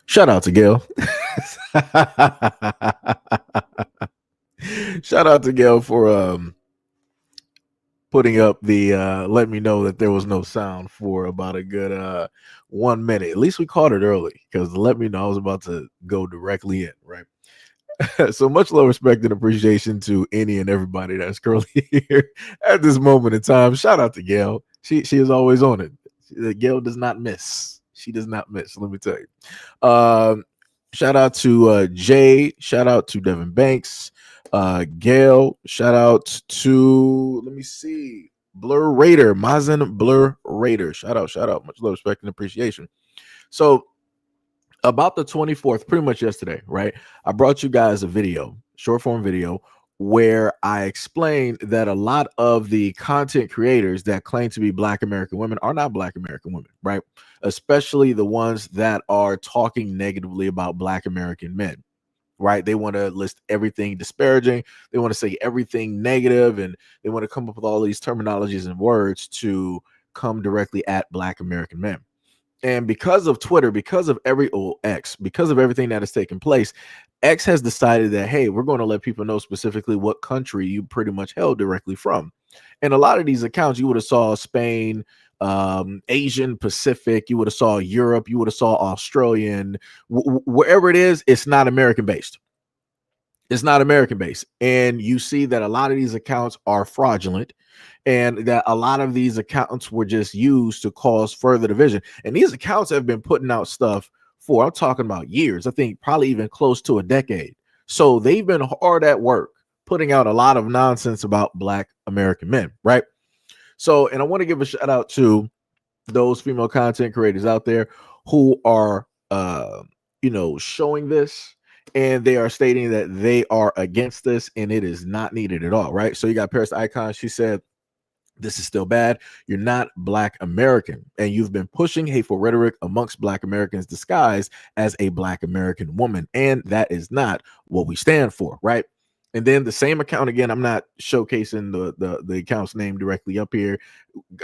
Shout out to Gail. Shout out to Gail for putting up the let me know that there was no sound for about a good 1 minute. At least we caught it early because let me know I was about to go directly in, right? So much love, respect, and appreciation to any and everybody that's currently here at this moment in time. Shout out to Gail. She is always on it. Gail does not miss. She does not miss. Let me tell you. Shout out to Jay. Shout out to Devin Banks. Gail. Shout out to let me see. Blur Raider. Mazen Blur Raider. Shout out. Shout out. Much love, respect, and appreciation. So about the 24th, pretty much yesterday, right? I brought you guys a video, short form video, where I explained that a lot of the content creators that claim to be Black American women are not Black American women, right? Especially the ones that are talking negatively about Black American men, right? They want to list everything disparaging. They want to say everything negative, and they want to come up with all these terminologies and words to come directly at Black American men. And because of Twitter, because of X, because of everything that has taken place, X has decided that, hey, we're going to let people know specifically what country you pretty much hailed directly from. And a lot of these accounts, you would have saw Spain, Asian Pacific, you would have saw Europe, you would have saw Australian, wherever it is, it's not American based. It's not American based. And you see that a lot of these accounts are fraudulent, and that a lot of these accounts were just used to cause further division. And these accounts have been putting out stuff for, I'm talking about years, I think probably even close to a decade. So they've been hard at work putting out a lot of nonsense about Black American men, right? So, and I want to give a shout out to those female content creators out there who are, showing this, and they are stating that they are against this and it is not needed at all, right? So you got Paris Icon. She said, this is still bad. You're not Black American, and you've been pushing hateful rhetoric amongst Black Americans disguised as a Black American woman, and that is not what we stand for, right? And then the same account again, I'm not showcasing the account's name directly up here.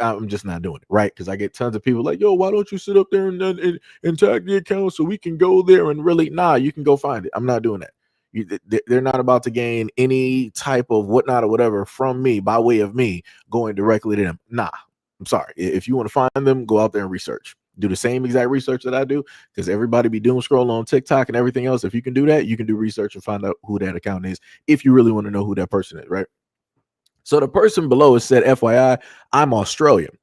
I'm just not doing it, right? Because I get tons of people like, yo, why don't you sit up there and tag the account so we can go there and really, nah, you can go find it. I'm not doing that. They're not about to gain any type of whatnot or whatever from me by way of me going directly to them. Nah, I'm sorry. If you want to find them, go out there and research. Do the same exact research that I do, because everybody be doom scrolling on TikTok and everything else. If you can do that, you can do research and find out who that account is if you really want to know who that person is, right? So the person below has said, FYI, I'm Australian,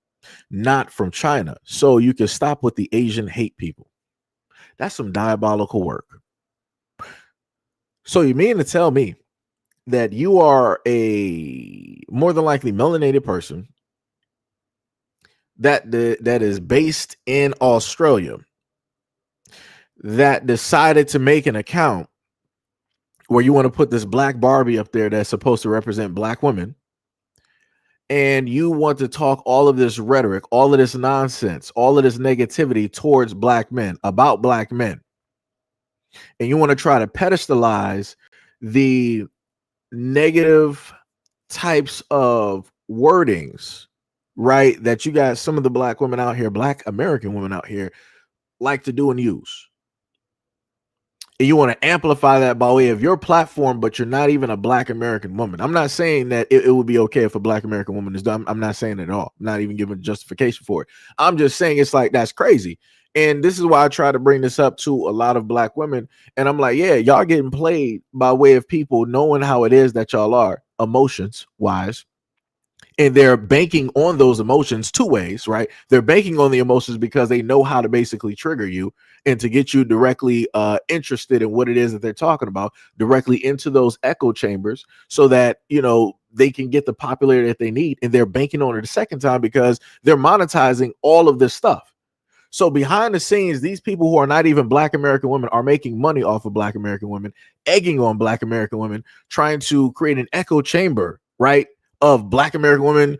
not from China. So you can stop with the Asian hate people. That's some diabolical work. So you mean to tell me that you are a more than likely melanated person that is based in Australia that decided to make an account where you want to put this Black Barbie up there that's supposed to represent Black women, and you want to talk all of this rhetoric, all of this nonsense, all of this negativity towards Black men, about Black men, and you want to try to pedestalize the negative types of wordings, right, that you got some of the Black women out here, Black American women out here, like to do and use. And you want to amplify that by way of your platform, but you're not even a Black American woman. I'm not saying that it would be okay if a Black American woman is done. I'm not saying it at all. I'm not even giving justification for it. I'm just saying it's like, that's crazy. And this is why I try to bring this up to a lot of Black women. And I'm like, yeah, y'all getting played by way of people knowing how it is that y'all are emotions wise. And they're banking on those emotions two ways, right? They're banking on the emotions because they know how to basically trigger you and to get you directly interested in what it is that they're talking about, directly into those echo chambers, so that, they can get the popularity that they need. And they're banking on it a second time because they're monetizing all of this stuff. So behind the scenes, these people who are not even Black American women are making money off of Black American women, egging on Black American women, trying to create an echo chamber, right, of Black American women,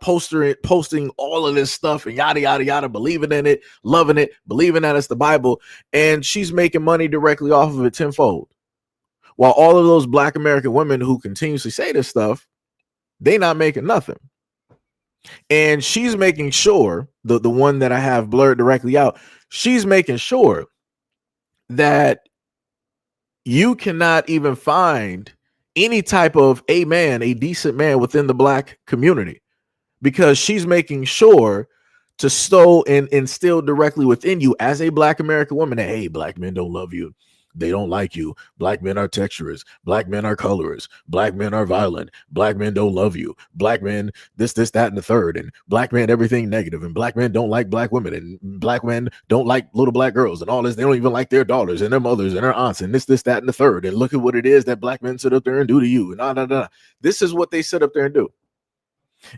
posting all of this stuff and yada, yada, yada, believing in it, loving it, believing that it's the Bible. And she's making money directly off of it tenfold. While all of those Black American women who continuously say this stuff, they not making nothing. And she's making sure, the one that I have blurred directly out, she's making sure that you cannot even find any type of a man, a decent man within the black community, because she's making sure to stow and instill directly within you as a black American woman that, hey, black men don't love you. They don't like you. Black men are texturers. Black men are colorers. Black men are violent. Black men don't love you. Black men, this, that, and the third. And black men, everything negative. And black men don't like black women. And black men don't like little black girls and all this. They don't even like their daughters and their mothers and their aunts and this, that, and the third. And look at what it is that black men sit up there and do to you. And This is what they sit up there and do.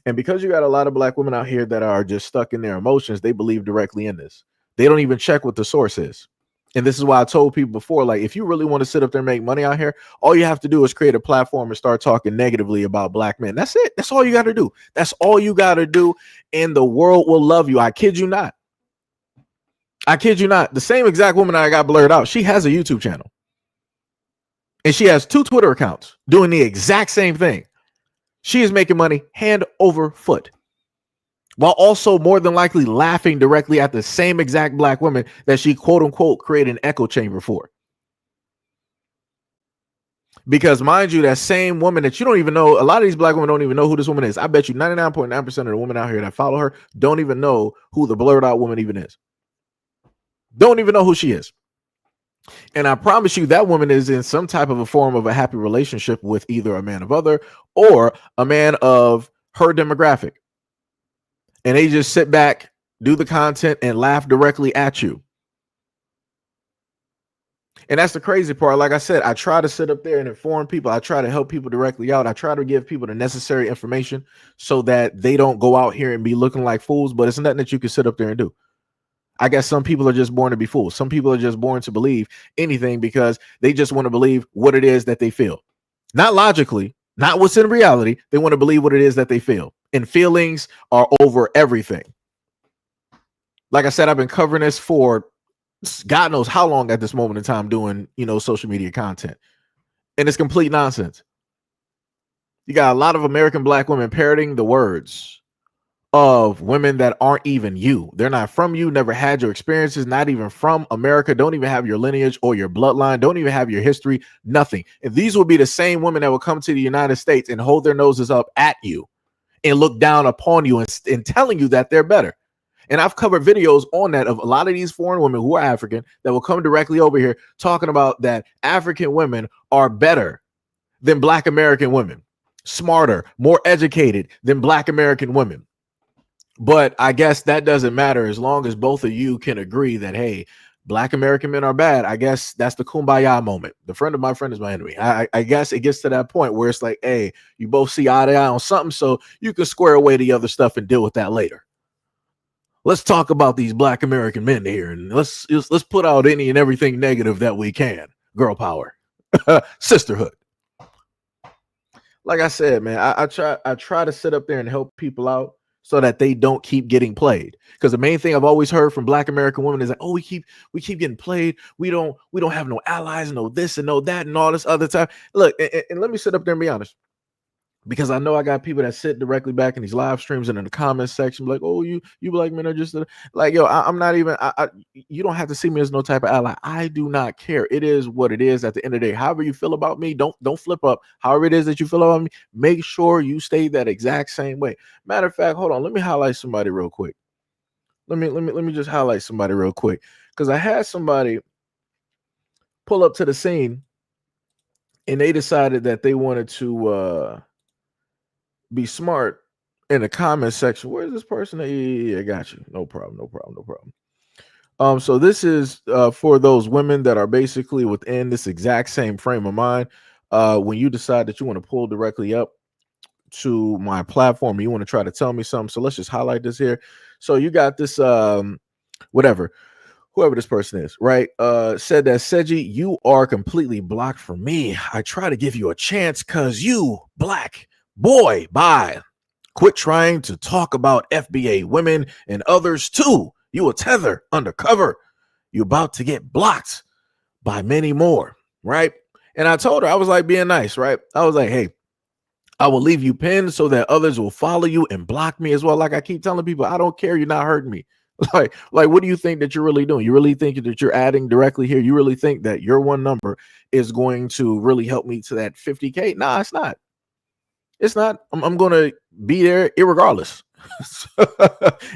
And because you got a lot of black women out here that are just stuck in their emotions, they believe directly in this. They don't even check what the source is. And this is why I told people before, like, if you really want to sit up there and make money out here, all you have to do is create a platform and start talking negatively about black men. That's it. That's all you got to do. That's all you got to do. And the world will love you. I kid you not. I kid you not. The same exact woman I got blurred out, she has a YouTube channel. And she has 2 Twitter accounts doing the exact same thing. She is making money hand over foot, while also more than likely laughing directly at the same exact black women that she quote unquote created an echo chamber for. Because mind you, that same woman that you don't even know, a lot of these black women don't even know who this woman is. I bet you 99.9% of the women out here that follow her don't even know who the blurred out woman even is. Don't even know who she is. And I promise you that woman is in some type of a form of a happy relationship with either a man of other or a man of her demographic. And they just sit back, do the content, and laugh directly at you. And that's the crazy part. Like I said, I try to sit up there and inform people. I try to help people directly out. I try to give people the necessary information so that they don't go out here and be looking like fools. But it's nothing that you can sit up there and do. I guess some people are just born to be fools. Some people are just born to believe anything because they just want to believe what it is that they feel. Not logically, not what's in reality. They want to believe what it is that they feel. And feelings are over everything. Like I said, I've been covering this for God knows how long at this moment in time doing, social media content. And it's complete nonsense. You got a lot of American black women parroting the words of women that aren't even you. They're not from you, never had your experiences, not even from America, don't even have your lineage or your bloodline, don't even have your history, nothing. And these will be the same women that will come to the United States and hold their noses up at you and look down upon you and telling you that they're better. And I've covered videos on that of a lot of these foreign women who are African that will come directly over here talking about that African women are better than black American women, smarter, more educated than black American women. But I guess that doesn't matter as long as both of you can agree that, hey, black American men are bad. I guess that's the kumbaya moment. The friend of my friend is my enemy. I guess it gets to that point where it's like, hey, you both see eye to eye on something, so you can square away the other stuff and deal with that later. Let's talk about these black American men here, and let's put out any and everything negative that we can. Girl power, sisterhood. Like I said, man, I try to sit up there and help people out so that they don't keep getting played. Because the main thing I've always heard from black American women is like, oh, we keep getting played. We don't have no allies, no this and no that and all this other time. Look, and let me sit up there and be honest. Because I know I got people that sit directly back in these live streams and in the comments section like, oh, you black men are just like, yo, I'm not even, you don't have to see me as no type of ally. I do not care. It is what it is at the end of the day. However you feel about me, don't flip up. However it is that you feel about me, make sure you stay that exact same way. Matter of fact, hold on. Let me highlight somebody real quick. Let me just highlight somebody real quick. Because I had somebody pull up to the scene and they decided that they wanted to, be smart in the comment section. Where's this person? Yeah, I got you. No problem. So this is for those women that are basically within this exact same frame of mind. When you decide that you want to pull directly up to my platform, you want to try to tell me something. So let's just highlight this here. So you got this whoever this person is, right? Said that, Seji, you are completely blocked from me. I try to give you a chance because you black. Boy, bye. Quit trying to talk about FBA women and others too. You a tether undercover. You're about to get blocked by many more, right? And I told her, I was like being nice, right? I was like, hey, I will leave you pinned so that others will follow you and block me as well. Like I keep telling people, I don't care. You're not hurting me. Like, what do you think that you're really doing? You really think that you're adding directly here? You really think that your one number is going to really help me to that 50K? Nah, it's not. It's not. I'm going to be there irregardless.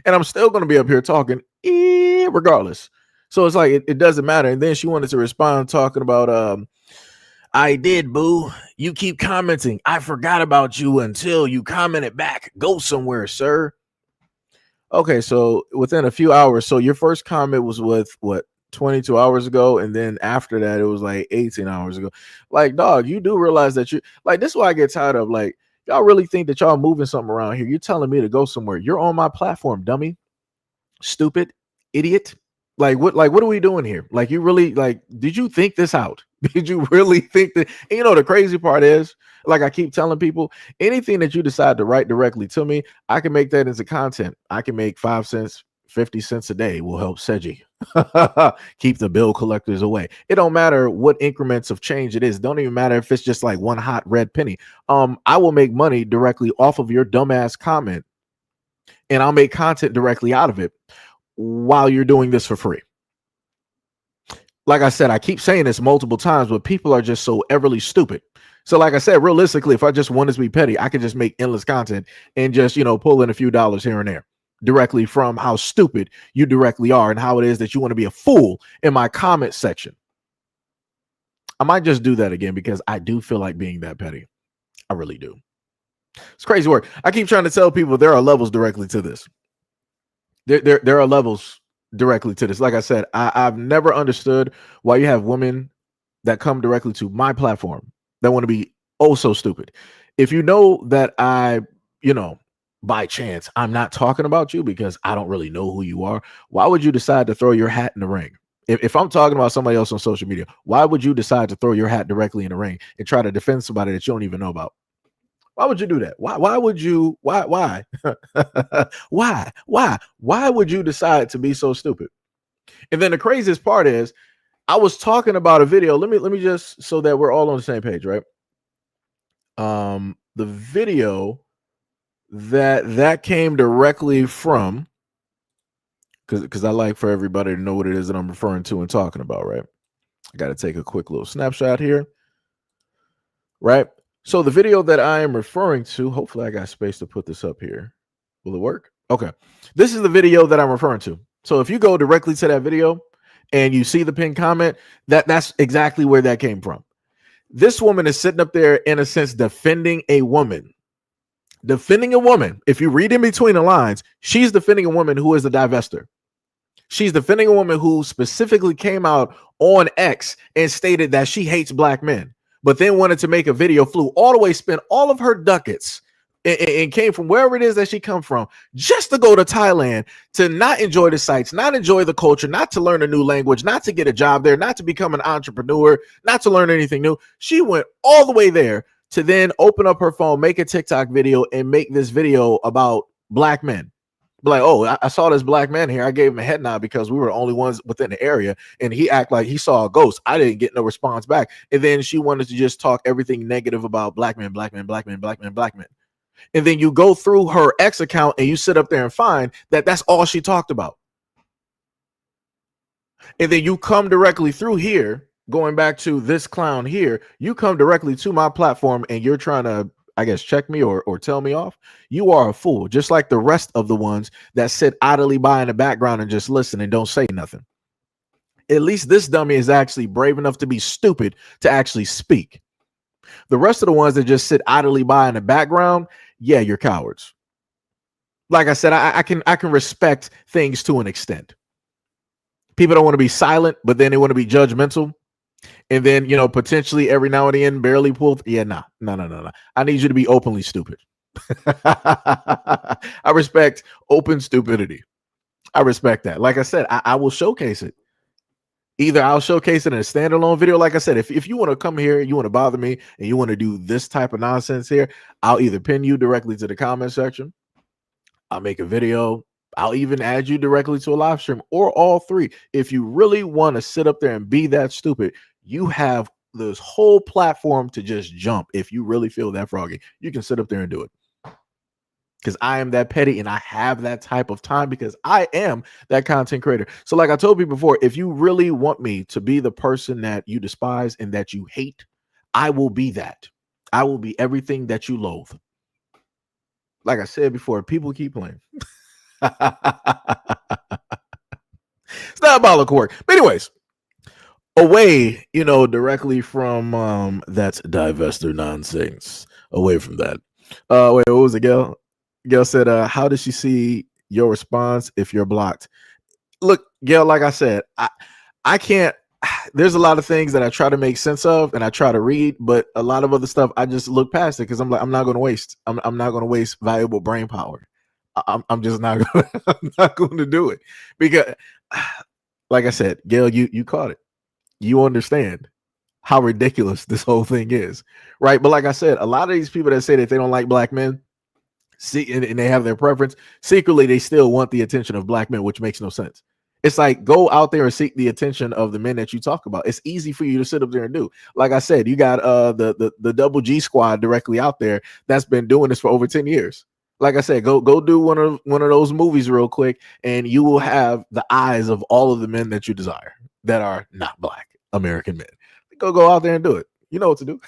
And I'm still going to be up here talking regardless. So it's like, it doesn't matter. And then she wanted to respond talking about, I did, boo. You keep commenting. I forgot about you until you commented back. Go somewhere, sir. Okay, so within a few hours, so your first comment was with what, 22 hours ago, and then after that it was like 18 hours ago. Like, dog, you do realize that you like this is what I get tired of. Like, y'all really think that y'all moving something around here. You're telling me to go somewhere. You're on my platform, dummy, stupid, idiot. Like what are we doing here? Like, you really, like, did you think this out? Did you really think that? And you know, the crazy part is, like I keep telling people, anything that you decide to write directly to me, I can make that into content. I can make 5 cents, 50 cents a day will help Seji keep the bill collectors away. It don't matter what increments of change it is. Don't even matter if it's just like one hot red penny. I will make money directly off of your dumbass comment, and I'll make content directly out of it while you're doing this for free. Like I said, I keep saying this multiple times, but people are just so everly stupid. So like I said, realistically, if I just wanted to be petty, I could just make endless content and just, pull in a few dollars here and there directly from how stupid you directly are and how it is that you want to be a fool in my comment section. I might just do that again because I do feel like being that petty. I really do. It's crazy work. I keep trying to tell people there are levels directly to this. There are levels directly to this. Like I said, I've never understood why you have women that come directly to my platform that want to be oh so stupid. If you know that I, by chance, I'm not talking about you because I don't really know who you are, why would you decide to throw your hat in the ring? If I'm talking about somebody else on social media, why would you decide to throw your hat directly in the ring and try to defend somebody that you don't even know about? Why would you do that? Why would you? Why? Why would you decide to be so stupid? And then the craziest part is, I was talking about a video. Let me just, so that we're all on the same page, right? The video that came directly from, because I like for everybody to know what it is that I'm referring to and talking about, right? I got to take a quick little snapshot here, right? So the video that I am referring to, hopefully I got space to put this up here. Will it work? Okay. This is the video that I'm referring to. So if you go directly to that video and you see the pinned comment, that's exactly where that came from. This woman is sitting up there, in a sense, defending a woman. Defending a woman. If you read in between the lines, she's defending a woman who is a divester. She's defending a woman who specifically came out on X and stated that she hates black men, but then wanted to make a video, flew all the way, spent all of her ducats, and came from wherever it is that she come from just to go to Thailand to not enjoy the sights, not enjoy the culture, not to learn a new language, not to get a job there, not to become an entrepreneur, not to learn anything new. She went all the way there to then open up her phone, make a TikTok video, and make this video about black men. Like, oh, I saw this black man here. I gave him a head nod because we were the only ones within the area, and he act like he saw a ghost. I didn't get no response back. And then she wanted to just talk everything negative about black men, black men, black men, black men, black men. And then you go through her X account and you sit up there and find that that's all she talked about. And then you come directly through here, going back to this clown here, you come directly to my platform and you're trying to, I guess, check me or tell me off. You are a fool, just like the rest of the ones that sit idly by in the background and just listen and don't say nothing. At least this dummy is actually brave enough to be stupid to actually speak. The rest of the ones that just sit idly by in the background, yeah, you're cowards. Like I said, I can respect things to an extent. People don't want to be silent, but then they want to be judgmental. And then, potentially every now and then barely pull. Yeah, no. I need you to be openly stupid. I respect open stupidity. I respect that. Like I said, I will showcase it. Either I'll showcase it in a standalone video. Like I said, if you want to come here, you want to bother me, and you want to do this type of nonsense here, I'll either pin you directly to the comment section. I'll make a video. I'll even add you directly to a live stream, or all three. If you really want to sit up there and be that stupid, you have this whole platform to just jump. If you really feel that froggy, you can sit up there and do it. because I am that petty and I have that type of time because I am that content creator. So, like I told you before, if you really want me to be the person that you despise and that you hate, I will be that. I will be everything that you loathe. Like I said before, people keep playing. It's diabolical work. But anyways, away, directly from that's divester nonsense. Away from that. Wait, what was it, Gail? Gail said, how does she see your response if you're blocked? Look, Gail, like I said, I can't. There's a lot of things that I try to make sense of and I try to read, but a lot of other stuff I just look past it because I'm like, I'm not going to waste. I'm not going to waste valuable brain power. I'm just not going. I'm not going to do it because, like I said, Gail, you caught it. You understand how ridiculous this whole thing is, right? But like I said, a lot of these people that say that they don't like black men, see, and they have their preference, secretly they still want the attention of black men, which makes no sense. It's like, go out there and seek the attention of the men that you talk about. It's easy for you to sit up there and do. Like I said, you got the double G squad directly out there that's been doing this for over 10 years. Like I said, go do one of those movies real quick, and you will have the eyes of all of the men that you desire that are not black American men. Go out there and do it. You know what to do.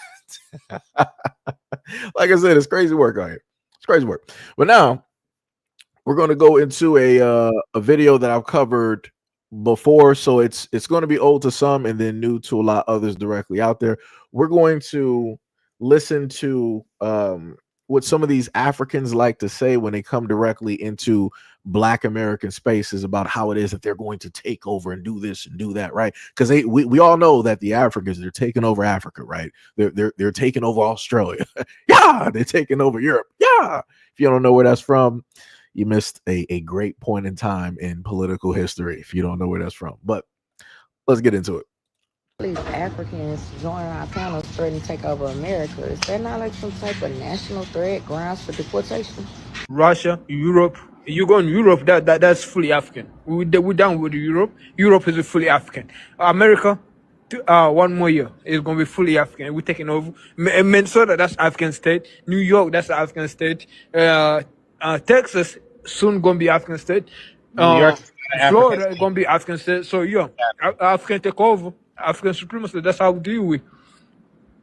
Like I said, it's crazy work out here. It's crazy work. But now we're going to go into a video that I've covered before, so it's going to be old to some and then new to a lot of others directly out there. We're going to listen to what some of these Africans like to say when they come directly into Black American spaces about how it is that they're going to take over and do this and do that, right? Because we all know that the Africans, they're taking over Africa, right? They're taking over Australia. Yeah, they're taking over Europe. Yeah. If you don't know where that's from, you missed a great point in time in political history if you don't know where that's from. But let's get into it. These Africans join our panel threatening to take over America. Is that not like some type of national threat, grounds for deportation? Russia, Europe. You go in Europe, that's fully African. We down with Europe. Europe is fully African. America, 1 more year is going to be fully African. We're taking over. Minnesota, that's African state. New York, that's African state. Texas soon going to be African state. New York, Florida is going to be African state. So yeah, African take over. African supremacy. That's how we deal with.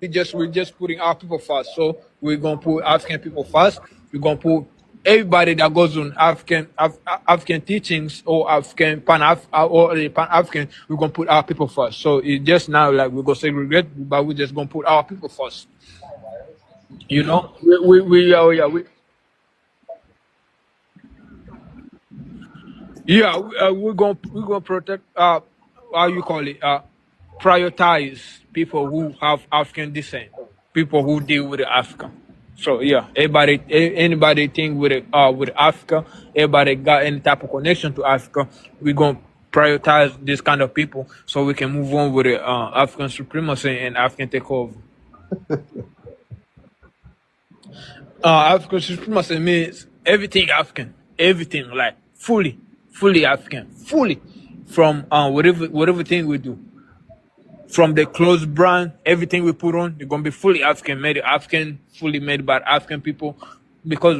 We're just putting our people first. So we're gonna put African people first. We're gonna put everybody that goes on African teachings or African Pan African. We're gonna put our people first. So it's just now like we're gonna segregate, but we're just gonna put our people first. You know, we're gonna protect how you call it prioritize people who have African descent, people who deal with Africa. So yeah, anybody think with Africa, everybody got any type of connection to Africa, we're gonna prioritize this kind of people so we can move on with the African supremacy and African takeover. African supremacy means everything African, everything like fully African, fully from whatever thing we do. From the clothes brand, everything we put on, they're gonna be fully African made, fully made by African people, because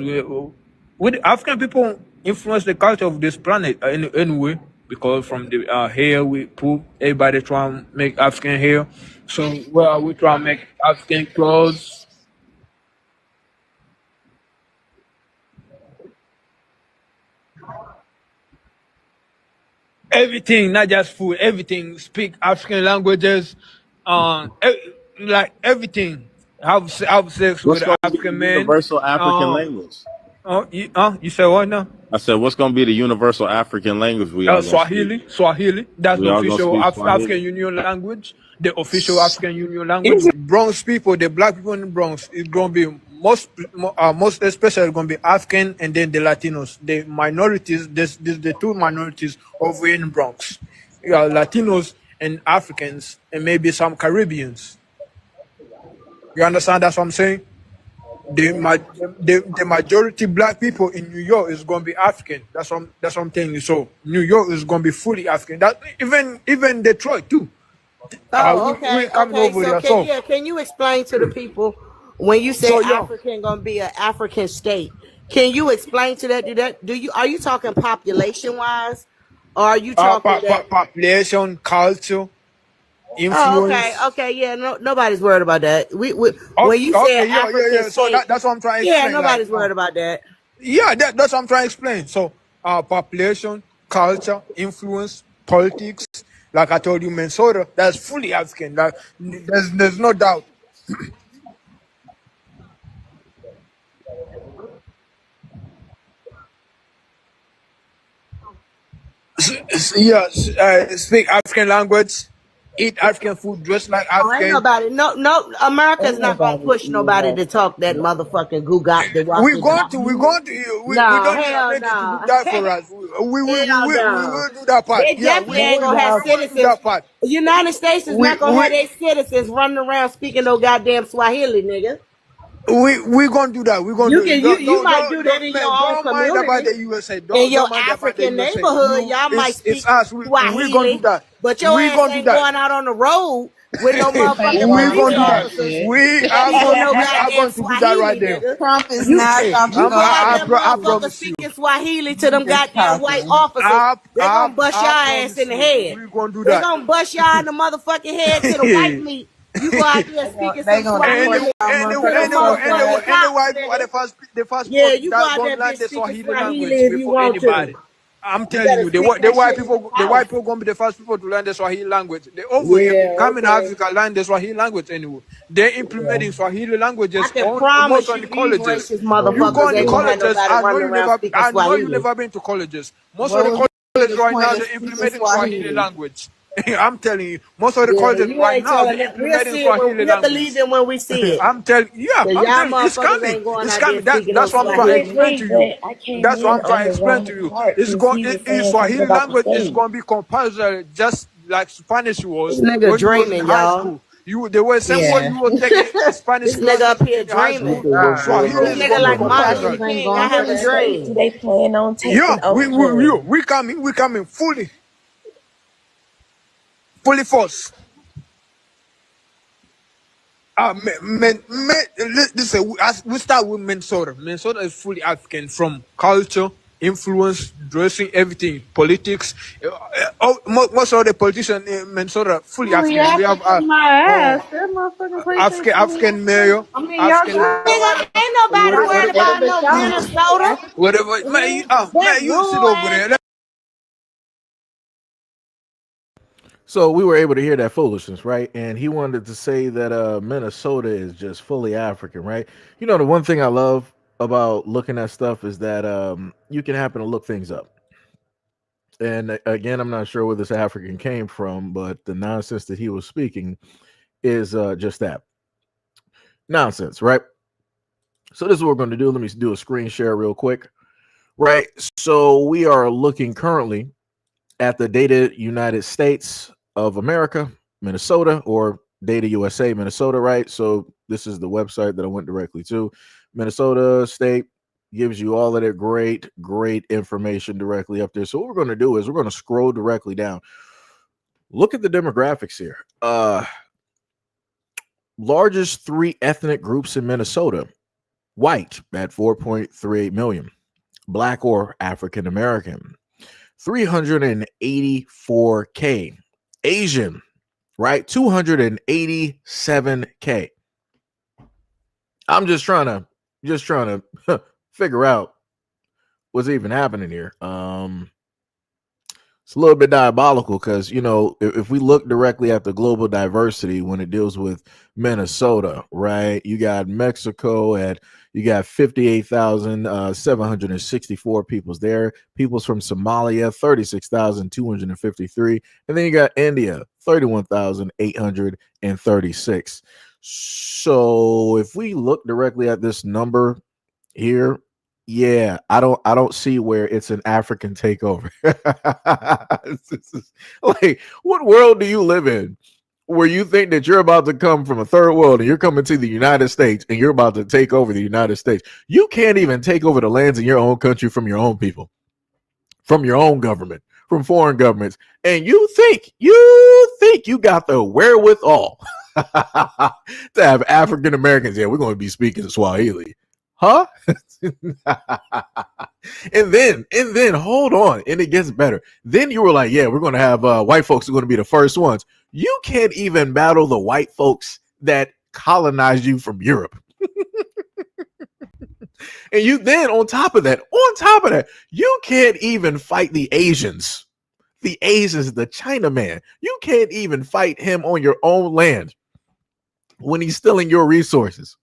with African people influence the culture of this planet anyway. Because from the hair we put, everybody try and make African hair, so we try and make African clothes. Everything, not just food, everything. Speak African languages, like everything. Have sex what's with going to be the African men. universal African language? You said what now? I said, what's going to be the universal African language we all gonna speak? Swahili. That's We the all gonna official speak Swahili. African Union language. The official African Union language. Bronx people, the black people in the Bronx, it's gonna be most especially gonna be African, and then the Latinos, the minorities. This the two minorities over in Bronx. Latinos and Africans, and maybe some Caribbeans. You understand? That's what I'm saying. The majority black people in New York is gonna be African. That's what I'm telling you. So New York is gonna be fully African. That even Detroit too. Okay. We coming over So there. can you explain to the people when you say So yeah. African gonna be an African state? Can you explain to that? Are you talking population wise, or are you talking population, culture, influence? Okay, yeah. No, nobody's worried about that. When you said African So state, that's what I'm trying to yeah, explain. nobody's worried about that. Yeah, that's what I'm trying to explain. So, population, culture, influence, politics. Like I told you, Minnesota, that's fully African. Like, there's no doubt. Yeah, speak African language, eat African food, dress like Oh, ain't African. nobody. No. America's Ain't not gonna nobody push nobody eating to talk that motherfucking gugap the We're rocket. going to, we're going to, we No, don't need hell America to do no. that for us. Hell We no. will do that part. They Yeah, definitely ain't gonna have we're going to do citizens. that part. The United States is We, not gonna have their citizens running around speaking no goddamn Swahili, nigga. we're gonna do that. We're gonna You do can it. you might do that in your Man, own don't mind about community. the USA. In your Don't mind about the African USA. neighborhood, y'all might It's speak us. We're gonna do Swahili, that. but your We're ass gonna do ain't that. going out on the road with no ain't motherfucking We're going police gonna for do that. that officers shit. speaking no We are goddamn going to do that right Swahili, there. nigga. Trump is You not about to you go go out for there, that I motherfucker, promise you. speaking Swahili to shit. them You just goddamn white talking. officers. They gonna bust your I ass in promise the you. head. We're gonna do They that. gonna bust y'all in the motherfucking head to the white meat. You go out there speaking They some gonna And deport the Swahili y'all and the to and them motherfuckers so the motherfucking fast. and the cops, white people are nigga. the first people Yeah, you go that out gonna there learn bitch the speaking Swahili Swahili language if you before want anybody. to. I'm You telling better you, speak the that white shit in people the house. gonna be the first people to learn the Swahili language. They over here Yeah, come in okay. Africa learn the Swahili language anyway. They're Yeah. implementing Swahili I languages can on almost promise on you the these colleges. racist What You was go motherfuckers on the ain't the gonna have colleges. nobody running around speaking I know you Swahili. never been to colleges. Most of what the was colleges the right point now of they're speaking implementing Swahili Swahili? language. I'm telling you, most of the Yeah, colleges you right ain't now telling they're that. We'll implementing see it when Swahili we'll language. believe it when we see it. I'm telling, yeah, Cause I'm y'all telling you, it's motherfuckers coming. ain't going It's out there coming. speaking no That's what I'm I trying to did explain Swahili. too, to you. but I came That's what in I'm on trying to the explain wrong to you. part because he was saying something Swahili about the language is state. going to be compulsory, just like Spanish This was nigga when you was in dreaming, high y'all. school. The way same way Yeah. you were taking Spanish This nigga up classes here in high dreaming. school. Swahili This is nigga going to be like The Martin compulsory. Luther Caucasians ain't King going for got having that state. Do dreams. they plan on Yeah, taking over? we coming fully force. Listen, we start with Minnesota. Minnesota is fully African from culture, influence, dressing, everything, politics. Most of the politicians in Minnesota fully Fully African. We have African, my uh, ass. That motherfucking place ain't fully African African. mayor, I mean, y'all African got a Nigga, lot of ain't nobody nice worried state, about but no y'all ain't fully Minnesota. African. whatever. That Man, you sit rural over ass. there. So we were able to hear that foolishness, right? And he wanted to say that Minnesota is just fully African, right? You know, the one thing I love about looking at stuff is that you can happen to look things up. And again, I'm not sure where this African came from, but the nonsense that he was speaking is just that nonsense, right? So this is what we're going to do. Let me do a screen share real quick, right? So we are looking currently at the data United States of America, Minnesota, or Data USA, Minnesota, right? So this is the website that I went directly to. Minnesota State gives you all of that great information directly up there. So what we're going to do is we're going to scroll directly down. Look at the demographics here. Largest three ethnic groups in Minnesota: white at 4.38 million, black or African American 384K, Asian, right, 287K. I'm just trying to figure out what's even happening here. It's a little bit diabolical because, you know, if we look directly at the global diversity when it deals with Minnesota, right? You got Mexico you got 58,764 peoples there. Peoples from Somalia, 36,253. And then you got India, 31,836. So if we look directly at this number here, yeah, I don't see where it's an African takeover. Like, what world do you live in where you think that you're about to come from a third world and you're coming to the United States and you're about to take over the United States? You can't even take over the lands in your own country from your own people, from your own government, from foreign governments, and you think you got the wherewithal to have African Americans. Yeah, we're going to be speaking Swahili. Huh? and then hold on, and it gets better. Then you were like, yeah, we're gonna have white folks are gonna be the first ones. You can't even battle the white folks that colonized you from Europe. And you then on top of that, you can't even fight the Asians. The Asians, the Chinaman. You can't even fight him on your own land when he's stealing your resources.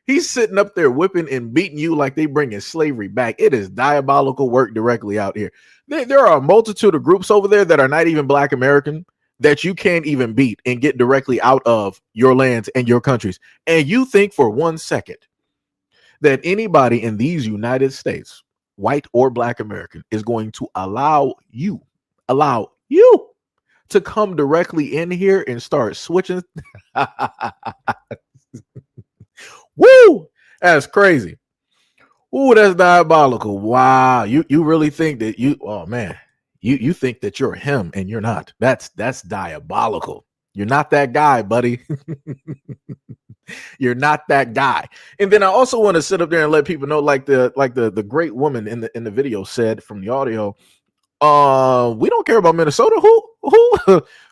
He's sitting up there whipping and beating you like they bringing slavery back. It is diabolical work directly out here. There are a multitude of groups over there that are not even Black American that you can't even beat and get directly out of your lands and your countries. And you think for 1 second that anybody in these United States, white or Black American, is going to allow you to come directly in here and start switching. Woo! That's crazy. Ooh, that's diabolical. Wow. You really think that oh man, you think that you're him and you're not. That's diabolical. You're not that guy, buddy. You're not that guy. And then I also want to sit up there and let people know, like the great woman in the video said from the audio, we don't care about Minnesota. Who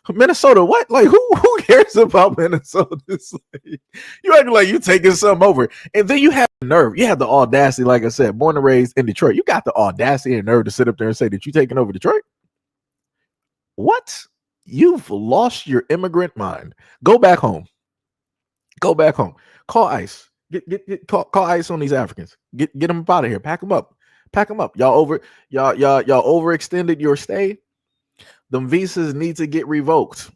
Minnesota? What? Like who cares about Minnesota? Like, you acting like you taking something over, and then you have the nerve, you have the audacity. Like I said, born and raised in Detroit, you got the audacity and nerve to sit up there and say that you taking over Detroit. What? You've lost your immigrant mind. Go back home. Go back home. Call ICE. Call ICE on these Africans. Get them out of here. Pack them up. Pack them up. Y'all overextended your stay. Them visas need to get revoked.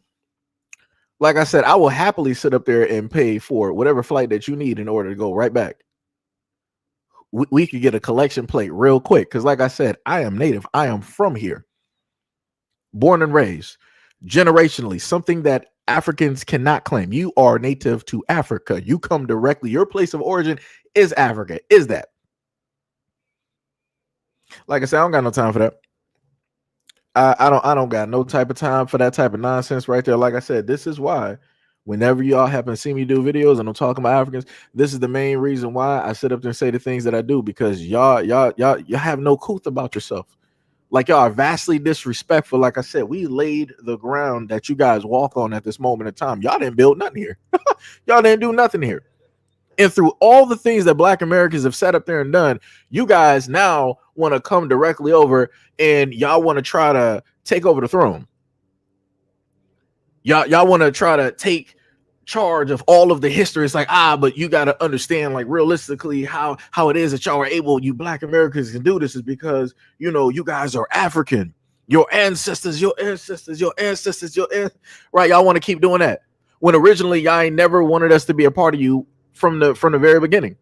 Like I said, I will happily sit up there and pay for whatever flight that you need in order to go right back. We could get a collection plate real quick. Because like I said, I am native. I am from here. Born and raised. Generationally. Something that Africans cannot claim. You are native to Africa. You come directly. Your place of origin is Africa. Is that? Like I said, I don't got no time for that. I don't got no type of time for that type of nonsense right there. Like I said, this is why whenever y'all happen to see me do videos and I'm talking about Africans, this is the main reason why I sit up there and say the things that I do, because y'all have no couth about yourself. Like y'all are vastly disrespectful. Like I said, we laid the ground that you guys walk on at this moment in time. Y'all didn't build nothing here. Y'all didn't do nothing here. And through all the things that Black Americans have set up there and done, you guys now want to come directly over and y'all want to try to take over the throne. Y'all want to try to take charge of all of the history. It's like, but you got to understand, like, realistically how it is that y'all are able, you Black Americans can do this is because, you guys are African. Your ancestors, right? Y'all want to keep doing that. When originally y'all ain't never wanted us to be a part of you from the very beginning,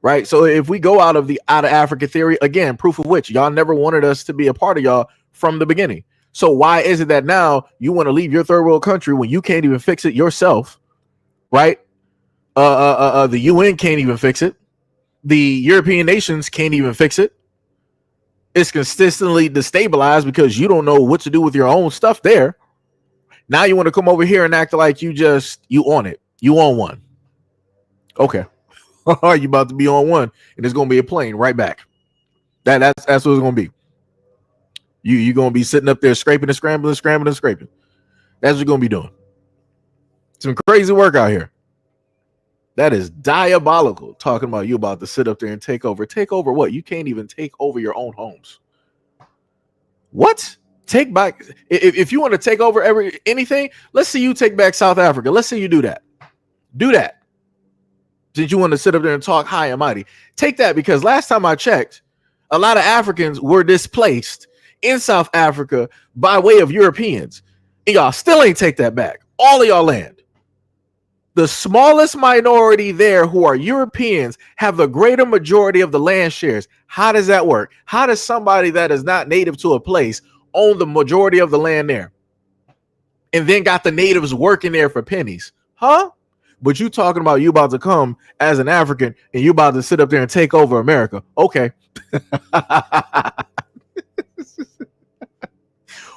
right? So if we go out of Africa theory, again, proof of which y'all never wanted us to be a part of y'all from the beginning. So why is it that now you want to leave your third world country when you can't even fix it yourself, right? The UN can't even fix it. The European nations can't even fix it. It's consistently destabilized because you don't know what to do with your own stuff there. Now you want to come over here and act like you on it. You on one. Okay. You about to be on one, and it's gonna be a plane right back. That's what it's gonna be. You're gonna be sitting up there scraping and scrambling. That's what you're gonna be doing. Some crazy work out here. That is diabolical. Talking about you about to sit up there and take over. Take over what? You can't even take over your own homes. What? Take back? If you want to take over anything, let's see you take back South Africa. Let's see you do that. Do that. Since you want to sit up there and talk high and mighty, take that, because last time I checked, a lot of Africans were displaced in South Africa by way of Europeans, and y'all still ain't take that back. All of y'all land. The smallest minority there who are Europeans have the greater majority of the land shares. How does that work? How does somebody that is not native to a place own the majority of the land there and then got the natives working there for pennies? Huh? But you talking about you about to come as an African and you about to sit up there and take over America. Okay.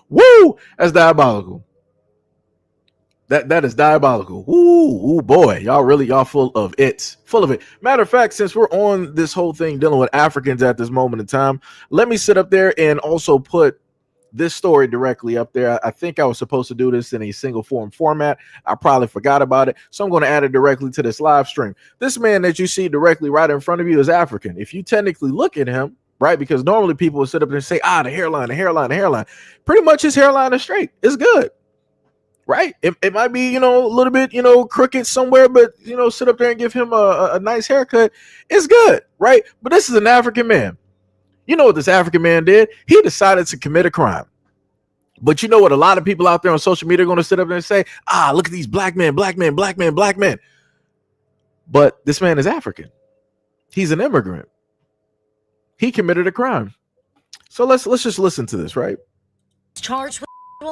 Woo! That's diabolical. That is diabolical. Ooh, boy, y'all full of it. Full of it. Matter of fact, since we're on this whole thing dealing with Africans at this moment in time, let me sit up there and also put this story directly up there. I think I was supposed to do this in a single format. I probably forgot about it. So I'm going to add it directly to this live stream. This man that you see directly right in front of you is African. If you technically look at him, right, because normally people will sit up there and say, the hairline. Pretty much his hairline is straight. It's good. Right. It might be, a little bit, crooked somewhere, but, sit up there and give him a nice haircut. It's good. Right. But this is an African man. You know what this African man did? He decided to commit a crime. But you know what a lot of people out there on social media are going to sit up there and say, look at these black men. But this man is African. He's an immigrant. He committed a crime. So let's just listen to this, right? Charged with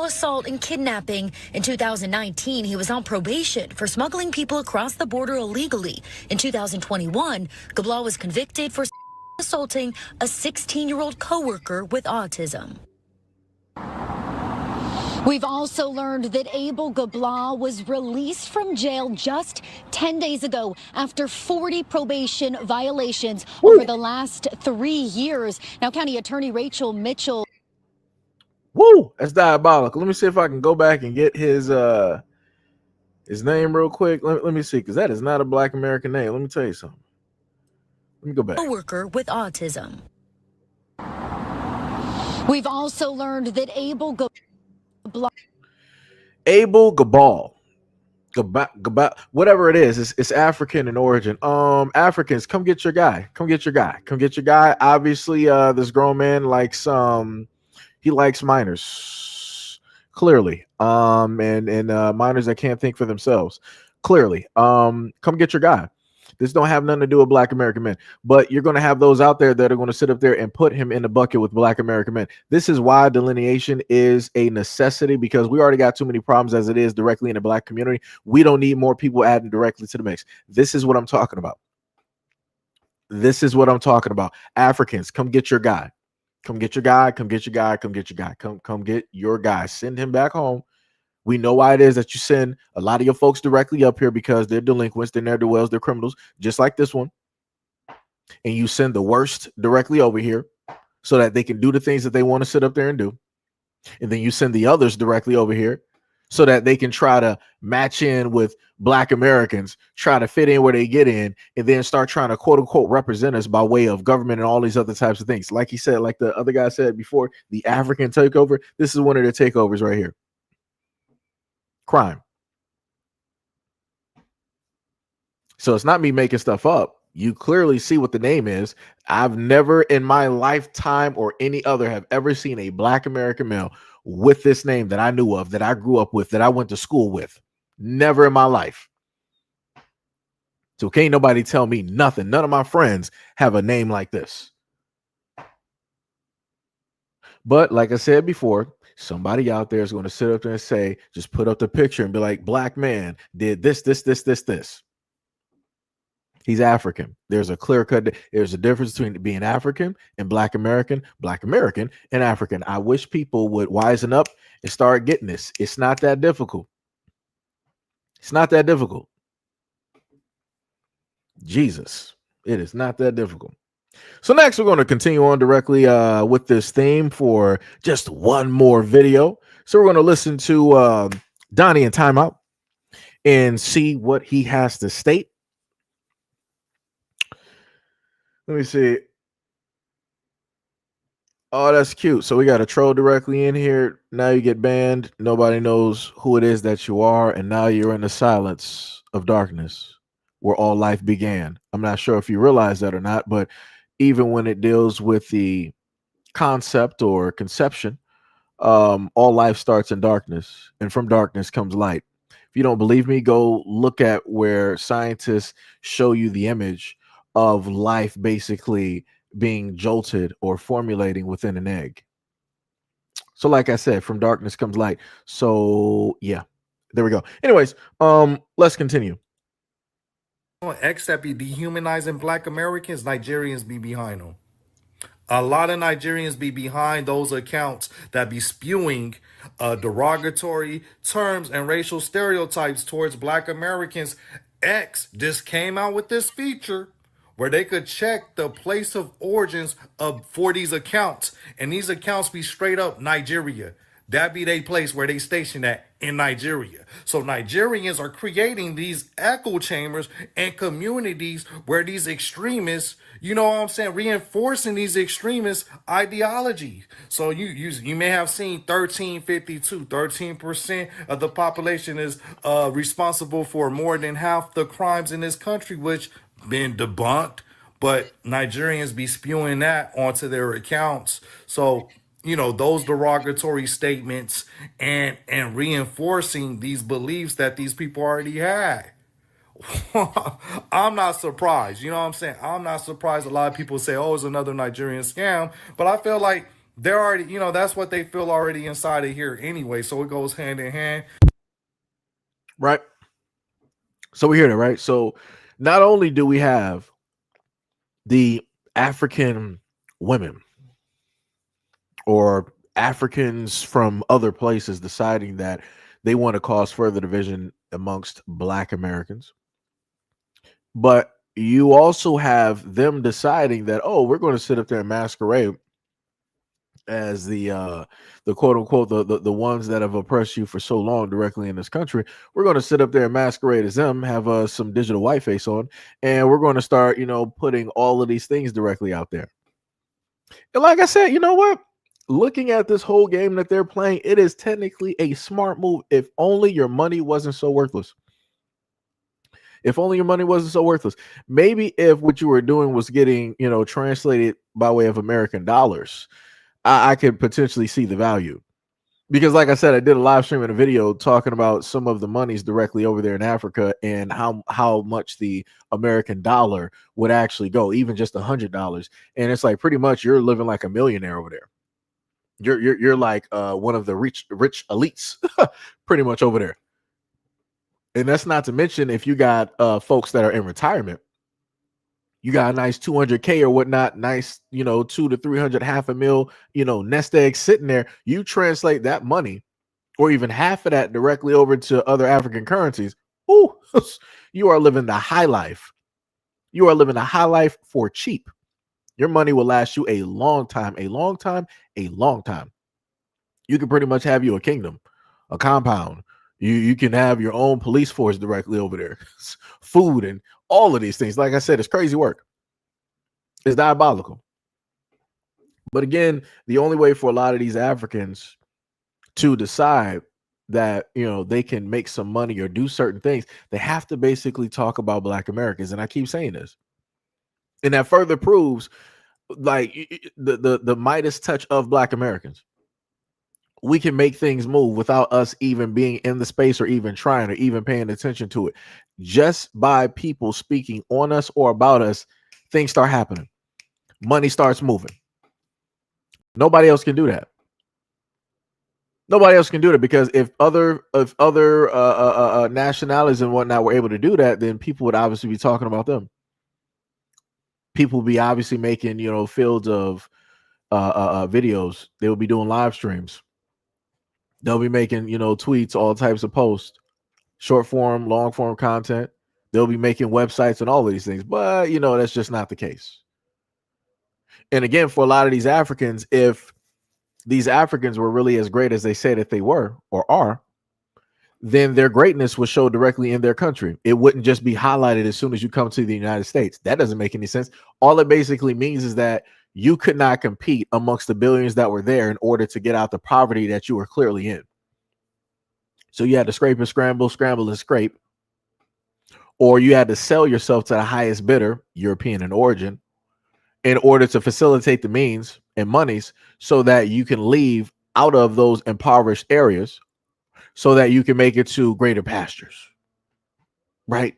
assault and kidnapping. In 2019, he was on probation for smuggling people across the border illegally. In 2021, Gabla was convicted for assaulting a 16-year-old coworker with autism. We've also learned that Abel Gabla was released from jail just 10 days ago after 40 probation violations over the last 3 years. Now, County Attorney Rachel Mitchell. Woo, that's diabolical. Let me see if I can go back and get his name real quick. Let me see, because that is not a black American name. Let me tell you something. Let me go back. A worker with autism. We've also learned that Abel Gabal, whatever it is, it's African in origin. Africans, come get your guy. Obviously, this grown man likes he likes minors, clearly. And minors that can't think for themselves, clearly. Come get your guy. This don't have nothing to do with black American men, but you're going to have those out there that are going to sit up there and put him in the bucket with black American men. This is why delineation is a necessity, because we already got too many problems as it is directly in the black community. We don't need more people adding directly to the mix. This is what I'm talking about. Africans, come get your guy. Come get your guy. Come get your guy. Send him back home. We know why it is that you send a lot of your folks directly up here, because they're delinquents, they're ne'er-do-wells, they're criminals, just like this one. And you send the worst directly over here so that they can do the things that they want to sit up there and do. And then you send the others directly over here so that they can try to match in with black Americans, try to fit in where they get in, and then start trying to quote unquote represent us by way of government and all these other types of things. Like he said, like the other guy said before, the African takeover. This is one of their takeovers right here. Crime. So it's not me making stuff up. You clearly see what the name is. I've never in my lifetime or any other have ever seen a black American male with this name that I knew of, that I grew up with, that I went to school with. Never in my life. So can't nobody tell me nothing. None of my friends have a name like this. But like I said before, somebody out there is going to sit up there and say, just put up the picture and be like, black man did this. He's African. There's a clear cut. There's a difference between being African and black American and African. I wish people would wisen up and start getting this. It's not that difficult. Jesus, it is not that difficult. So next, we're going to continue on directly with this theme for just one more video. So we're going to listen to Donnie in timeout and see what he has to state. Let me see. Oh, that's cute. So we got a troll directly in here. Now you get banned. Nobody knows who it is that you are. And now you're in the silence of darkness where all life began. I'm not sure if you realize that or not, but even when it deals with the concept or conception, all life starts in darkness, and from darkness comes light. If you don't believe me, go look at where scientists show you the image of life basically being jolted or formulating within an egg. So like I said, from darkness comes light. So yeah, there we go. Anyways, let's continue. X that be dehumanizing black Americans, Nigerians be behind them. A lot of Nigerians be behind those accounts that be spewing derogatory terms and racial stereotypes towards Black Americans. X just came out with this feature where they could check the place of origins of for these accounts, and these accounts be straight up Nigeria. That be they place where they station at in Nigeria. So Nigerians are creating these echo chambers and communities where these extremists, you know what I'm saying, reinforcing these extremist ideologies. So you may have seen 1352, 13% of the population is responsible for more than half the crimes in this country, which been debunked, but Nigerians be spewing that onto their accounts. So, you know, those derogatory statements and reinforcing these beliefs that these people already had. I'm not surprised. You know what I'm saying? I'm not surprised a lot of people say, oh, it's another Nigerian scam. But I feel like they're already, you know, that's what they feel already inside of here anyway. So it goes hand in hand. Right. So we hear that, right? So not only do we have the African women or Africans from other places deciding that they want to cause further division amongst Black Americans, but you also have them deciding that, oh, we're going to sit up there and masquerade as the quote unquote the ones that have oppressed you for so long directly in this country. We're going to sit up there and masquerade as them, have some digital white face on, and we're going to start, you know, putting all of these things directly out there. And like I said, you know what? Looking at this whole game that they're playing, it is technically a smart move. If only your money wasn't so worthless. If only your money wasn't so worthless. Maybe if what you were doing was getting, you know, translated by way of American dollars, I could potentially see the value. Because like I said, I did a live stream and a video talking about some of the monies directly over there in Africa and how much the American dollar would actually go, even just $100. And it's like pretty much you're living like a millionaire over there. You're like one of the rich elites pretty much over there. And that's not to mention if you got folks that are in retirement, you got a nice 200K or whatnot, nice, you know, 200 to 300, half a mil, you know, nest egg sitting there. You translate that money or even half of that directly over to other African currencies. Ooh, you are living the high life. You are living the high life for cheap. Your money will last you a long time, a long time, a long time. You can pretty much have you a kingdom, a compound. You can have your own police force directly over there, food and all of these things. Like I said, it's crazy work. It's diabolical. But again, the only way for a lot of these Africans to decide that, you know, they can make some money or do certain things, they have to basically talk about Black Americans. And I keep saying this. And that further proves like the Midas touch of Black Americans. We can make things move without us even being in the space or even trying or even paying attention to it. Just by people speaking on us or about us, things start happening. Money starts moving. Nobody else can do that. Nobody else can do that, because if other nationalities and whatnot were able to do that, then people would obviously be talking about them. People would be obviously making, you know, fields of videos. They will be doing live streams. They'll be making, you know, tweets, all types of posts, short form, long form content. They'll be making websites and all of these things. But, you know, that's just not the case. And again, for a lot of these Africans, if these Africans were really as great as they say that they were or are, then their greatness would show directly in their country. It wouldn't just be highlighted as soon as you come to the United States. That doesn't make any sense. All it basically means is that you could not compete amongst the billions that were there in order to get out the poverty that you were clearly in. So you had to scrape and scramble, scramble and scrape, or you had to sell yourself to the highest bidder, European in origin, in order to facilitate the means and monies so that you can leave out of those impoverished areas so that you can make it to greater pastures, right?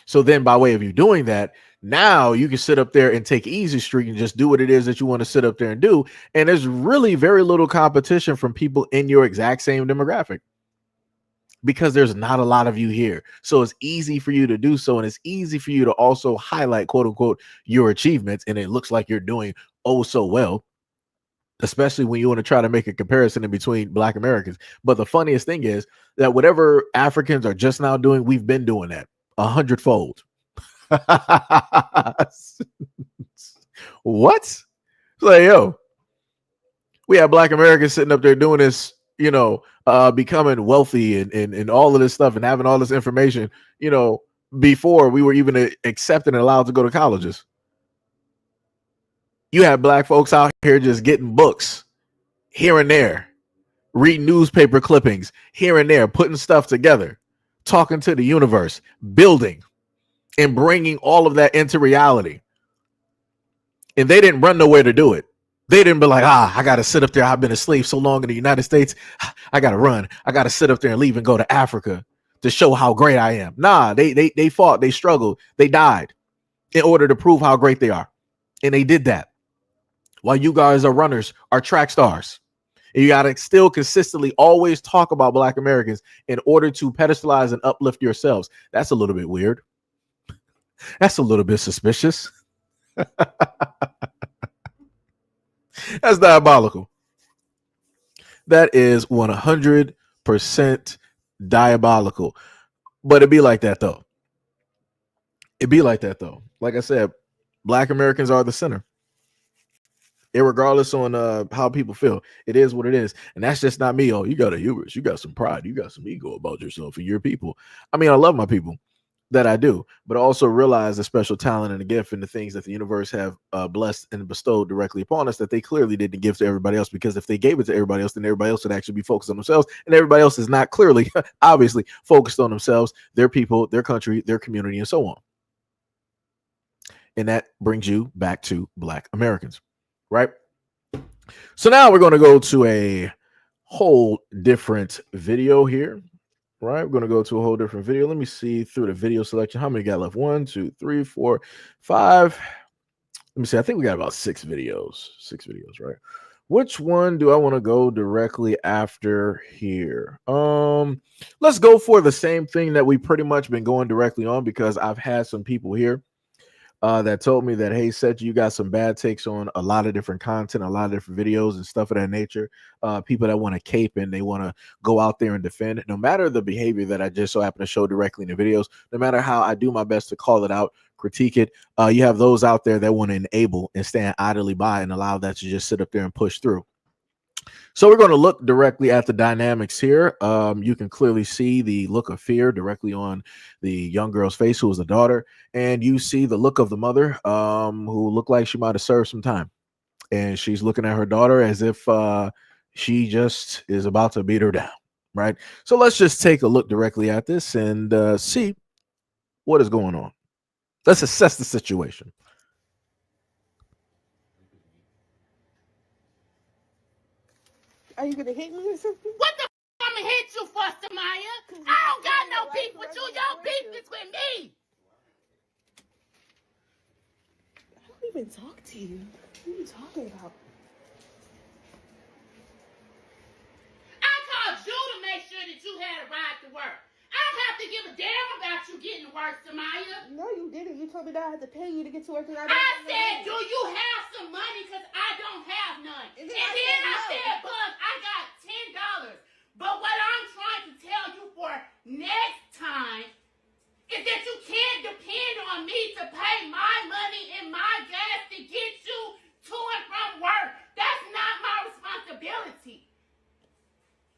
So then by way of you doing that, now you can sit up there and take easy street and just do what it is that you want to sit up there and do. And there's really very little competition from people in your exact same demographic, because there's not a lot of you here. So it's easy for you to do so. And it's easy for you to also highlight, quote unquote, your achievements. And it looks like you're doing oh so well. especially when you want to try to make a comparison in between Black Americans. But the funniest thing is that whatever Africans are just now doing, we've been doing that 100-fold. What? Like, yo, we have Black Americans sitting up there doing this, becoming wealthy and all of this stuff and having all this information, before we were even accepted and allowed to go to colleges. You have Black folks out here just getting books here and there, reading newspaper clippings here and there, putting stuff together, talking to the universe, building, and bringing all of that into reality. And they didn't run nowhere to do it. They didn't be like, I got to sit up there. I've been a slave so long in the United States. I got to run. I got to sit up there and leave and go to Africa to show how great I am. Nah, they fought. They struggled. They died in order to prove how great they are. And they did that. While you guys are runners, are track stars. And you got to still consistently always talk about Black Americans in order to pedestalize and uplift yourselves. That's a little bit weird. That's a little bit suspicious. That's diabolical. That is 100% diabolical. But it'd be like that, though. Like I said, Black Americans are the center. Irregardless on how people feel, it is what it is. And that's just not me. Oh, you got a hubris. You got some pride. You got some ego about yourself and your people. I mean, I love my people. That I do, but also realize the special talent and the gift and the things that the universe have blessed and bestowed directly upon us that they clearly didn't give to everybody else, because if they gave it to everybody else, then everybody else would actually be focused on themselves, and everybody else is not clearly, obviously, focused on themselves, their people, their country, their community, and so on. And that brings you back to Black Americans, right? So now we're going to go to a whole different video here. Right, we're going to go to a whole different video. Let me see through the video selection. How many got left? 1, 2, 3, 4, 5. Let me see. I think we got about 6 videos. 6 videos, right? Which one do I want to go directly after here? Let's go for the same thing that we pretty much been going directly on, because I've had some people here that told me that, hey, Seth, you got some bad takes on a lot of different content, a lot of different videos and stuff of that nature. People that want to cape and they want to go out there and defend, no matter the behavior that I just so happen to show directly in the videos, no matter how I do my best to call it out, critique it. You have those out there that want to enable and stand idly by and allow that to just sit up there and push through. So we're going to look directly at the dynamics here. You can clearly see the look of fear directly on the young girl's face, who was the daughter. And you see the look of the mother, who looked like she might have served some time. And she's looking at her daughter as if she just is about to beat her down, right? So let's just take a look directly at this and see what is going on. Let's assess the situation. Are you gonna hit me or something? What the f I'ma hit you for, Samaya? I don't got no beef with you. Your beef is with me. I don't even talk to you. What are you talking about? I called you to make sure that you had a ride to work. I don't have to give a damn about you getting to work, Samaya. No, you didn't. You told me that I had to pay you to get to work. I said, do you have some money? Because I don't have none. And then I said, Bug, I got $10. But what I'm trying to tell you for next time is that you can't depend on me to pay my money and my gas to get you to and from work. That's not my responsibility.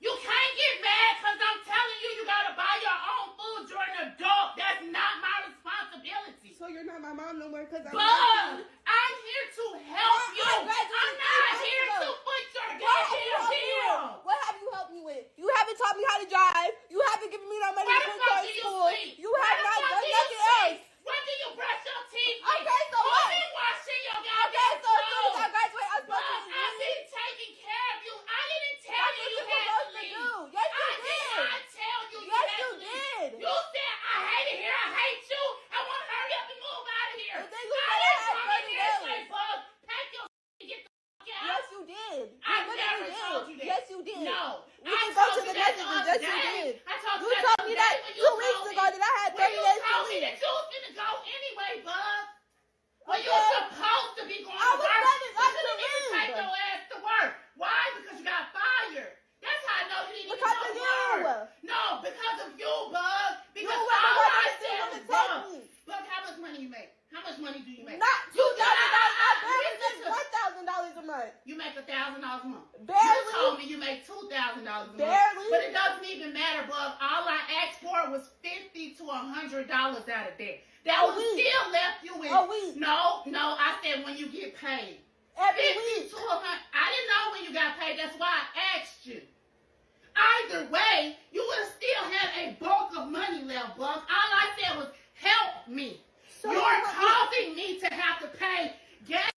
You can't get mad because I'm telling you gotta buy your own food. You're an adult. That's not my responsibility. So you're not my mom no more because I'm Bug, I'm here to help you. I'm not here to put your goddamn bill. What have you helped me with? You haven't taught me how to drive. You haven't given me no money to put towards school. You have not done nothing else. When do you brush your teeth? Okay, so what? Who's been washing your goddamn so as soon as I graduate, I'm supposed to I've been taking care of you. I didn't tell you you had to leave. Yes, you did. I did not tell you you yes, had you to leave. did. You said, I hate it here. I hate you. I want to hurry up and move out of here. And then you I said didn't I had come in here and 30 say, days. Bug, pack your and get the fuck out. Yes, you did. I never told you that. Yes, you did. No. We can go to the messages. Yes, you did. You told me that 2 weeks ago that I had 30 days to You told me leave. that you was finna go anyway, Bug. Well, you supposed to be going I to was work. running up You to didn't even leave. take your ass to work. more was $50 to $100 out of that. That would still left you with no. I said when you get paid. Every 50 to 100. I didn't know when you got paid. That's why I asked you. Either way, you would have still had a bulk of money left, Buck. All I said was help me. So you're causing me to have to pay gas.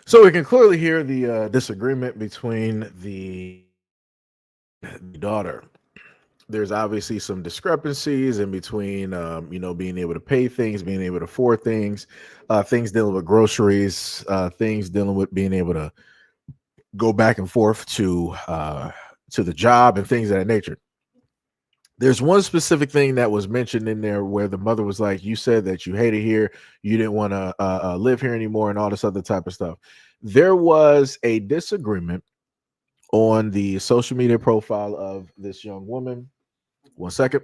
So we can clearly hear the disagreement between the daughter. There's obviously some discrepancies in between, being able to pay things, being able to afford things, things dealing with groceries, things dealing with being able to go back and forth to the job and things of that nature. There's one specific thing that was mentioned in there where the mother was like, you said that you hate it here, you didn't want to live here anymore, and all this other type of stuff. There was a disagreement on the social media profile of this young woman. 1 second.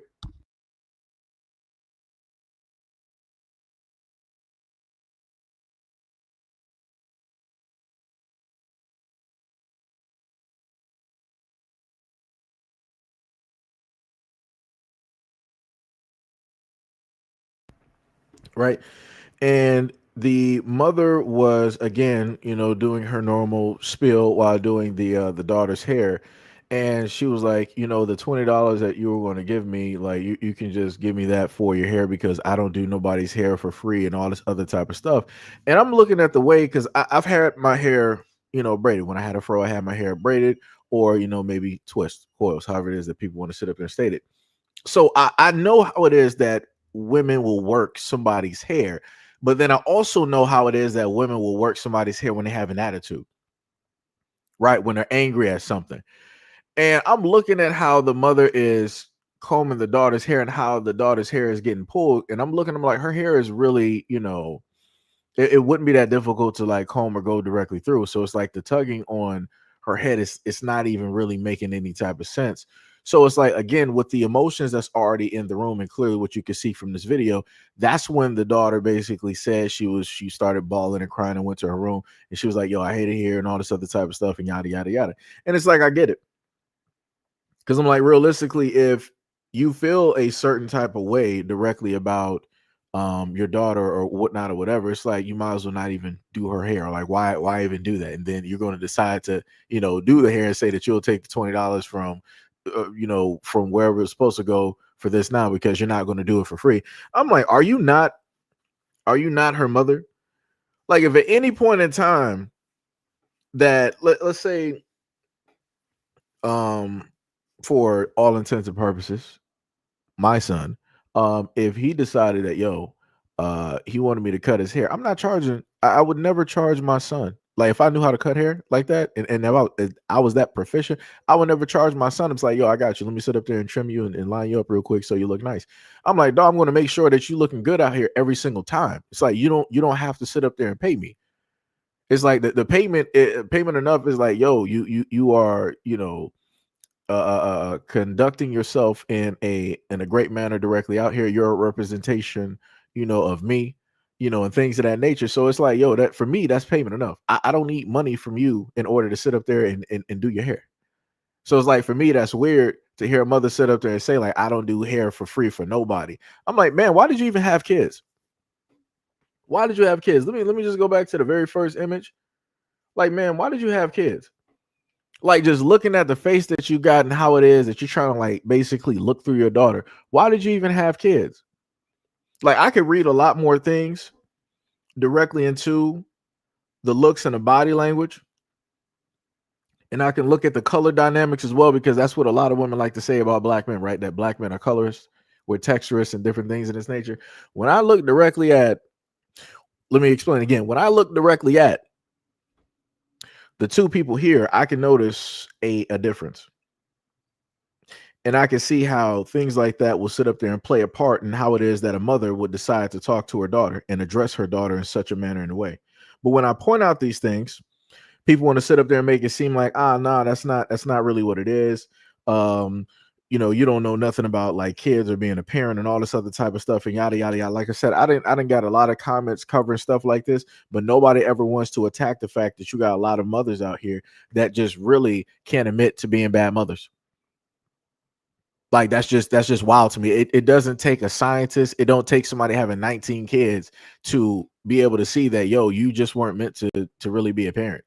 Right. And the mother was again, doing her normal spiel while doing the daughter's hair. And she was like, the $20 that you were going to give me, like you can just give me that for your hair because I don't do nobody's hair for free and all this other type of stuff. And I'm looking at the way because I've had my hair, braided. When I had a fro, I had my hair braided or, maybe twist coils, however it is that people want to sit up there and state it. So I know how it is that women will work somebody's hair, but then I also know how it is that women will work somebody's hair when they have an attitude, right? When they're angry at something. And I'm looking at how the mother is combing the daughter's hair and how the daughter's hair is getting pulled. And I'm like, her hair is really, it wouldn't be that difficult to like comb or go directly through. So it's like the tugging on her head it's not even really making any type of sense. So it's like, again, with the emotions that's already in the room, and clearly what you can see from this video, that's when the daughter basically said she started bawling and crying and went to her room. And she was like, yo, I hate it here and all this other type of stuff and yada, yada, yada. And it's like, I get it. Because I'm like, realistically, if you feel a certain type of way directly about your daughter or whatnot or whatever, it's like you might as well not even do her hair. Like, why even do that? And then you're going to decide to, do the hair and say that you'll take the $20 from from wherever it's supposed to go for this now because you're not going to do it for free. I'm like, are you not her mother? Like, if at any point in time that let's say, for all intents and purposes, my son, if he decided that he wanted me to cut his hair, I'm not charging. I would never charge my son. Like, if I knew how to cut hair like that, and if I was that proficient, I would never charge my son. It's like, yo, I got you. Let me sit up there and trim you and line you up real quick so you look nice. I'm like, dog, I'm going to make sure that you looking good out here every single time. It's like, you don't have to sit up there and pay me. It's like the payment enough is like, yo, you are, conducting yourself in a great manner directly out here. You're a representation, of me, and things of that nature. So it's like, yo, that for me, that's payment enough. I don't need money from you in order to sit up there and do your hair. So it's like, for me, that's weird to hear a mother sit up there and say, like, I don't do hair for free for nobody. I'm like, man, why did you even have kids? Why did you have kids? Let me just go back to the very first image. Like, man, why did you have kids? Like, just looking at the face that you got and how it is that you're trying to like basically look through your daughter. Why did you even have kids? Like, I could read a lot more things directly into the looks and the body language. And I can look at the color dynamics as well, because that's what a lot of women like to say about black men, right? That black men are colorists, we're texturists and different things of this nature. When I look directly at, let me explain again. When I look directly at the two people here, I can notice a difference. And I can see how things like that will sit up there and play a part in how it is that a mother would decide to talk to her daughter and address her daughter in such a manner and a way. But when I point out these things, people want to sit up there and make it seem like, no, that's not really what it is. You don't know nothing about like kids or being a parent and all this other type of stuff and yada yada yada. Like I said, I didn't got a lot of comments covering stuff like this, but nobody ever wants to attack the fact that you got a lot of mothers out here that just really can't admit to being bad mothers. Like that's just wild to me. It doesn't take a scientist. It don't take somebody having 19 kids to be able to see that, yo, you just weren't meant to really be a parent.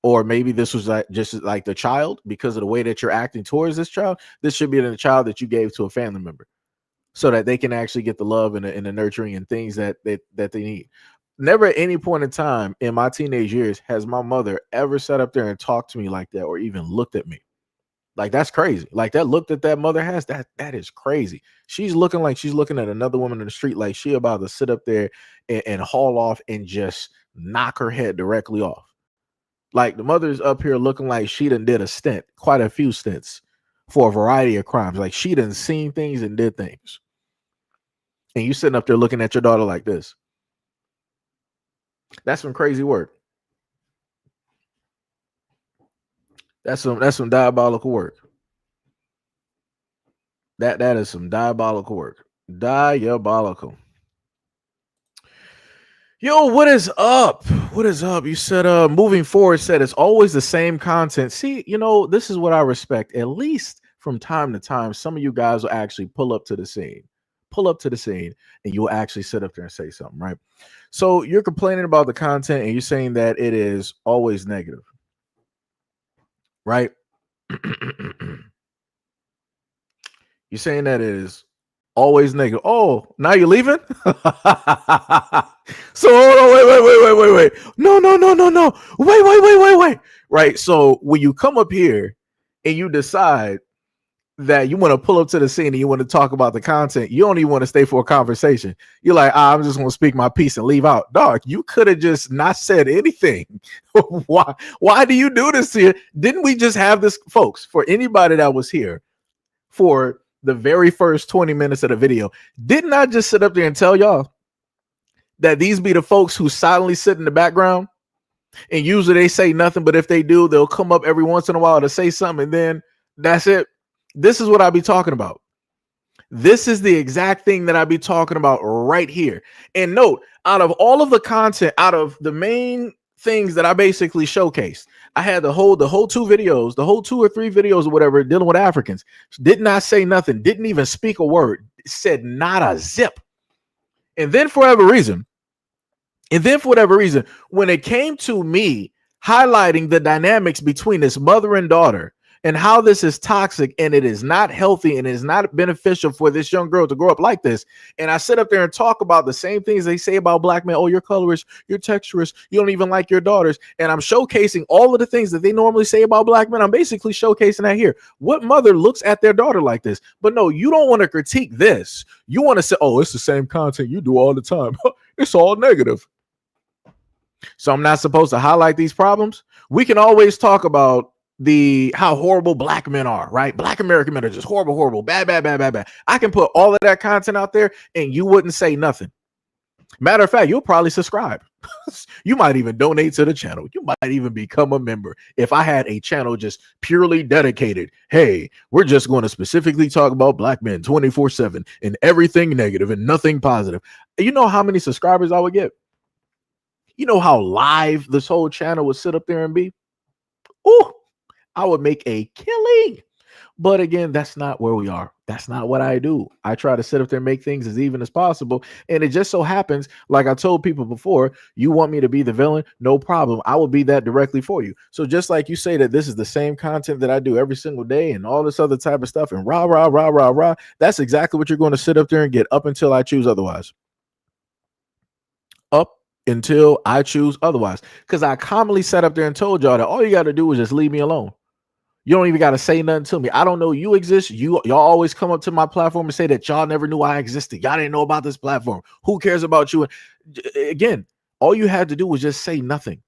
Or maybe this was like just like the child, because of the way that you're acting towards this child. This should be the child that you gave to a family member, so that they can actually get the love and the nurturing and things that they need. Never at any point in time in my teenage years has my mother ever sat up there and talked to me like that, or even looked at me. Like that's crazy. Like that look that mother has, that is crazy. She's looking like she's looking at another woman in the street, like she about to sit up there and haul off and just knock her head directly off. Like the mother's up here looking like she done did a stint, quite a few stints for a variety of crimes. Like she done seen things and did things. And you sitting up there looking at your daughter like this. That's some crazy work. That's some diabolical work. That is some diabolical work. Diabolical. Yo, what is up? What is up? You said moving forward, said it's always the same content. See, this is what I respect. At least from time to time, some of you guys will actually pull up to the scene, and you'll actually sit up there and say something, right? So you're complaining about the content and you're saying that it is always negative, right? You're saying that it is always negative. Oh, now you're leaving? So hold on, wait. No. Wait. Right. So when you come up here and you decide that you want to pull up to the scene and you want to talk about the content, you don't even want to stay for a conversation. You're like, I'm just going to speak my piece and leave out. Dog, you could have just not said anything. Why do you do this here? Didn't we just have this, folks, for anybody that was here for the very first 20 minutes of the video? Didn't I just sit up there and tell y'all that these be the folks who silently sit in the background, and usually they say nothing, but if they do, they'll come up every once in a while to say something, and then that's it. This is what I be talking about. This is the exact thing that I be talking about right here. And note, out of all of the content, out of the main things that I basically showcased, I had the whole 2 videos, the whole 2 or 3 videos or whatever dealing with Africans. Did not say nothing, didn't even speak a word, said not a zip. And then for whatever reason, when it came to me highlighting the dynamics between this mother and daughter and how this is toxic and it is not healthy and it is not beneficial for this young girl to grow up like this, and I sit up there and talk about the same things they say about black men. Oh, you're colorist, you're texturist, you don't even like your daughters. And I'm showcasing all of the things that they normally say about black men. I'm basically showcasing that here. What mother looks at their daughter like this? But no, you don't want to critique this. You want to say, oh, it's the same content you do all the time. It's all negative. So I'm not supposed to highlight these problems. We can always talk about how horrible black men are, right? Black American men are just horrible, bad. I can put all of that content out there and you wouldn't say nothing. Matter of fact, you'll probably subscribe. You might even donate to the channel. You might even become a member. If I had a channel just purely dedicated, hey, we're just going to specifically talk about black men 24/7 and everything negative and nothing positive. You know how many subscribers I would get? You know how live this whole channel would sit up there and be? Ooh, I would make a killing. But again, that's not where we are. That's not what I do. I try to sit up there and make things as even as possible. And it just so happens, like I told people before, you want me to be the villain? No problem. I will be that directly for you. So just like you say that this is the same content that I do every single day and all this other type of stuff and rah, that's exactly what you're going to sit up there and get up until I choose otherwise. Up until I choose otherwise. Because I commonly sat up there and told y'all that all you got to do is just leave me alone. You don't even got to say nothing to me. I don't know you exist. Y'all always come up to my platform and say that y'all never knew I existed. Y'all didn't know about this platform. Who cares about you? Again, all you had to do was just say nothing.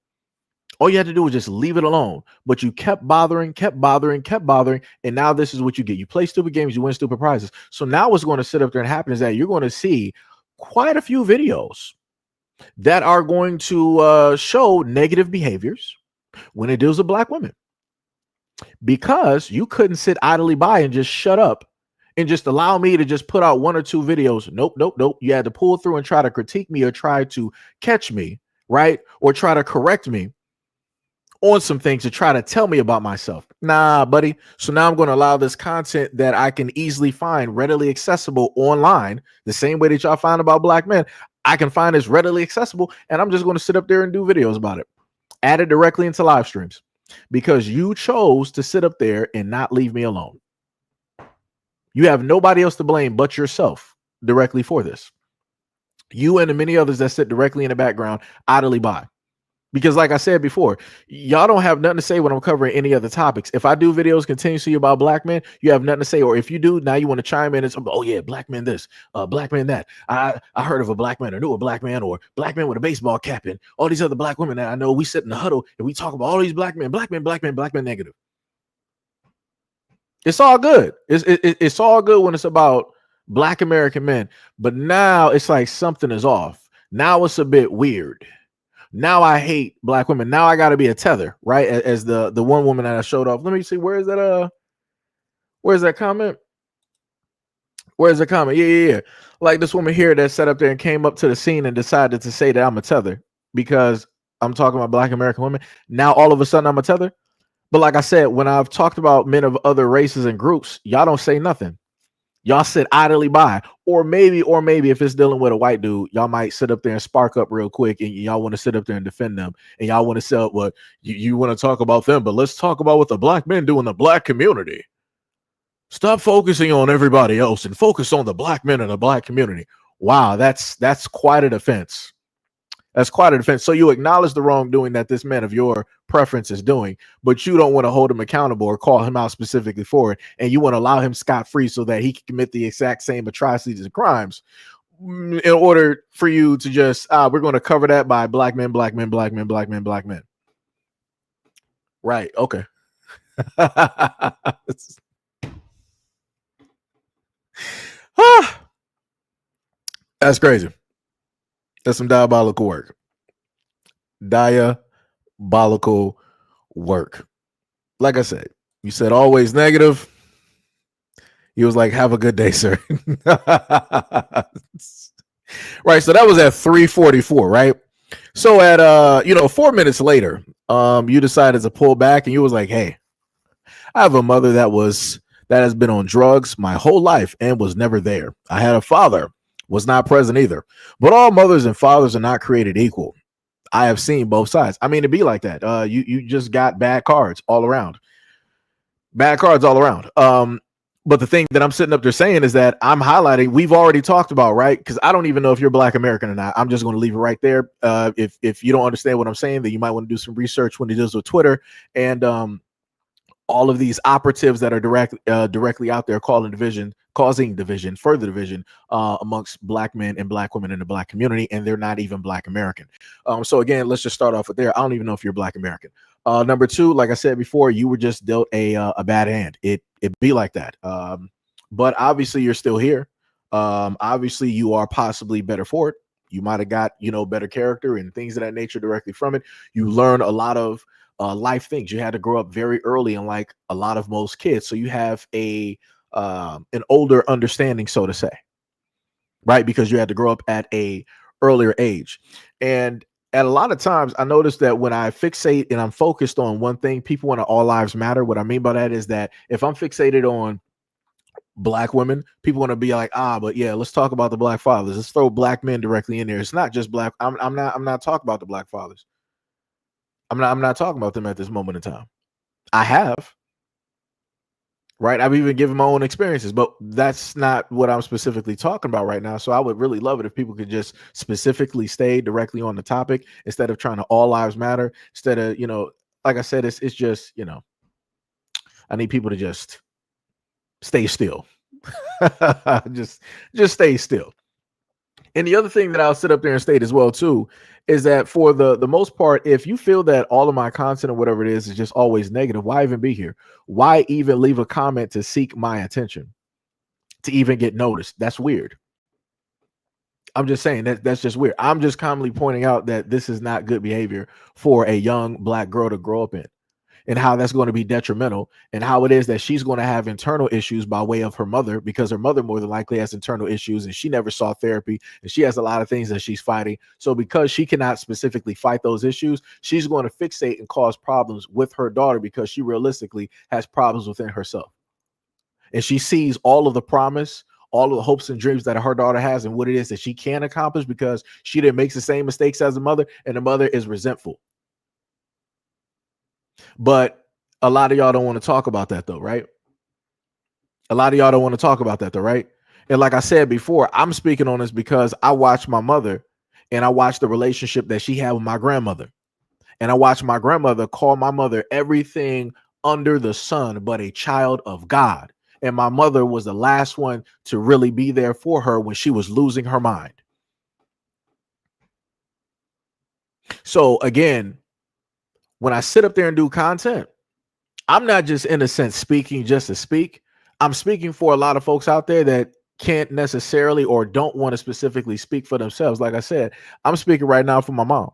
All you had to do was just leave it alone. But you kept bothering. And now this is what you get. You play stupid games, you win stupid prizes. So now what's going to sit up there and happen is that you're going to see quite a few videos that are going to show negative behaviors when it deals with black women. Because you couldn't sit idly by and just shut up and just allow me to just put out 1 or 2 videos. Nope. You had to pull through and try to critique me or try to catch me, right? Or try to correct me on some things to try to tell me about myself. Nah, buddy. So now I'm going to allow this content that I can easily find readily accessible online, the same way that y'all find about black men. I can find this readily accessible, and I'm just going to sit up there and do videos about it. Add it directly into live streams because you chose to sit up there and not leave me alone. You have nobody else to blame but yourself directly for this. You and the many others that sit directly in the background idly by. Because like I said before, y'all don't have nothing to say when I'm covering any other topics. If I do videos continuously about black men, you have nothing to say. Or if you do, now you want to chime in and say, oh yeah, black men this, black men that. I heard of a black man or knew a black man or black man with a baseball cap and all these other black women that I know. We sit in the huddle and we talk about all these black men negative. It's all good. It's all good when it's about black American men. But now it's like something is off. Now it's a bit weird. Now I hate black women. Now I got to be a tether, right? As the one woman that I showed off. Let me see. Where's that comment? Where's the comment? Yeah. Like this woman here that sat up there and came up to the scene and decided to say that I'm a tether because I'm talking about black American women. Now all of a sudden I'm a tether. But like I said, when I've talked about men of other races and groups, y'all don't say nothing. Y'all sit idly by, or maybe if it's dealing with a white dude, y'all might sit up there and spark up real quick, and y'all want to sit up there and defend them, and y'all want to say, "Well, you want to talk about them, but let's talk about what the black men do in the black community. Stop focusing on everybody else and focus on the black men in the black community." Wow, that's quite a defense. That's quite a defense. So you acknowledge the wrongdoing that this man of your preference is doing, but you don't want to hold him accountable or call him out specifically for it. And you want to allow him scot-free so that he can commit the exact same atrocities and crimes in order for you to just, we're going to cover that by black men. Right. Okay. That's crazy. That's some diabolical work. Diabolical work. Like I said, you said always negative. He was like, have a good day, sir. Right. So that was at 3:44, right? So at 4 minutes later, you decided to pull back and you was like, hey, I have a mother that has been on drugs my whole life and was never there. I had a father, was not present either. But all mothers and fathers are not created equal. I have seen both sides. I mean, it'd be like that. You just got bad cards all around. Bad cards all around. But the thing that I'm sitting up there saying is that I'm highlighting, we've already talked about, right? Because I don't even know if you're Black American or not. I'm just going to leave it right there. If you don't understand what I'm saying, then you might want to do some research when it deals with Twitter and all of these operatives that are directly out there causing further division amongst black men and black women in the black community, and they're not even Black American. So again, let's just start off with there. I don't even know if you're Black American. Number two, like I said before, you were just dealt a bad hand. It be like that. But obviously you're still here. Obviously you are possibly better for it. You might have got, better character and things of that nature directly from it. You learn a lot of life things. You had to grow up very early, unlike a lot of most kids. So you have an older understanding, so to say, right? Because you had to grow up at a earlier age. And at a lot of times I noticed that when I fixate and I'm focused on one thing, people want to all lives matter. What I mean by that is that if I'm fixated on Black women, people want to be like, but yeah, let's talk about the Black fathers. Let's throw Black men directly in there. It's not just Black. I'm not talking about the Black fathers. I'm not talking about them at this moment in time. I have, right? I've even given my own experiences, but that's not what I'm specifically talking about right now. So I would really love it if people could just specifically stay directly on the topic instead of trying to all lives matter. Instead of, like I said, it's just, I need people to just stay still. just stay still. And the other thing that I'll sit up there and state as well too is that for the most part, if you feel that all of my content or whatever it is just always negative, why even be here? Why even leave a comment to seek my attention, to even get noticed? That's weird. I'm just saying that's just weird. I'm just calmly pointing out that this is not good behavior for a young Black girl to grow up in. and how that's going to be detrimental, and how it is that she's going to have internal issues by way of her mother, because her mother more than likely has internal issues and she never saw therapy, and she has a lot of things that she's fighting. So because she cannot specifically fight those issues, she's going to fixate and cause problems with her daughter because she realistically has problems within herself. And she sees all of the promise, all of the hopes and dreams that her daughter has and what it is that she can accomplish because she didn't make the same mistakes as the mother, and the mother is resentful. But a lot of y'all don't want to talk about that though, right? A lot of y'all don't want to talk about that though, right? And like I said before, I'm speaking on this because I watched my mother and I watched the relationship that she had with my grandmother. And I watched my grandmother call my mother everything under the sun but a child of God. And my mother was the last one to really be there for her when she was losing her mind. So again, when I sit up there and do content, I'm not just in a sense speaking just to speak. I'm speaking for a lot of folks out there that can't necessarily or don't want to specifically speak for themselves. Like I said, I'm speaking right now for my mom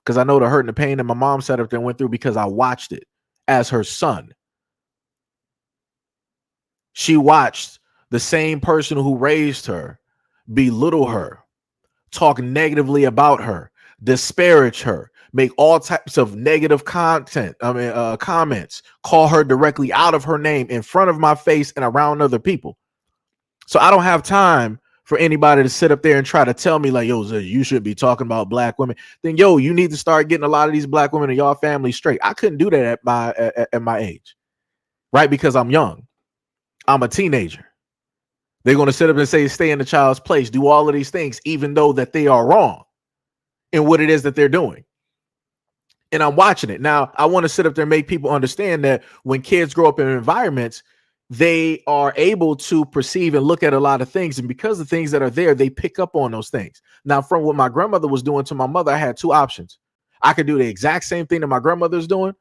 because I know the hurt and the pain that my mom sat up there and went through because I watched it as her son. She watched the same person who raised her belittle her, talk negatively about her, disparage her, make all types of negative comments, call her directly out of her name in front of my face and around other people. So I don't have time for anybody to sit up there and try to tell me like, yo, you should be talking about black women. Then, yo, you need to start getting a lot of these black women in your family straight. I couldn't do that at my age, right? Because I'm young. I'm a teenager. They're going to sit up and say, stay in the child's place, do all of these things, even though that they are wrong in what it is that they're doing. And I'm watching it. Now, I want to sit up there and make people understand that when kids grow up in environments, they are able to perceive and look at a lot of things. And because the things that are there, they pick up on those things. Now, from what my grandmother was doing to my mother, I had two options. I could do the exact same thing that my grandmother's doing,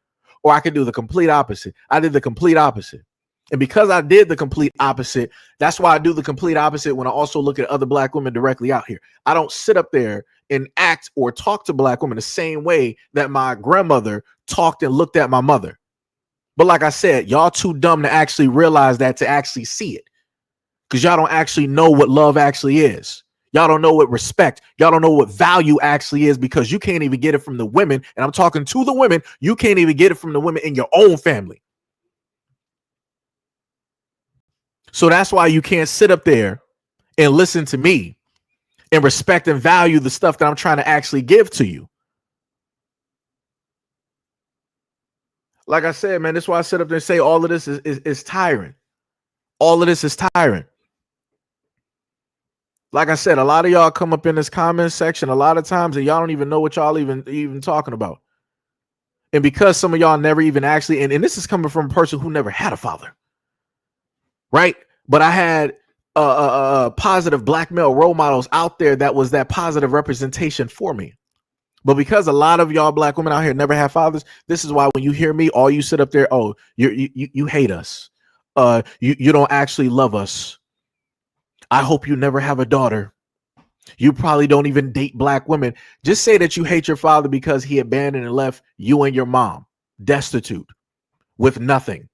or I could do the complete opposite. I did the complete opposite. And because I did the complete opposite, that's why I do the complete opposite when I also look at other black women directly out here. I don't sit up there and act or talk to black women the same way that my grandmother talked and looked at my mother. But like I said, y'all too dumb to actually realize that, to actually see it, because y'all don't actually know what love actually is. Y'all don't know what respect, y'all don't know what value actually is, because you can't even get it from the women. And I'm talking to the women. You can't even get it from the women in your own family. So that's why you can't sit up there and listen to me and respect and value the stuff that I'm trying to actually give to you. Like I said, man, that's why I sit up there and say all of this is tiring. All of this is tiring. Like I said, a lot of y'all come up in this comment section a lot of times and y'all don't even know what y'all even talking about. And because some of y'all never even actually, and this is coming from a person who never had a father, right? But I had positive black male role models out there that was that positive representation for me. But because a lot of y'all black women out here never have fathers, this is why when you hear me, all you sit up there, oh, you hate us. You don't actually love us. I hope you never have a daughter. You probably don't even date black women. Just say that you hate your father because he abandoned and left you and your mom destitute with nothing.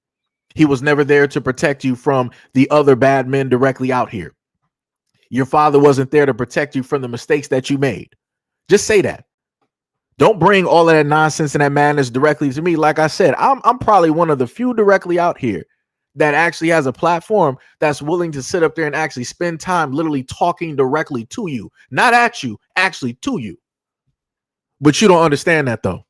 He was never there to protect you from the other bad men directly out here. Your father wasn't there to protect you from the mistakes that you made. Just say that. Don't bring all of that nonsense and that madness directly to me. Like I said, I'm probably one of the few directly out here that actually has a platform that's willing to sit up there and actually spend time literally talking directly to you, not at you, actually to you. But you don't understand that though.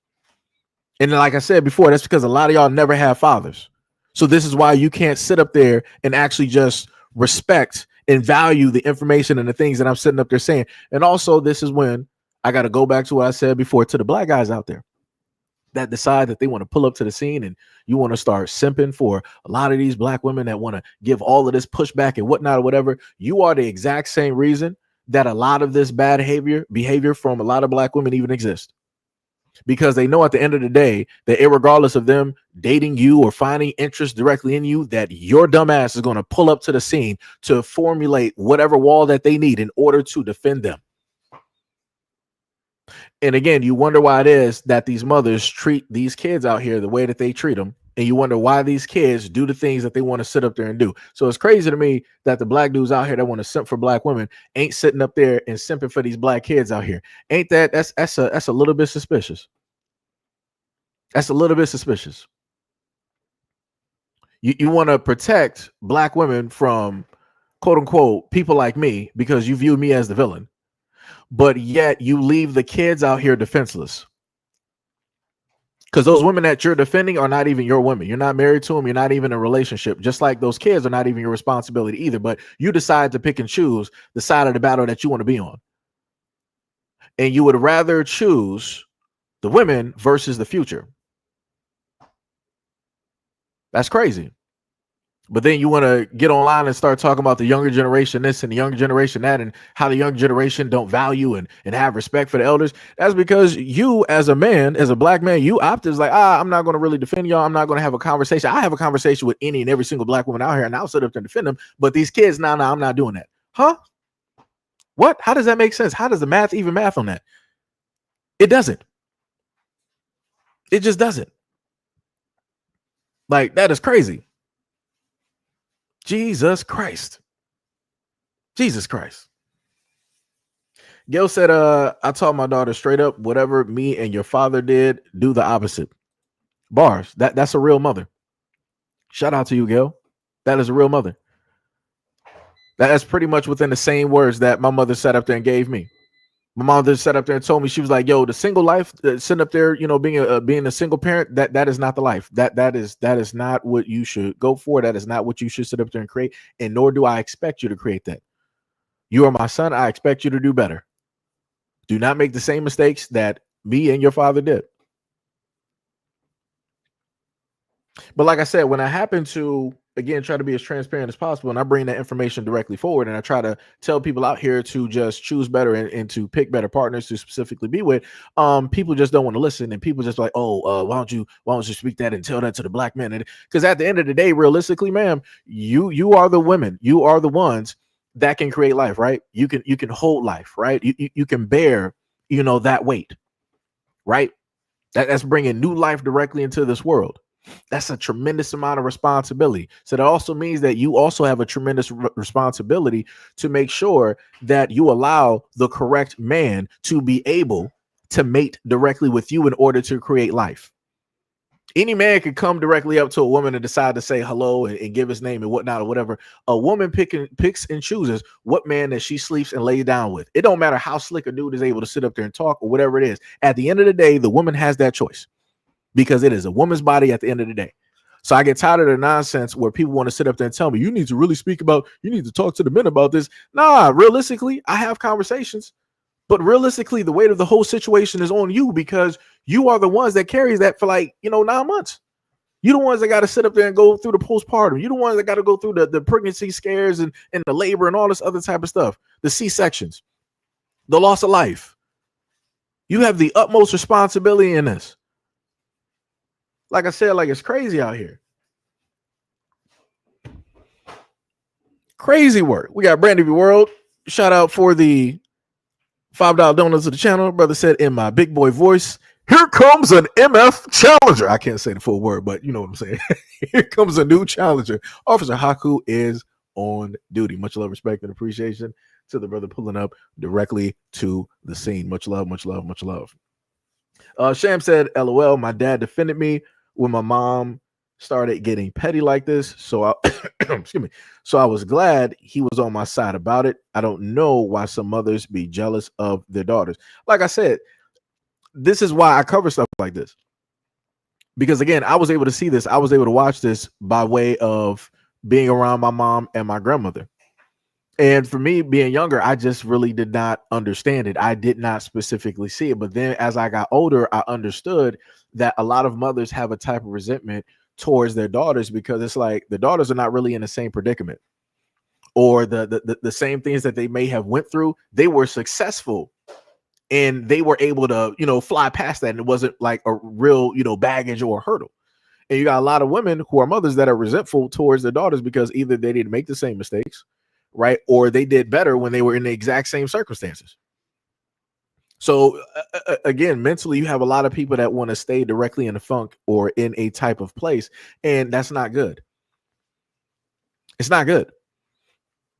And like I said before, that's because a lot of y'all never have fathers. So this is why you can't sit up there and actually just respect and value the information and the things that I'm sitting up there saying. And also, this is when I got to go back to what I said before to the black guys out there that decide that they want to pull up to the scene and you want to start simping for a lot of these black women that want to give all of this pushback and whatnot or whatever. You are the exact same reason that a lot of this bad behavior from a lot of black women even exist. Because they know at the end of the day that irregardless of them dating you or finding interest directly in you, that your dumb ass is going to pull up to the scene to formulate whatever wall that they need in order to defend them. And again, you wonder why it is that these mothers treat these kids out here the way that they treat them. And you wonder why these kids do the things that they want to sit up there and do. So it's crazy to me that the black dudes out here that want to simp for black women ain't sitting up there and simping for these black kids out here. Ain't that's a little bit suspicious. That's a little bit suspicious. You want to protect black women from quote unquote people like me because you view me as the villain, but yet you leave the kids out here defenseless. Because those women that you're defending are not even your women. You're not married to them. You're not even in a relationship. Just like those kids are not even your responsibility either. But you decide to pick and choose the side of the battle that you want to be on. And you would rather choose the women versus the future. That's crazy. But then you want to get online and start talking about the younger generation this and the younger generation that and how the younger generation don't value and have respect for the elders. That's because you as a man, as a black man, you opted as like, I'm not going to really defend y'all. I'm not going to have a conversation. I have a conversation with any and every single black woman out here and I'll sit up there and defend them. But these kids, no, I'm not doing that. Huh? What? How does that make sense? How does the math even math on that? It doesn't. It just doesn't. Like, that is crazy. Jesus Christ. Jesus Christ. Gail said, I taught my daughter straight up, whatever me and your father did, do the opposite. Bars. That's a real mother. Shout out to you, Gail. That is a real mother. That's pretty much within the same words that my mother sat up there and gave me. My mother sat up there and told me, she was like, yo, the single life, sitting up there, being a single parent, that is not the life. That is not what you should go for. That is not what you should sit up there and create. And nor do I expect you to create that. You are my son. I expect you to do better. Do not make the same mistakes that me and your father did. But like I said, when I happen to, again, try to be as transparent as possible, and I bring that information directly forward, and I try to tell people out here to just choose better and to pick better partners to specifically be with, people just don't want to listen, and people just like, why don't you speak that and tell that to the black men? And because at the end of the day, realistically, ma'am, you are the women, you are the ones that can create life, right? You can hold life, right? You can bear, that weight, right? That's bringing new life directly into this world. That's a tremendous amount of responsibility. So that also means that you also have a tremendous responsibility to make sure that you allow the correct man to be able to mate directly with you in order to create life. Any man could come directly up to a woman and decide to say hello and give his name and whatnot or whatever. A woman picks and chooses what man that she sleeps and lays down with. It don't matter how slick a dude is able to sit up there and talk or whatever it is. At the end of the day, the woman has that choice. Because it is a woman's body at the end of the day. So I get tired of the nonsense where people want to sit up there and tell me, you need to really you need to talk to the men about this. Nah, realistically, I have conversations. But realistically, the weight of the whole situation is on you because you are the ones that carries that for 9 months. You're the ones that got to sit up there and go through the postpartum. You're the ones that got to go through the pregnancy scares and the labor and all this other type of stuff. The C-sections, the loss of life. You have the utmost responsibility in this. Like I said, it's crazy out here. Crazy work. We got Brandy V World. Shout out for the $5 donuts to the channel. Brother said in my big boy voice, here comes an MF challenger. I can't say the full word, but you know what I'm saying. Here comes a new challenger. Officer Haku is on duty. Much love, respect, and appreciation to the brother pulling up directly to the scene. Much love, much love, much love. Sham said, LOL, my dad defended me when my mom started getting petty like this. So I excuse me. So I was glad he was on my side about it. I don't know why some mothers be jealous of their daughters. Like I said, this is why I cover stuff like this. Because again, I was able to see this. I was able to watch this by way of being around my mom and my grandmother. And for me, being younger, I just really did not understand it. I did not specifically see it. But then as I got older, I understood that a lot of mothers have a type of resentment towards their daughters because it's like the daughters are not really in the same predicament or the same things that they may have went through. They were successful and they were able to, fly past that. And it wasn't like a real, baggage or hurdle. And you got a lot of women who are mothers that are resentful towards their daughters because either they didn't make the same mistakes, right? Or they did better when they were in the exact same circumstances. So again, mentally, you have a lot of people that want to stay directly in the funk or in a type of place, and that's not good. It's not good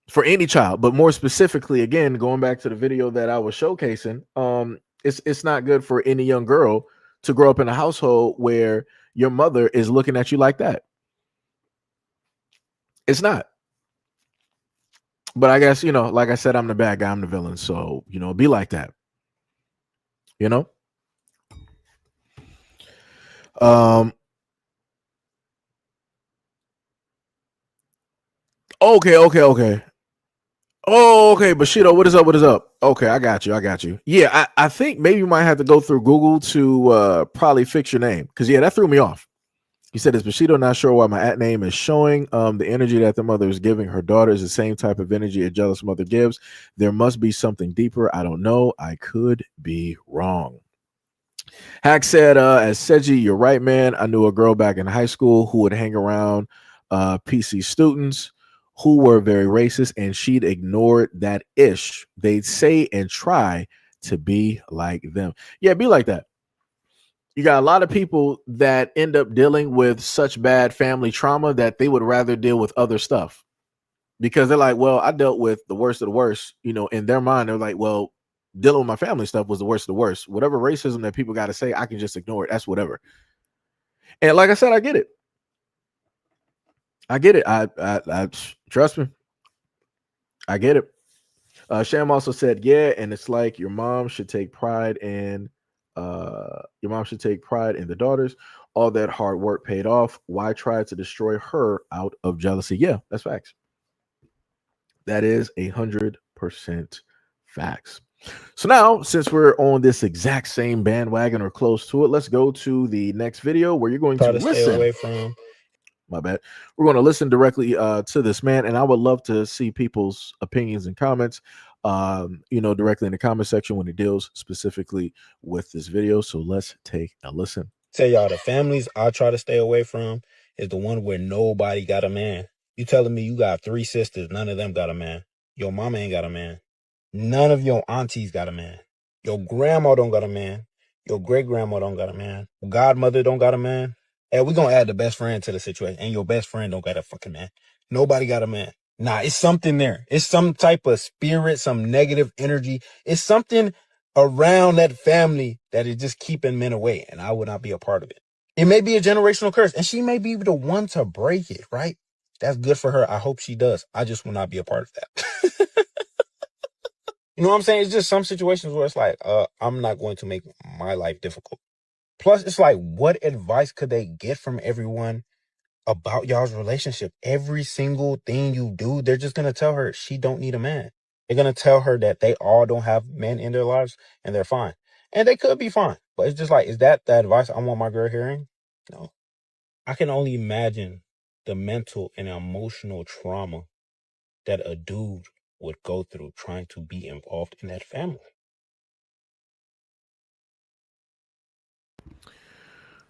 for any child, but more specifically, again, going back to the video that I was showcasing, it's not good for any young girl to grow up in a household where your mother is looking at you like that. It's not. But I guess, like I said, I'm the bad guy, I'm the villain, so be like that. Um. Okay. Oh, okay, Bushido, what is up? What is up? Okay, I got you. Yeah, I think maybe you might have to go through Google to probably fix your name, because that threw me off. He said, "Is Bushido not sure why my at name is showing? The energy that the mother is giving her daughter is the same type of energy a jealous mother gives. There must be something deeper. I don't know. I could be wrong." Hack said, "As Seji, you're right, man. I knew a girl back in high school who would hang around PC students who were very racist, and she'd ignored that ish. They'd say and try to be like them. Yeah, be like that. You got a lot of people that end up dealing with such bad family trauma that they would rather deal with other stuff, because they're like, well, I dealt with the worst of the worst. In their mind, they're like, well, dealing with my family stuff was the worst of the worst. Whatever racism that people got to say, I can just ignore it. That's whatever. And like I said, I get it. I trust me. I get it. Sham also said, yeah, and it's like your mom should take pride in the daughters. All that hard work paid off. Why try to destroy her out of jealousy? Yeah, that's facts. That is 100% facts. So now, since we're on this exact same bandwagon or close to it, let's go to the next video where you're going to listen. Stay away from. My bad. We're going to listen directly to this man, and I would love to see people's opinions and comments, directly in the comment section when it deals specifically with this video. So let's take a listen. Tell y'all, the families I try to stay away from is the one where nobody got a man. You telling me you got 3 sisters, none of them got a man. Your mama ain't got a man. None of your aunties got a man. Your grandma don't got a man. Your great grandma don't got a man. Godmother don't got a man. And we gonna add the best friend to the situation. And your best friend don't got a fucking man. Nobody got a man. Nah, it's something there. It's some type of spirit, some negative energy. It's something around that family that is just keeping men away. And I would not be a part of it. It may be a generational curse. And she may be the one to break it, right? That's good for her. I hope she does. I just will not be a part of that. You know what I'm saying? It's just some situations where it's like, I'm not going to make my life difficult. Plus, it's like, what advice could they get from everyone about y'all's relationship? Every single thing you do, they're just going to tell her she don't need a man. They're going to tell her that they all don't have men in their lives and they're fine. And they could be fine. But it's just like, is that the advice I want my girl hearing? No. I can only imagine the mental and emotional trauma that a dude would go through trying to be involved in that family.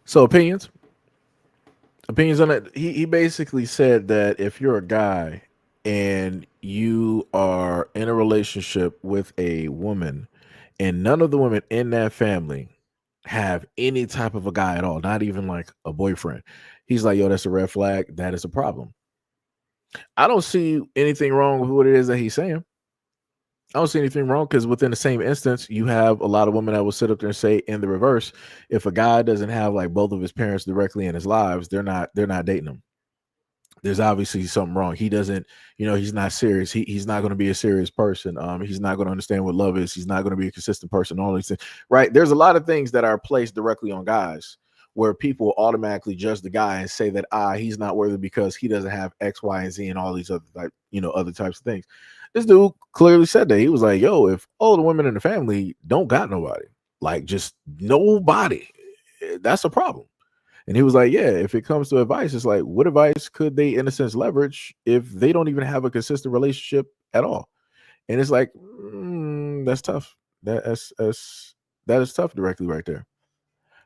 So opinions on it. He basically said that if you're a guy and you are in a relationship with a woman and none of the women in that family have any type of a guy at all, not even like a boyfriend, he's like, yo, that's a red flag. That is a problem. I don't see anything wrong with what it is that he's saying. I don't see anything wrong, because within the same instance, you have a lot of women that will sit up there and say in the reverse, if a guy doesn't have like both of his parents directly in his lives, they're not dating him. There's obviously something wrong. He doesn't, he's not serious. He's not going to be a serious person. He's not going to understand what love is. He's not going to be a consistent person. All these things, right? There's a lot of things that are placed directly on guys where people automatically judge the guy and say that he's not worthy because he doesn't have X, Y, and Z and all these other other types of things. This dude clearly said that. He was like, yo, if all the women in the family don't got nobody, like just nobody, that's a problem. And he was like, yeah, if it comes to advice, it's like, what advice could they, in a sense, leverage if they don't even have a consistent relationship at all? And it's like, that's tough. That is tough directly right there.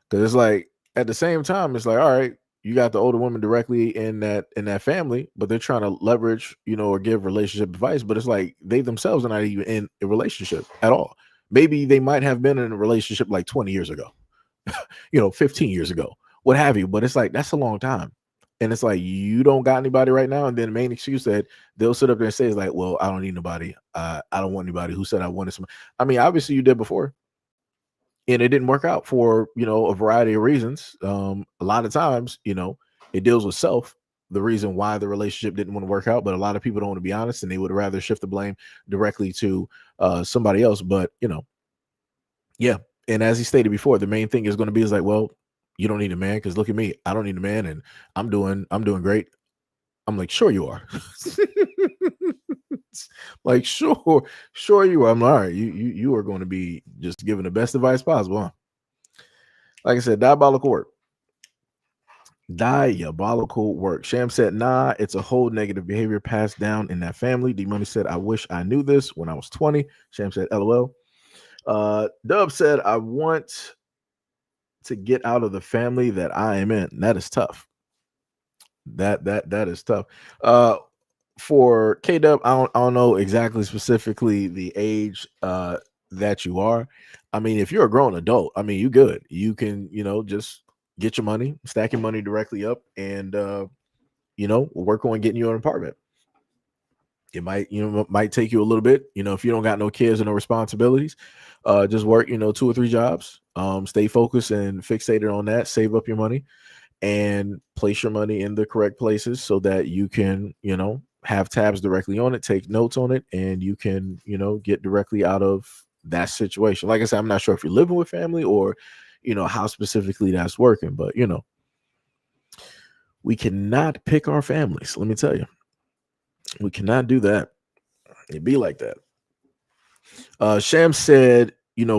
Because it's like, at the same time, it's like, all right, you got the older woman directly in that family, but they're trying to leverage, or give relationship advice. But it's like they themselves are not even in a relationship at all. Maybe they might have been in a relationship like 20 years ago, 15 years ago, what have you. But it's like, that's a long time. And it's like, you don't got anybody right now. And then the main excuse that they'll sit up there and say is like, well, I don't need nobody. I don't want anybody. Who said I wanted some? I mean, obviously you did before, and it didn't work out for, a variety of reasons. A lot of times, it deals with self, the reason why the relationship didn't want to work out. But a lot of people don't want to be honest, and they would rather shift the blame directly to somebody else. But yeah. And as he stated before, the main thing is going to be is like, well, you don't need a man because look at me, I don't need a man, and I'm doing great. I'm like, sure you are. Like, sure you are. I'm like, all right. You are going to be just giving the best advice possible. Huh? Like I said, diabolical work. Diabolical work. Sham said, nah, it's a whole negative behavior passed down in that family. D Money said, I wish I knew this when I was 20. Sham said, LOL. Dub said, I want to get out of the family that I am in. That is tough. That is tough. For K Dub, I don't know exactly specifically the age that you are. I mean, if you're a grown adult, I mean, you good. You can, just get your money, stack your money directly up, and work on getting you an apartment. It might take you a little bit, if you don't got no kids and no responsibilities. Just work, 2 or 3 jobs. Stay focused and fixated on that. Save up your money and place your money in the correct places so that you can, have tabs directly on it, take notes on it, and you can, get directly out of that situation. Like I said, I'm not sure if you're living with family or, how specifically that's working, but we cannot pick our families. Let me tell you, we cannot do that. It'd be like that. Sham said,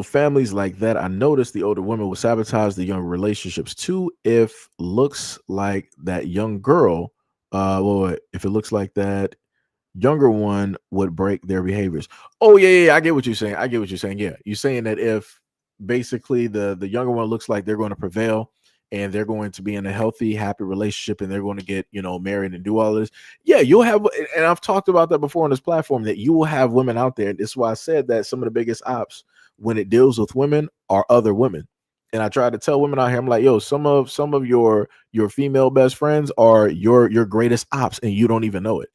families like that, I noticed the older women will sabotage the younger relationships too. If looks like that young girl, if it looks like that younger one would break their behaviors. Oh yeah, I get what you're saying. Yeah, you're saying that if basically the younger one looks like they're going to prevail and they're going to be in a healthy, happy relationship and they're going to get, married and do all this. Yeah, you'll have, and I've talked about that before on this platform, that you will have women out there. And this is why I said that some of the biggest ops when it deals with women are other women. And I try to tell women out here, I'm like, yo, some of your female best friends are your greatest ops and you don't even know it.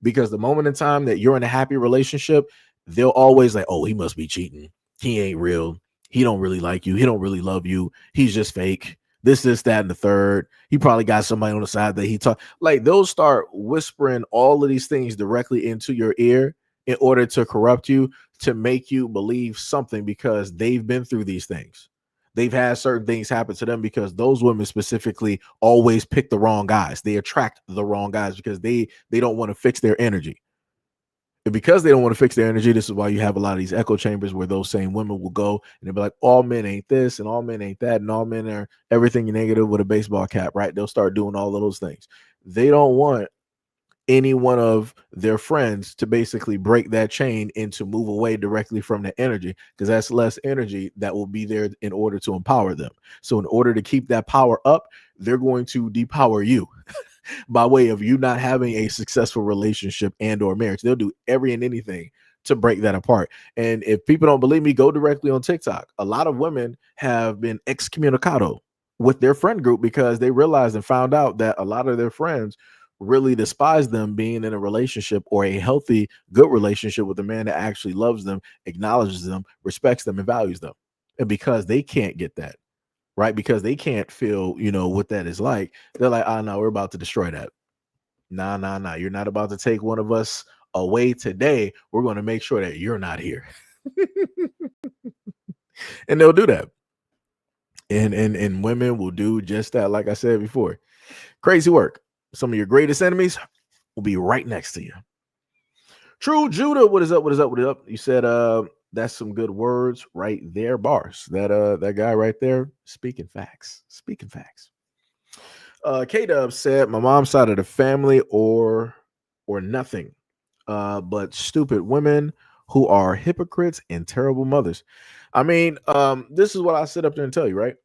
Because the moment in time that you're in a happy relationship, they'll always like, oh, he must be cheating. He ain't real. He don't really like you. He don't really love you. He's just fake. This, that, and the third. He probably got somebody on the side that he talk. Like, they'll start whispering all of these things directly into your ear in order to corrupt you, to make you believe something, because they've been through these things. They've had certain things happen to them, because those women specifically always pick the wrong guys. They attract the wrong guys because they don't want to fix their energy. And because they don't want to fix their energy, this is why you have a lot of these echo chambers where those same women will go and they'll be like, all men ain't this and all men ain't that and all men are everything negative with a baseball cap, right? They'll start doing all of those things. They don't want any one of their friends to basically break that chain and to move away directly from the energy, because that's less energy that will be there in order to empower them. So in order to keep that power up, they're going to depower you by way of you not having a successful relationship and or marriage. They'll do every and anything to break that apart. And if people don't believe me, go directly on TikTok. A lot of women have been excommunicado with their friend group because they realized and found out that a lot of their friends really despise them being in a relationship or a healthy, good relationship with a man that actually loves them, acknowledges them, respects them, and values them. And because they can't get that, right? Because they can't feel, what that is like, they're like, oh, no, we're about to destroy that. Nah. You're not about to take one of us away today. We're going to make sure that you're not here. And they'll do that. And women will do just that, like I said before. Crazy work. Some of your greatest enemies will be right next to you. True Judah, what is up? You said that's some good words right there, bars. That guy right there, speaking facts. K-Dub said, my mom's side of the family or nothing. But stupid women who are hypocrites and terrible mothers. I mean, this is what I sit up there and tell you, right?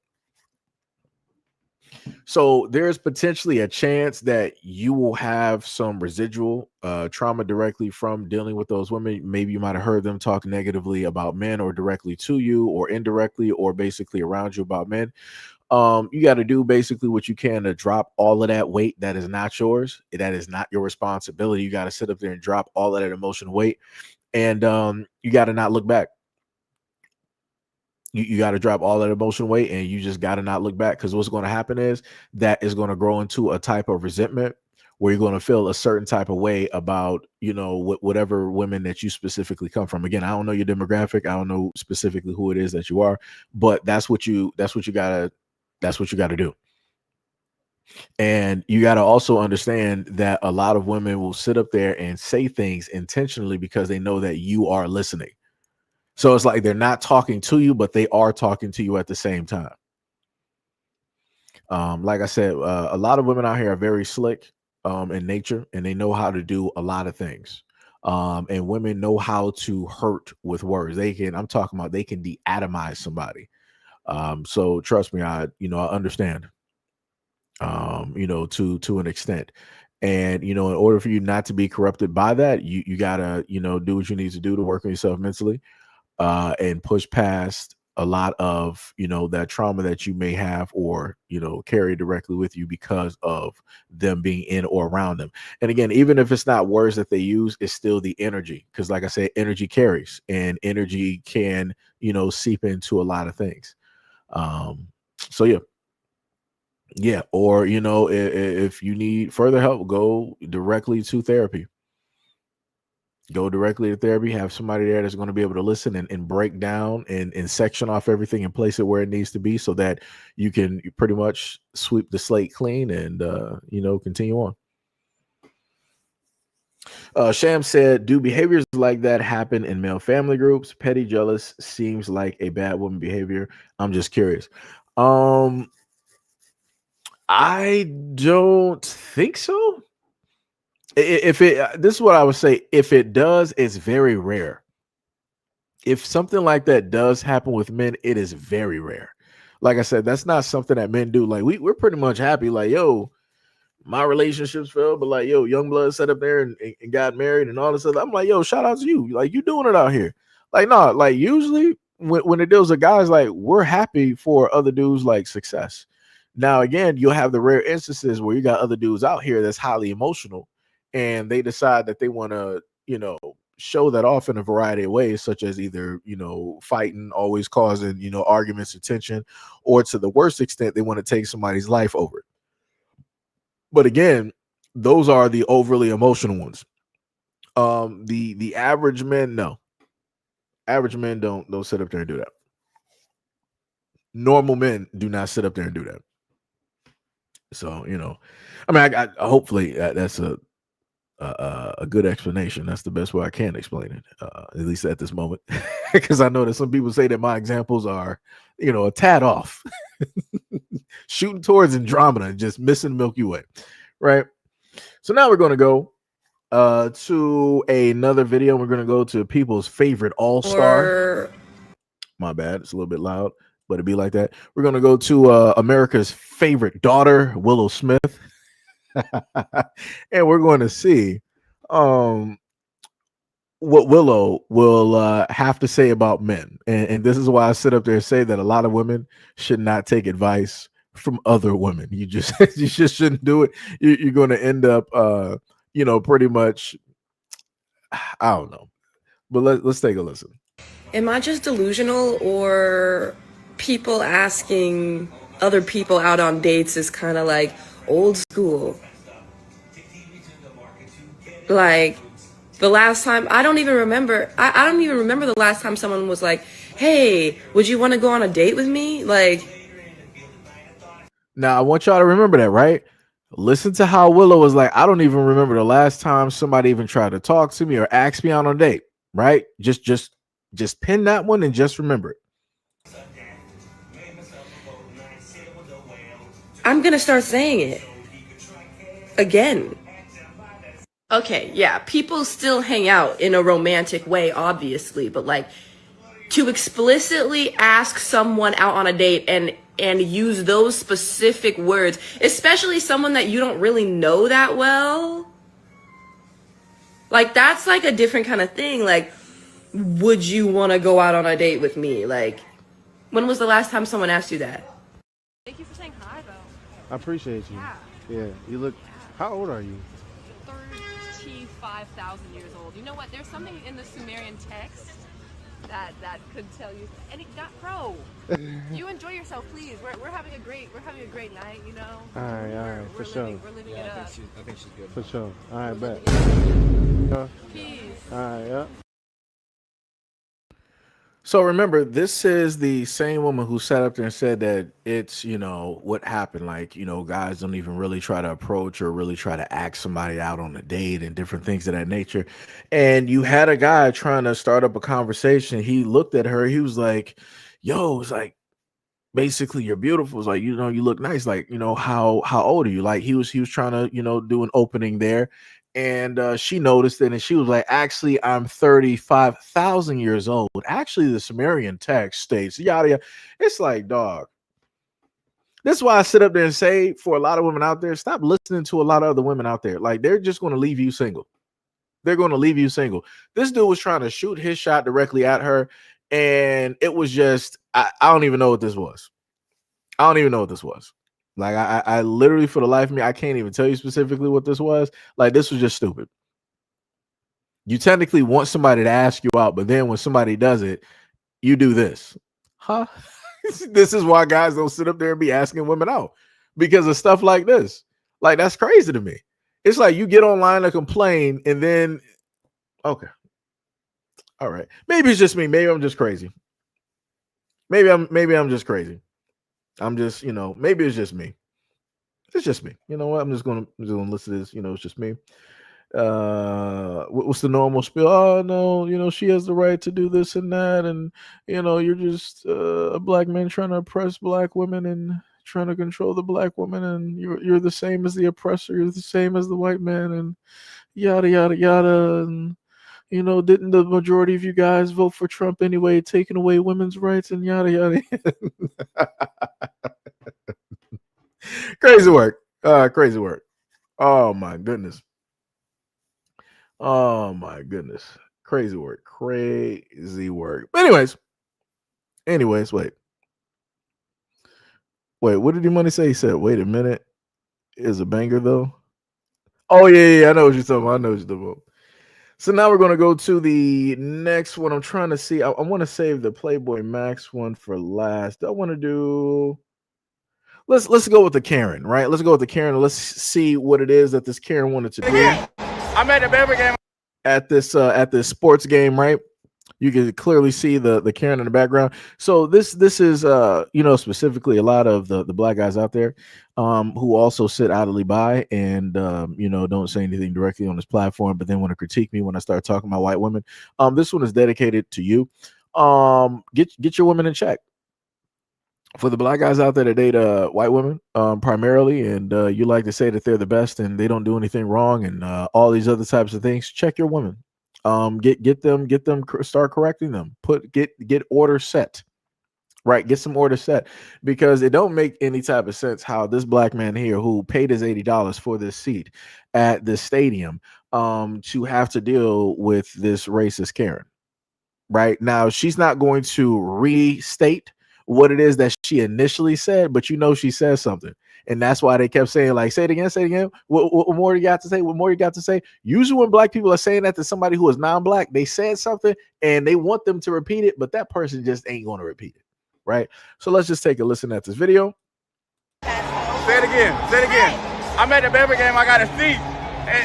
So there's potentially a chance that you will have some residual trauma directly from dealing with those women. Maybe you might have heard them talk negatively about men, or directly to you, or indirectly, or basically around you about men. You got to do basically what you can to drop all of that weight that is not yours, that is not your responsibility. You got to sit up there and drop all of that emotional weight, and you got to not look back. You got to drop all that emotional weight, and you just got to not look back, because what's going to happen is that is going to grow into a type of resentment where you're going to feel a certain type of way about, whatever women that you specifically come from. Again, I don't know your demographic. I don't know specifically who it is that you are, but that's what you gotta do. And you got to also understand that a lot of women will sit up there and say things intentionally because they know that you are listening. So it's like they're not talking to you, but they are talking to you at the same time. Like I said, a lot of women out here are very slick in nature, and they know how to do a lot of things. And women know how to hurt with words. I'm talking about, they can de-atomize somebody. So trust me, I understand, to an extent. And, in order for you not to be corrupted by that, you gotta, do what you need to do to work on yourself mentally, and push past a lot of, that trauma that you may have, or, carry directly with you because of them being in or around them. And again, even if it's not words that they use, it's still the energy. Because like I said, energy carries, and energy can, seep into a lot of things. So yeah. Or, if you need further help, go directly to therapy. Go directly to therapy. Have somebody there that's going to be able to listen and break down and section off everything and place it where it needs to be, so that you can pretty much sweep the slate clean and, continue on. Sham said, do behaviors like that happen in male family groups? Petty jealous seems like a bad woman behavior. I'm just curious. I don't think so. If this is what I would say. If it does, it's very rare. If something like that does happen with men, it is very rare. Like I said, that's not something that men do. Like we're pretty much happy. Like, yo, my relationships failed, but like, yo, young blood sat up there and got married and all this stuff. I'm like, yo, shout out to you. Like, you doing it out here. Like, no, like usually when it deals with guys, like, we're happy for other dudes like success. Now, again, you'll have the rare instances where you got other dudes out here that's highly emotional, and they decide that they want to, show that off in a variety of ways, such as either, fighting, always causing, arguments or tension, or to the worst extent, they want to take somebody's life over it. But again, those are the overly emotional ones. The average men, no. Average men don't sit up there and do that. Normal men do not sit up there and do that. So, I mean, I hopefully that's a good explanation. That's the best way I can explain it, at least at this moment, because I know that some people say that my examples are, a tad off, shooting towards Andromeda and just missing Milky Way, right? So now we're going to go to another video. We're going to go to people's favorite all-star. My bad, it's a little bit loud, but it'd be like that. We're going to go to America's favorite daughter, Willow Smith. And we're going to see what Willow will have to say about men. And this is why I sit up there and say that a lot of women should not take advice from other women. You just shouldn't do it. You're going to end up pretty much, I don't know. But let's take a listen. Am I just delusional, or people asking other people out on dates is kind of like old school? Like, the last time, I don't even remember the last time someone was like, hey, would you want to go on a date with me? Like, now I want y'all to remember that, right? Listen to how Willow was like, I don't even remember the last time somebody even tried to talk to me or ask me out on a date, right? Just pin that one and just remember it. I'm going to start saying it again. Okay, yeah, people still hang out in a romantic way, obviously, but like, to explicitly ask someone out on a date and and use those specific words, especially someone that you don't really know that well. Like, that's like a different kind of thing. Like, would you want to go out on a date with me? Like, when was the last time someone asked you that? Thank you for saying hi, though. I appreciate you. Yeah. You look. How old are you? 35,000 years old. You know what? There's something in the Sumerian text that could tell you. And it got bro. You enjoy yourself, please. We're having a great night. You know. All right, for sure. We're living it up. I think she's good. For sure. All right, bet. Peace. All right, yeah. So remember, this is the same woman who sat up there and said that it's, what happened. Like, guys don't even really try to approach or really try to ask somebody out on a date and different things of that nature. And you had a guy trying to start up a conversation. He looked at her. He was like, yo, it's like, basically, you're beautiful. It's like, you look nice. Like, how old are you? Like, he was trying to, do an opening there. And she noticed it, and she was like, actually, I'm 35,000 years old. Actually, the Sumerian text states, yada, yada. It's like, dog. This is why I sit up there and say, for a lot of women out there, stop listening to a lot of other women out there. Like, they're just going to leave you single. They're going to leave you single. This dude was trying to shoot his shot directly at her, and it was just, I don't even know what this was. I don't even know what this was. Like, I literally, for the life of me, I can't even tell you specifically what this was. Like, this was just stupid. You technically want somebody to ask you out, but then when somebody does it, you do this. Huh? This is why guys don't sit up there and be asking women out, because of stuff like this. Like, that's crazy to me. It's like you get online to complain, and then, okay. All right. Maybe it's just me. Maybe I'm just crazy. Maybe I'm just crazy. I'm just, maybe it's just me. It's just me. You know what? I'm just gonna listen to this. It's just me. What's the normal spiel? Oh no, she has the right to do this and that, and you're just a black man trying to oppress black women and trying to control the black woman, and you're the same as the oppressor. You're the same as the white man, and yada yada yada. And didn't the majority of you guys vote for Trump anyway, taking away women's rights and yada yada. Crazy work. Crazy work. Oh my goodness. Oh my goodness. Crazy work. Crazy work. But anyways, wait. What did money say? He said, wait a minute. Is a banger though. Oh yeah, I know what you're talking about. So now we're gonna go to the next one. I'm trying to see. I want to save the Playboy Max one for last. I want to do. Let's go with the Karen, right? Let's go with the Karen. Let's see what it is that this Karen wanted to do. I'm at the baby game. At this sports game, right? You can clearly see the Karen in the background. So this is specifically a lot of the black guys out there who also sit idly by and don't say anything directly on this platform, but then want to critique me when I start talking about white women. This one is dedicated to you. Get your women in check. For the black guys out there that date white women primarily, and you like to say that they're the best and they don't do anything wrong and all these other types of things, check your women. Get them, start correcting them. Get order set, right? Get some order set, because it don't make any type of sense how this black man here who paid his $80 for this seat at the stadium to have to deal with this racist Karen. Right now, she's not going to restate what it is that she initially said, but she says something, and that's why they kept saying, like, say it again. What more you got to say? What more you got to say? Usually when black people are saying that to somebody who is non-black, they said something and they want them to repeat it, but that person just ain't going to repeat it, right? So let's just take a listen at this video. Say it again. I'm at the baby game. I got a seat. And,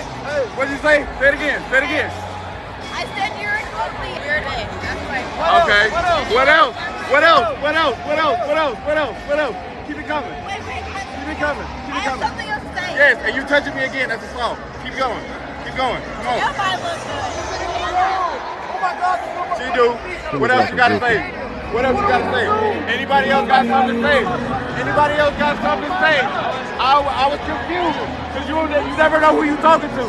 what did you say? Say it again. I said you're ugly. Weird day. That's right. Okay. What else? Keep it coming. Wait. Keep it coming. I have something else to say. Yes, and you touching me again. That's a foul. Keep going. Come on. Your body looks good. Oh my God. She do. What else you got to say? Anybody else got something to say? I was confused because you never know who you talking to.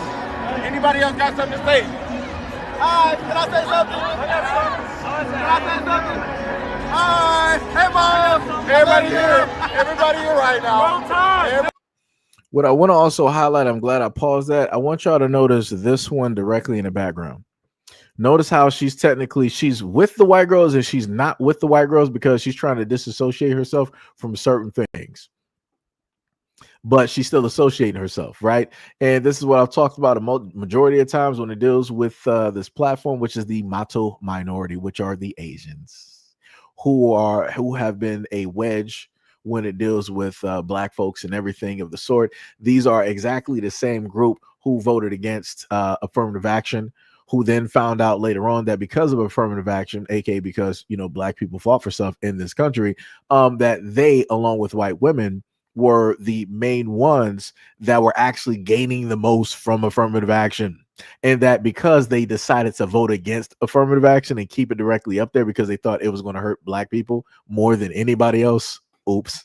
Anybody else got something to say? Hi, can I say something? Hi, hey, Mom. Everybody here. Everybody, you're right now. Time. What I want to also highlight, I'm glad I paused that. I want y'all to notice this one directly in the background. Notice how she's with the white girls and she's not with the white girls because she's trying to disassociate herself from certain things. But she's still associating herself, right? And this is what I've talked about a majority of times when it deals with this platform, which is the Mato minority, which are the Asians, who have been a wedge when it deals with black folks and everything of the sort. These are exactly the same group who voted against affirmative action, who then found out later on that because of affirmative action, aka because black people fought for stuff in this country, that they, along with white women, were the main ones that were actually gaining the most from affirmative action. And that because they decided to vote against affirmative action and keep it directly up there because they thought it was going to hurt black people more than anybody else. Oops.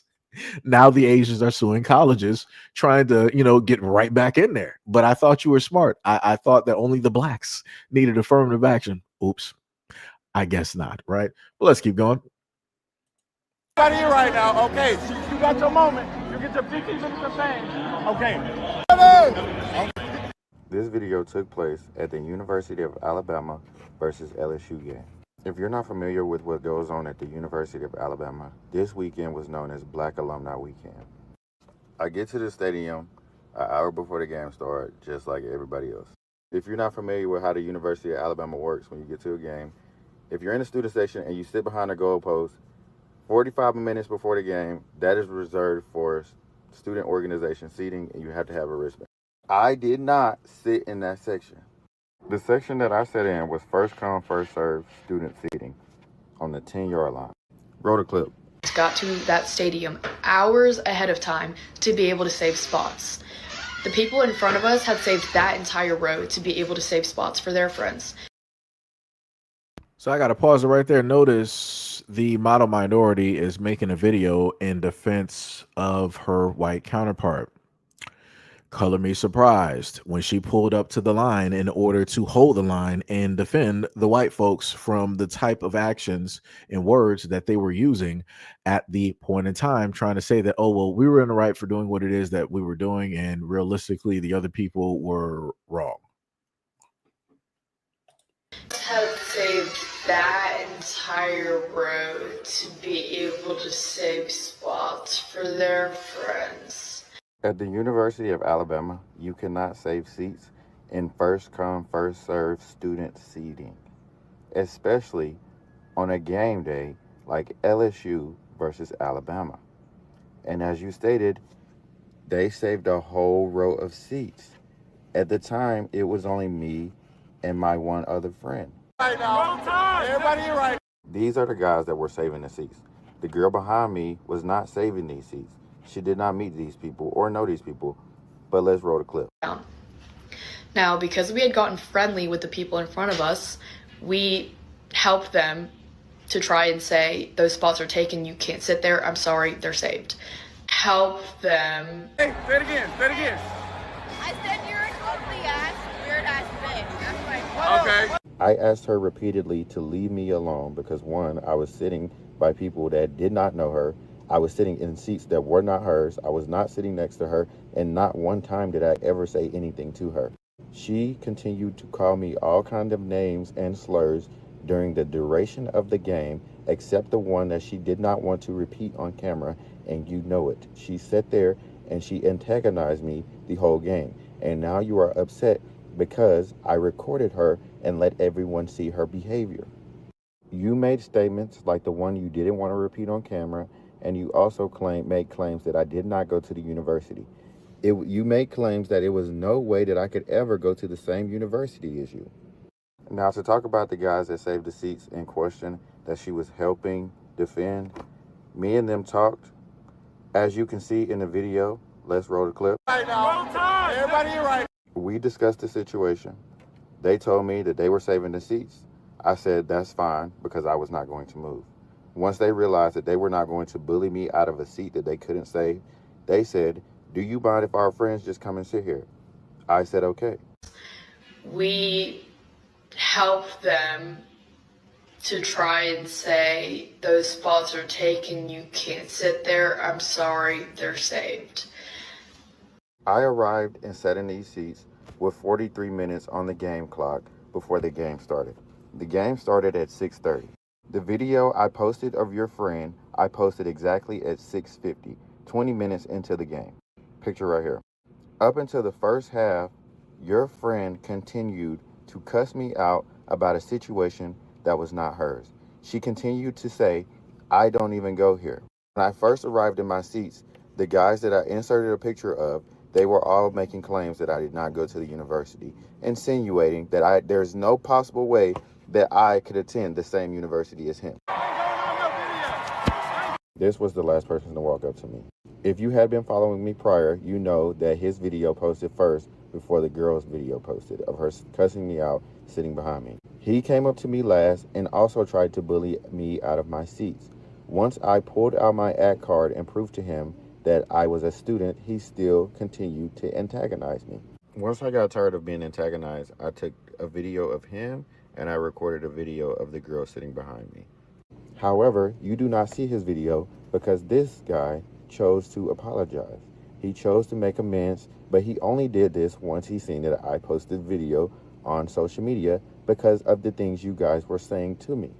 Now the Asians are suing colleges trying to, get right back in there. But I thought you were smart. I thought that only the blacks needed affirmative action. Oops. I guess not. Right. Well, let's keep going. Everybody, you're right now. Okay, you got your moment. You get your 15 minutes of fame. Okay. This video took place at the University of Alabama versus LSU game. If you're not familiar with what goes on at the University of Alabama, this weekend was known as Black Alumni Weekend. I get to the stadium an hour before the game starts, just like everybody else. If you're not familiar with how the University of Alabama works when you get to a game, if you're in the student section and you sit behind a goal post, 45 minutes before the game, that is reserved for student organization seating, and you have to have a wristband. I did not sit in that section. The section that I sat in was first come, first served student seating on the 10-yard line. Roll the clip. Got to that stadium hours ahead of time to be able to save spots. The people in front of us had saved that entire row to be able to save spots for their friends. So I got to pause it right there. Notice the model minority is making a video in defense of her white counterpart. Color me surprised when she pulled up to the line in order to hold the line and defend the white folks from the type of actions and words that they were using at the point in time, trying to say that, oh, well, we were in the right for doing what it is that we were doing, and realistically, the other people were wrong. Have saved that entire row to be able to save spots for their friends. At the University of Alabama, you cannot save seats in first come, first served student seating, especially on a game day like LSU versus Alabama. And as you stated, they saved a whole row of seats. At the time, it was only me and my one other friend. Right now. Everybody, you're right. These are the guys that were saving the seats. The girl behind me was not saving these seats. She did not meet these people or know these people, but let's roll the clip. Now, because we had gotten friendly with the people in front of us, we helped them to try and say, those spots are taken, you can't sit there, I'm sorry, they're saved. Help them. Hey, say it again, say it again. I said you're an ugly ass, weird ass bitch. That's right. Okay. I asked her repeatedly to leave me alone because, one, I was sitting by people that did not know her. I was sitting in seats that were not hers. I was not sitting next to her, and not one time did I ever say anything to her. She continued to call me all kinds of names and slurs during the duration of the game, except the one that she did not want to repeat on camera, and you know it. She sat there and she antagonized me the whole game, and now you are upset because I recorded her and let everyone see her behavior. You made statements like the one you didn't want to repeat on camera, and you also made claims that I did not go to the university. You made claims that it was no way that I could ever go to the same university as you. Now, to talk about the guys that saved the seats in question that she was helping defend, me and them talked. As you can see in the video, let's roll the clip. Right now. Everybody, you're right. We discussed the situation. They told me that they were saving the seats. I said that's fine because I was not going to move. Once they realized that they were not going to bully me out of a seat that they couldn't save, they said, do you mind if our friends just come and sit here? I said, okay. We helped them to try and say those spots are taken, you can't sit there. I'm sorry, they're saved. I arrived and sat in these seats with 43 minutes on the game clock before the game started. The game started at 6:30. The video I posted of your friend, I posted exactly at 6:50, 20 minutes into the game. Picture right here. Up until the first half, your friend continued to cuss me out about a situation that was not hers. She continued to say, I don't even go here. When I first arrived in my seats, the guys that I inserted a picture of, they were all making claims that I did not go to the university, insinuating that there's no possible way that I could attend the same university as him. This was the last person to walk up to me. If you had been following me prior, you know that his video posted first before the girl's video posted of her cussing me out sitting behind me. He came up to me last and also tried to bully me out of my seats. Once I pulled out my ad card and proved to him that I was a student, he still continued to antagonize me. Once I got tired of being antagonized, I took a video of him and I recorded a video of the girl sitting behind me. However, you do not see his video because this guy chose to apologize. He chose to make amends, but he only did this once he seen that I posted video on social media because of the things you guys were saying to me.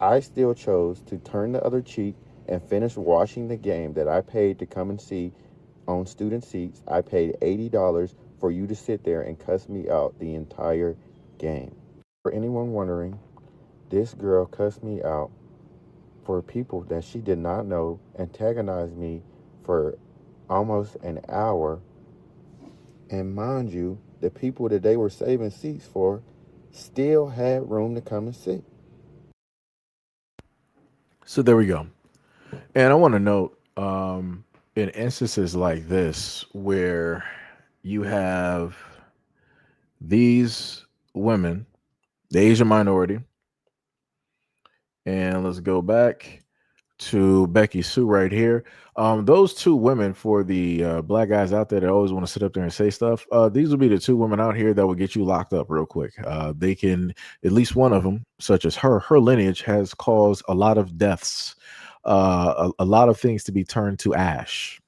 I still chose to turn the other cheek and finish watching the game that I paid to come and see on student seats. I paid $80 for you to sit there and cuss me out the entire game. For anyone wondering, this girl cussed me out for people that she did not know, antagonized me for almost an hour. And mind you, the people that they were saving seats for still had room to come and sit. So there we go. And I want to note, in instances like this, where you have these women, the Asian minority, and let's go back to Becky Sue right here. Those two women, for the black guys out there that always want to sit up there and say stuff, these will be the two women out here that will get you locked up real quick. They can, at least one of them, such as her lineage has caused a lot of deaths, a lot of things to be turned to ash.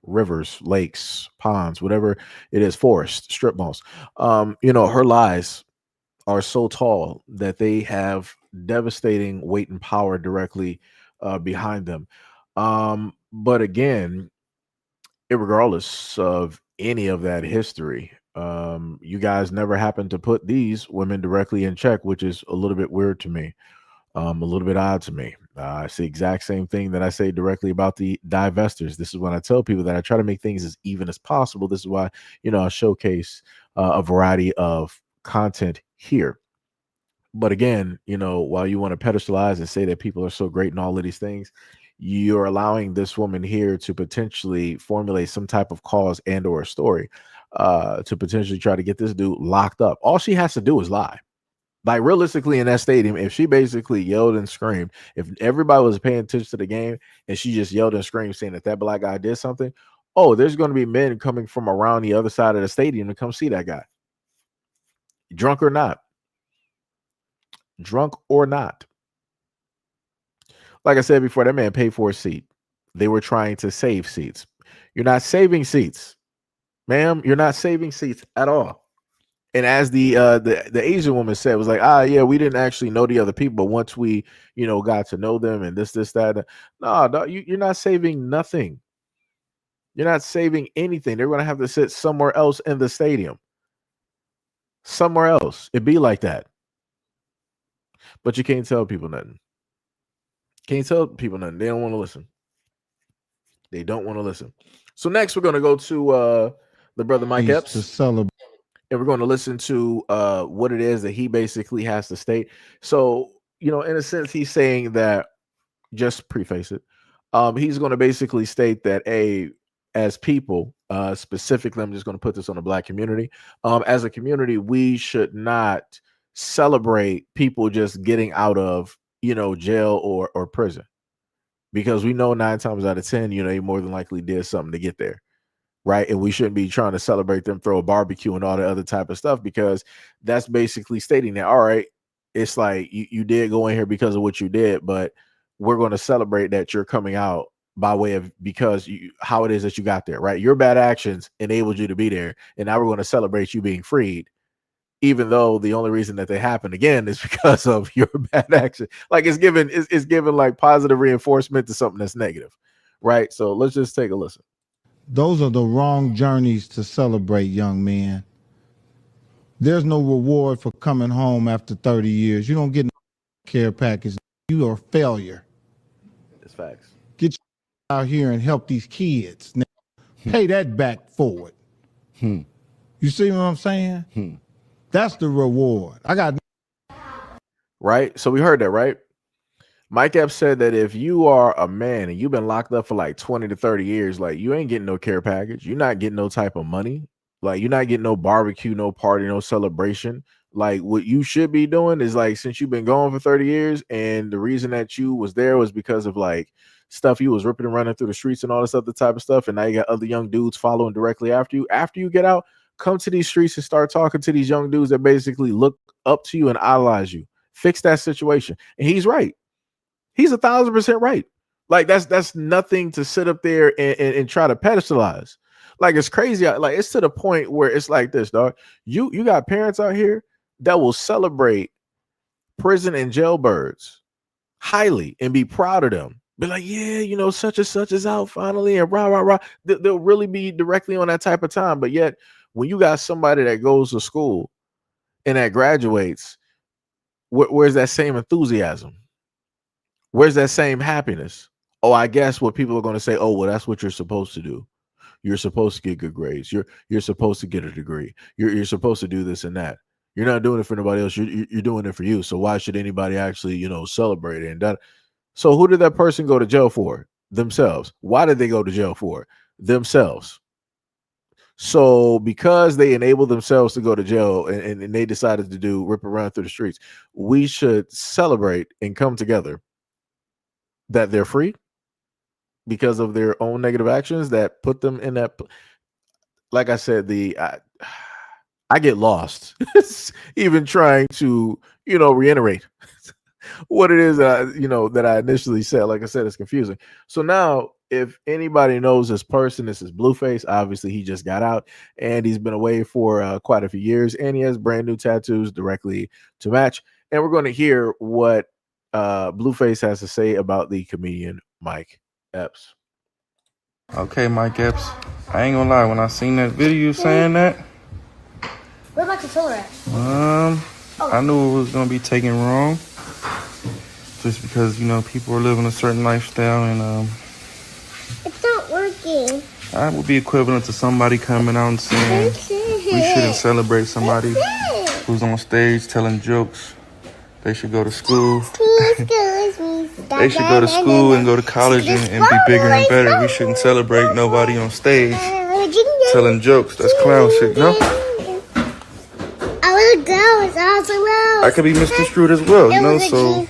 Rivers, lakes, ponds, whatever it is, forests, strip malls. Her lies are so tall that they have devastating weight and power directly behind them. But again, regardless of any of that history, you guys never happened to put these women directly in check, which is a little bit weird to me, a little bit odd to me. I say the exact same thing that I say directly about the divestors. This is when I tell people that I try to make things as even as possible. This is why, I showcase a variety of content here. But again, while you want to pedestalize and say that people are so great and all of these things, you're allowing this woman here to potentially formulate some type of cause and or a story to potentially try to get this dude locked up. All she has to do is lie. Like, realistically, in that stadium, if she basically yelled and screamed, if everybody was paying attention to the game and she just yelled and screamed saying that black guy did something, there's going to be men coming from around the other side of the stadium to come see that guy. Drunk or not. Drunk or not. Like I said before, that man paid for a seat. They were trying to save seats. You're not saving seats, ma'am. You're not saving seats at all. And as the Asian woman said, was like, yeah, we didn't actually know the other people, but once we, got to know them and this, that. No, you're not saving nothing. You're not saving anything. They're going to have to sit somewhere else in the stadium. Somewhere else. It'd be like that. But you can't tell people nothing. Can't tell people nothing. They don't want to listen. They don't want to listen. So next, we're going to go to the brother Mike Epps. To celebrate. And we're going to listen to what it is that he basically has to state. So, in a sense, he's saying that, just preface it, he's going to basically state that, as people, specifically, I'm just going to put this on the black community. As a community, we should not celebrate people just getting out of, jail or prison. Because we know 9 times out of 10, you more than likely did something to get there. right? And we shouldn't be trying to celebrate them, throw a barbecue and all the other type of stuff, because that's basically stating that, all right, it's like you did go in here because of what you did, but we're going to celebrate that you're coming out by way of because how it is that you got there, right? Your bad actions enabled you to be there, and now we're going to celebrate you being freed, even though the only reason that they happen again is because of your bad action. Like it's given like positive reinforcement to something that's negative, right? So let's just take a listen. Those are the wrong journeys to celebrate, young men. There's no reward for coming home after 30 years. You don't get no care package. You are a failure. It's facts. Get out here and help these kids. Now, pay that back forward. You see what I'm saying? That's the reward. I got. Right. So we heard that, right? Mike Epps said that if you are a man and you've been locked up for like 20 to 30 years, like you ain't getting no care package. You're not getting no type of money. Like you're not getting no barbecue, no party, no celebration. Like what you should be doing is like, since you've been gone for 30 years and the reason that you was there was because of like stuff you was ripping and running through the streets and all this other type of stuff. And now you got other young dudes following directly after you. After you get out, come to these streets and start talking to these young dudes that basically look up to you and idolize you. Fix that situation. And he's right. He's 1,000% right. Like that's nothing to sit up there and try to pedestalize. Like it's crazy. Like it's to the point where it's like this, dog. You got parents out here that will celebrate prison and jailbirds highly and be proud of them. Be like, yeah, you know, such and such is out finally, and rah, rah, rah. They'll really be directly on that type of time. But yet, when you got somebody that goes to school and that graduates, where's that same enthusiasm? Where's that same happiness? Oh, I guess what people are going to say, oh, well, that's what you're supposed to do. You're supposed to get good grades. You're supposed to get a degree. You're supposed to do this and that. You're not doing it for nobody else. You're doing it for you. So why should anybody actually, you know, celebrate it? And that. So who did that person go to jail for? Themselves. Why did they go to jail for? Themselves. So because they enabled themselves to go to jail and they decided to do rip around through the streets, we should celebrate and come together that they're free because of their own negative actions that put them in that. Like I said, I get lost even trying to, you know, reiterate what it is that that I initially said. Like I said, it's confusing. So now, if anybody knows this person, this is Blueface. Obviously, he just got out and he's been away for quite a few years, and he has brand new tattoos directly to match. And we're going to hear what Blueface has to say about the comedian Mike Epps. Okay, Mike Epps. I ain't gonna lie, when I seen that video saying that, where's my controller at? I knew it was gonna be taken wrong. Just because, you know, people are living a certain lifestyle and it's not working. I would be equivalent to somebody coming out and saying we shouldn't celebrate somebody who's on stage telling jokes. They should go to school. They should go to school and go to college and be bigger and better. We shouldn't celebrate nobody on stage telling jokes. That's clown shit, no? I could be misconstrued as well, you know, so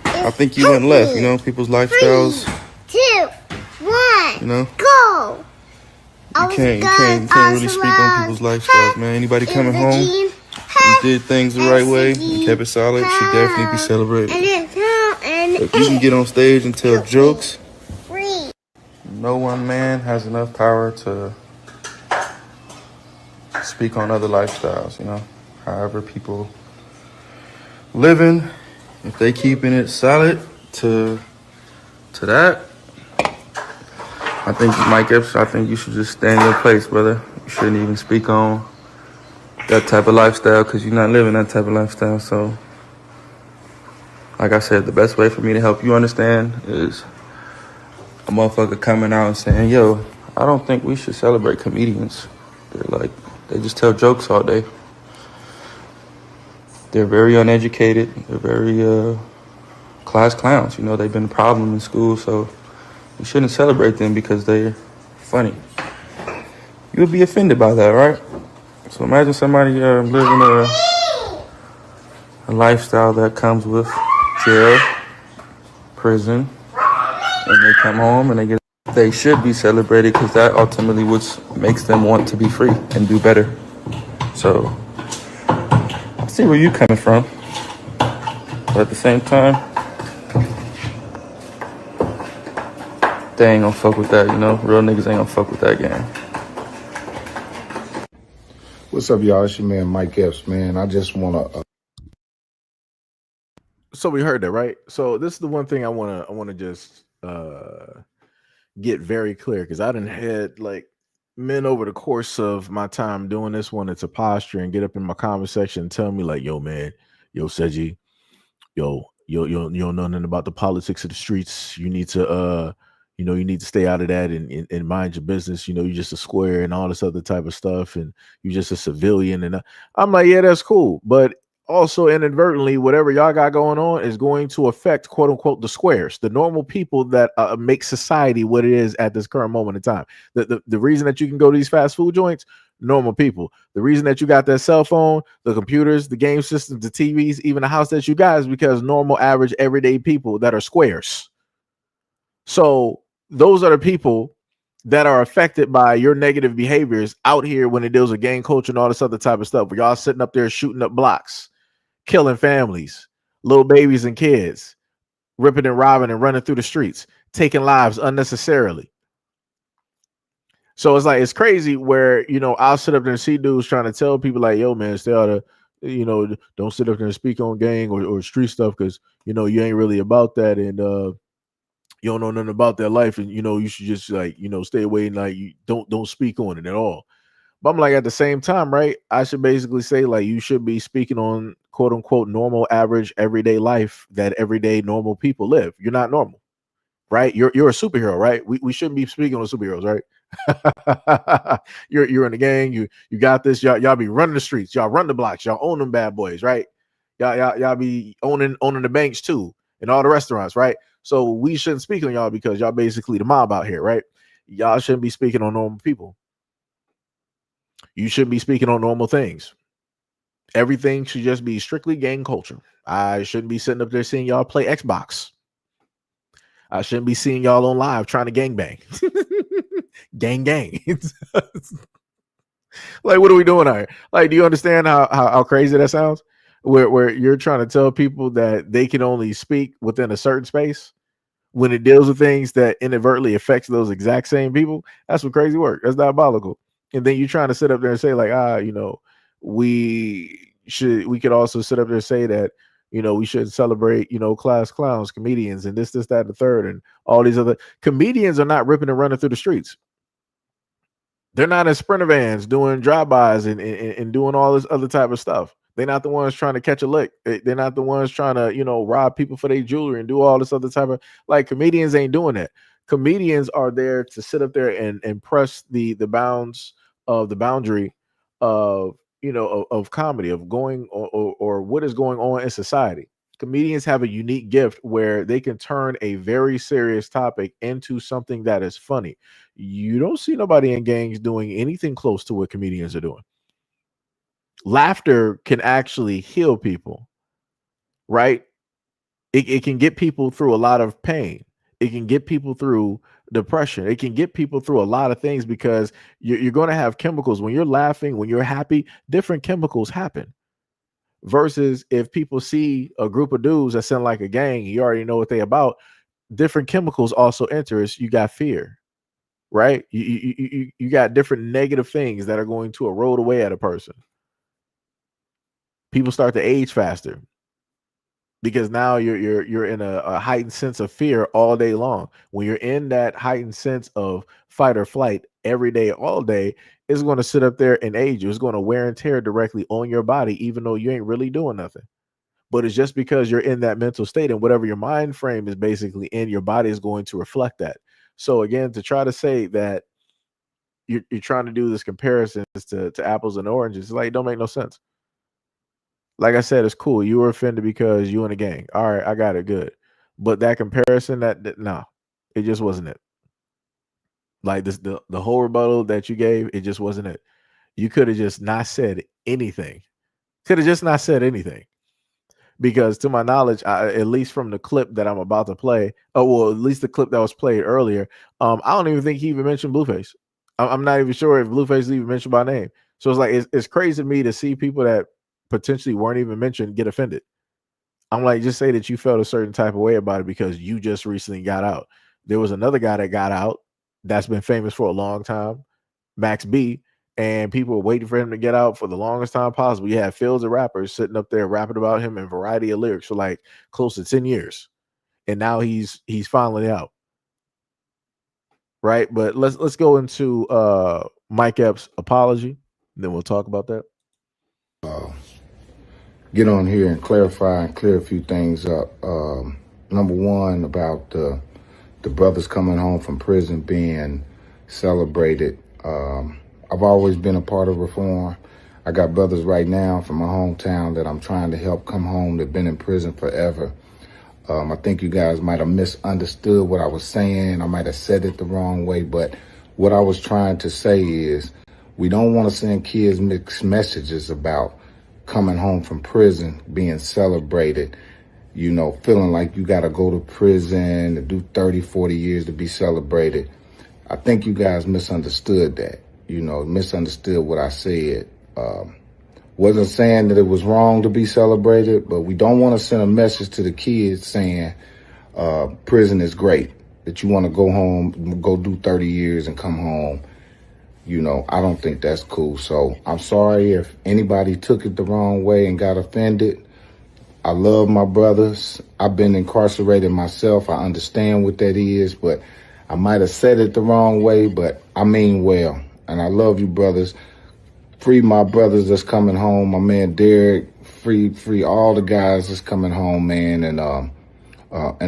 I think you went left, you know, people's lifestyles. 3, 2, 1, you know, go. You can't really speak on people's lifestyles, man. Anybody coming home, you did things the right way, you kept it solid, should definitely be celebrated. If you can get on stage and tell jokes, no one man has enough power to speak on other lifestyles, you know. However people living, if they keeping it solid to that, I think Mike Epps, I think you should just stay in your place, brother. You shouldn't even speak on that type of lifestyle because you're not living that type of lifestyle. So, like I said, the best way for me to help you understand is a motherfucker coming out and saying, yo, I don't think we should celebrate comedians. They just tell jokes all day. They're very uneducated. They're very class clowns. You know, they've been a problem in school, so you shouldn't celebrate them because they're funny. You would be offended by that, right? So imagine somebody living a lifestyle that comes with jail, prison, and they come home and they get they should be celebrated because that ultimately what makes them want to be free and do better. So I see where you're coming from, but at the same time, they ain't gonna fuck with that, you know? Real niggas ain't gonna fuck with that game. What's up, y'all? It's your man Mike Epps, man. I just want to. So we heard that, right? So this is the one thing I wanna just get very clear, because I done had like men over the course of my time doing this one to posture and get up in my comment section and tell me like, yo man, yo Seji, you don't know nothing about the politics of the streets. You need to you need to stay out of that and mind your business. You know, you're just a square and all this other type of stuff, and you're just a civilian. And I'm like, yeah, that's cool, but also inadvertently, whatever y'all got going on is going to affect quote unquote the squares, the normal people that make society what it is at this current moment in time. The reason that you can go to these fast food joints, normal people. The reason that you got that cell phone, the computers, the game systems, the TVs, even the house that you got is because normal, average, everyday people that are squares. So those are the people that are affected by your negative behaviors out here when it deals with gang culture and all this other type of stuff. Where y'all sitting up there shooting up blocks, killing families, little babies and kids, ripping and robbing and running through the streets, taking lives unnecessarily. So it's like, it's crazy where, you know, I'll sit up there and see dudes trying to tell people like, yo, man, stay out of, you know, don't sit up there and speak on gang or street stuff because, you know, you ain't really about that. And you don't know nothing about their life. And, you know, you should just like, you know, stay away and like, you don't speak on it at all. But I'm like, at the same time, right, I should basically say like, you should be speaking on quote unquote normal, average, everyday life that everyday normal people live. You're not normal, right? You're a superhero, right? We shouldn't be speaking on superheroes, right? you're in the gang, you got this, y'all be running the streets, y'all run the blocks, y'all own them bad boys, right? Y'all be owning the banks too, and all the restaurants, right? So we shouldn't speak on y'all because y'all basically the mob out here, right? Y'all shouldn't be speaking on normal people. You shouldn't be speaking on normal things. Everything should just be strictly gang culture. I shouldn't be sitting up there seeing y'all play Xbox. I shouldn't be seeing y'all on live trying to gangbang. gang. Like, what are we doing here? Like, do you understand how crazy that sounds? Where you're trying to tell people that they can only speak within a certain space when it deals with things that inadvertently affects those exact same people. That's some crazy work. That's diabolical. And then you're trying to sit up there and say like, you know, we could also sit up there and say that, you know, we should celebrate, you know, class clowns, comedians, and this, that, and the third, and all these other comedians are not ripping and running through the streets. They're not in sprinter vans doing drive-bys and doing all this other type of stuff. They're not the ones trying to catch a lick. They're not the ones trying to, you know, rob people for their jewelry and do all this other type of, like, comedians ain't doing that. Comedians are there to sit up there and press the bounds of the boundary of, you know, of comedy, of going or what is going on in society. Comedians have a unique gift where they can turn a very serious topic into something that is funny. You don't see nobody in gangs doing anything close to what comedians are doing. Laughter can actually heal people, right? It can get people through a lot of pain. It can get people through depression. It can get people through a lot of things because you're going to have chemicals. When you're laughing, when you're happy, different chemicals happen. Versus if people see a group of dudes that sound like a gang, you already know what they about. Different chemicals also enter. You got fear, right? You got different negative things that are going to erode away at a person. People start to age faster because now you're in a heightened sense of fear all day long. When you're in that heightened sense of fight or flight every day, all day, it's going to sit up there and age you. It's going to wear and tear directly on your body, even though you ain't really doing nothing. But it's just because you're in that mental state, and whatever your mind frame is basically in, your body is going to reflect that. So again, to try to say that you're trying to do this comparison to apples and oranges, like, it don't make no sense. Like I said, it's cool. You were offended because you in a gang. All right, I got it. Good. But that comparison, that no, it just wasn't it. Like this, the whole rebuttal that you gave, it just wasn't it. You could have just not said anything. Could have just not said anything. because to my knowledge, at least from the clip that I'm about to play, oh well, at least the clip that was played earlier, I don't even think he even mentioned Blueface. I'm not even sure if Blueface is even mentioned by name. So it's like it's crazy to me to see people that potentially weren't even mentioned get offended. I'm like, just say that you felt a certain type of way about it because you just recently got out. There was another guy that got out that's been famous for a long time, Max B, and people were waiting for him to get out for the longest time possible. You had fields of rappers sitting up there rapping about him in a variety of lyrics for like close to 10 years. And now he's finally out. Right? But let's go into Mike Epps' apology, then we'll talk about that. Get on here and clarify and clear a few things up. Number one, about the brothers coming home from prison being celebrated. I've always been a part of reform. I got brothers right now from my hometown that I'm trying to help come home. They've been in prison forever. I think you guys might have misunderstood what I was saying. I might have said it the wrong way, but what I was trying to say is we don't want to send kids mixed messages about coming home from prison, being celebrated, you know, feeling like you got to go to prison to do 30, 40 years to be celebrated. I think you guys misunderstood that, you know, misunderstood what I said. Wasn't saying that it was wrong to be celebrated, but we don't want to send a message to the kids saying prison is great, that you want to go home, go do 30 years and come home. You know, I don't think that's cool. So I'm sorry if anybody took it the wrong way and got offended. I love my brothers. I've been incarcerated myself. I understand what that is, but I might have said it the wrong way, but I mean well. And I love you, brothers. Free my brothers that's coming home. My man Derek, free all the guys that's coming home, man. And